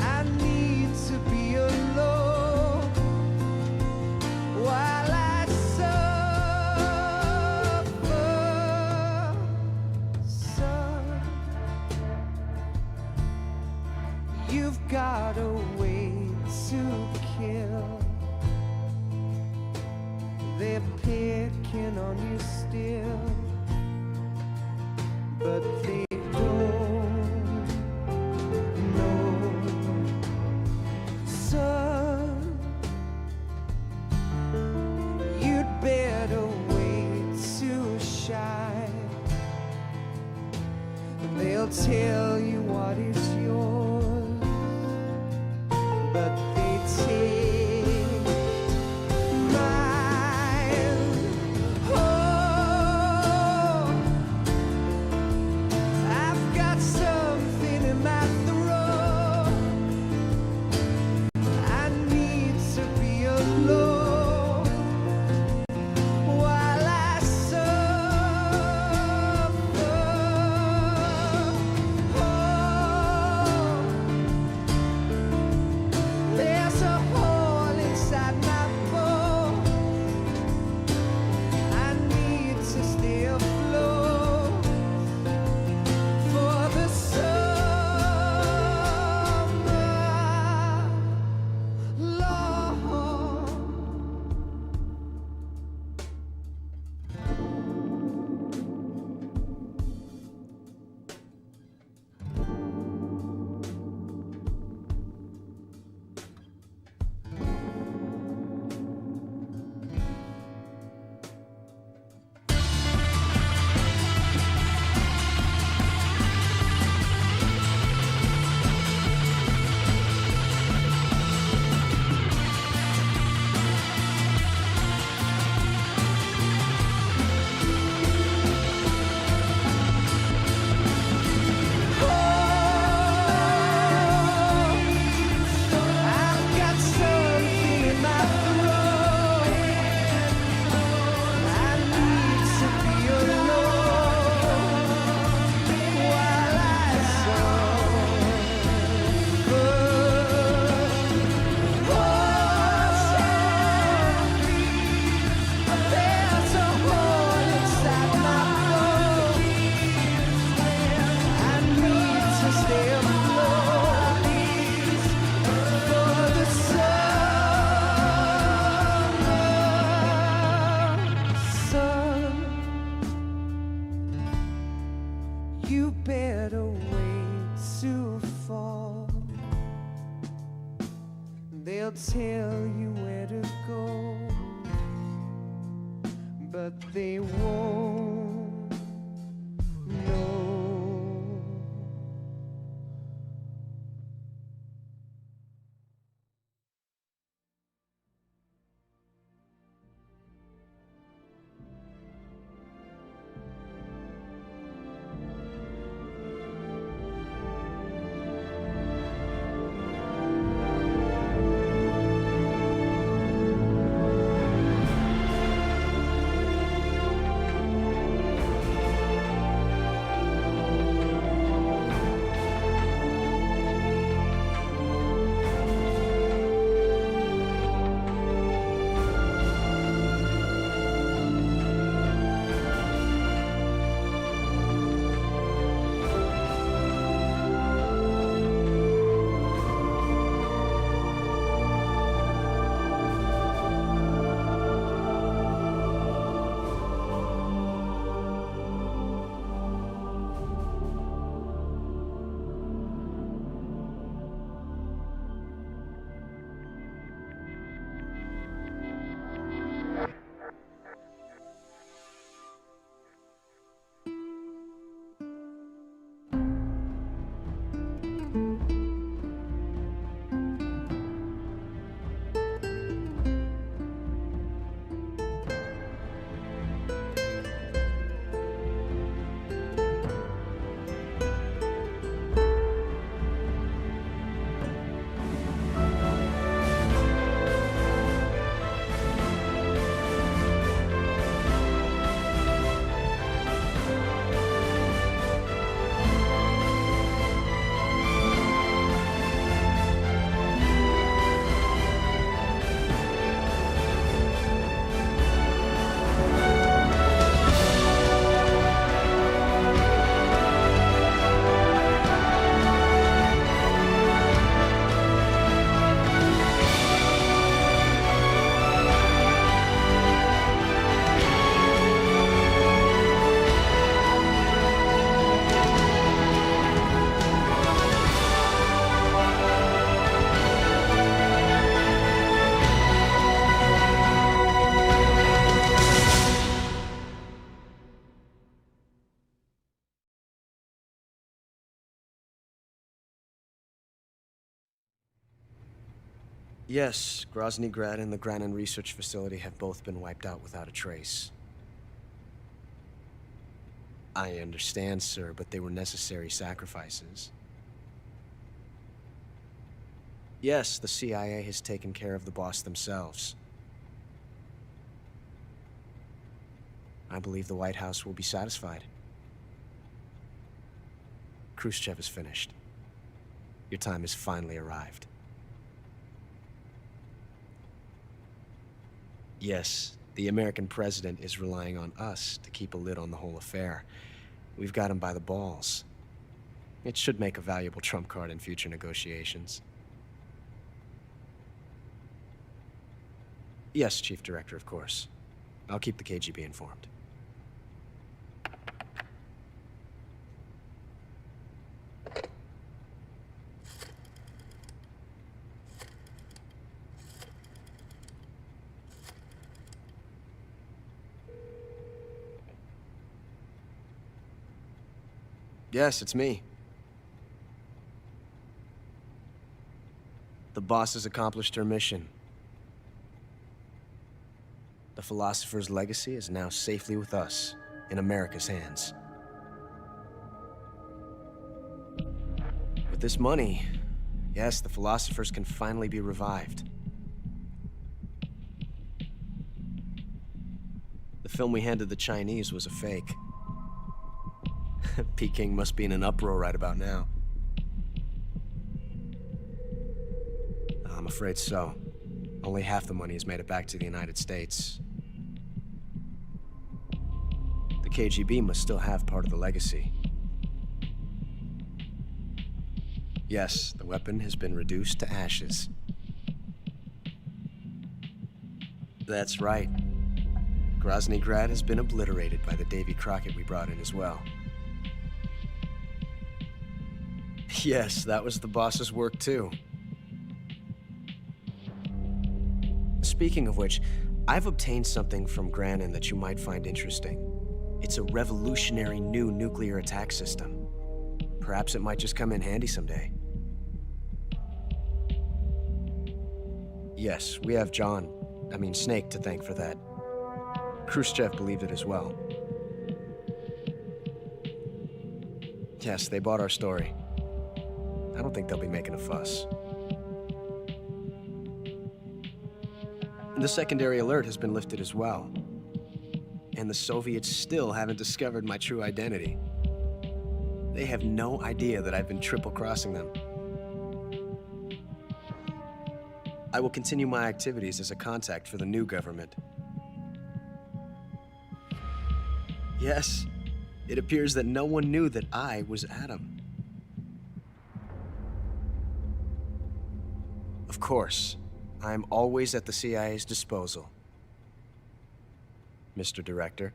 I need to be alone while I suffer. Son, you've got a way to kill. They're picking on you still, but they don't know. Son, you'd better wait to shine. They'll tell you what is yours, but they take mine. Oh, I've got something in my throat. I need to be alone while I suffer. Oh, there's a hole inside my bones. I need to stay afloat for the summer, Lord. I've got something in my throat. I need to be alone while I suffer. Oh, there's a hole inside my bones. I need to stay afloat for the summer. Son, you better wait to fall. They'll tell you where to go, but they won't know. Yes, Grozny Grad and the Granin Research Facility have both been wiped out without a trace. I understand, sir, but they were necessary sacrifices. Yes, the CIA has taken care of the boss themselves. I believe the White House will be satisfied. Khrushchev is finished. Your time has finally arrived. Yes, the American president is relying on us to keep a lid on the whole affair. We've got him by the balls. It should make a valuable trump card in future negotiations. Yes, Chief Director, of course. I'll keep the KGB informed. Yes, it's me. The boss has accomplished her mission. The philosopher's legacy is now safely with us, in America's hands. With this money, yes, the philosophers can finally be revived. The film we handed the Chinese was a fake. Peking must be in an uproar right about now. I'm afraid so. Only half the money has made it back to the United States. The KGB must still have part of the legacy. Yes, the weapon has been reduced to ashes. That's right. Grozny Grad has been obliterated by the Davy Crockett we brought in as well. Yes, that was the boss's work too. Speaking of which, I've obtained something from Granin that you might find interesting. It's a revolutionary new nuclear attack system. Perhaps it might just come in handy someday. Yes, we have Snake to thank for that. Khrushchev believed it as well. Yes, they bought our story. I don't think they'll be making a fuss. The secondary alert has been lifted as well. And the Soviets still haven't discovered my true identity. They have no idea that I've been triple-crossing them. I will continue my activities as a contact for the new government. Yes, it appears that no one knew that I was Adam. Of course, I'm always at the CIA's disposal, Mr. Director.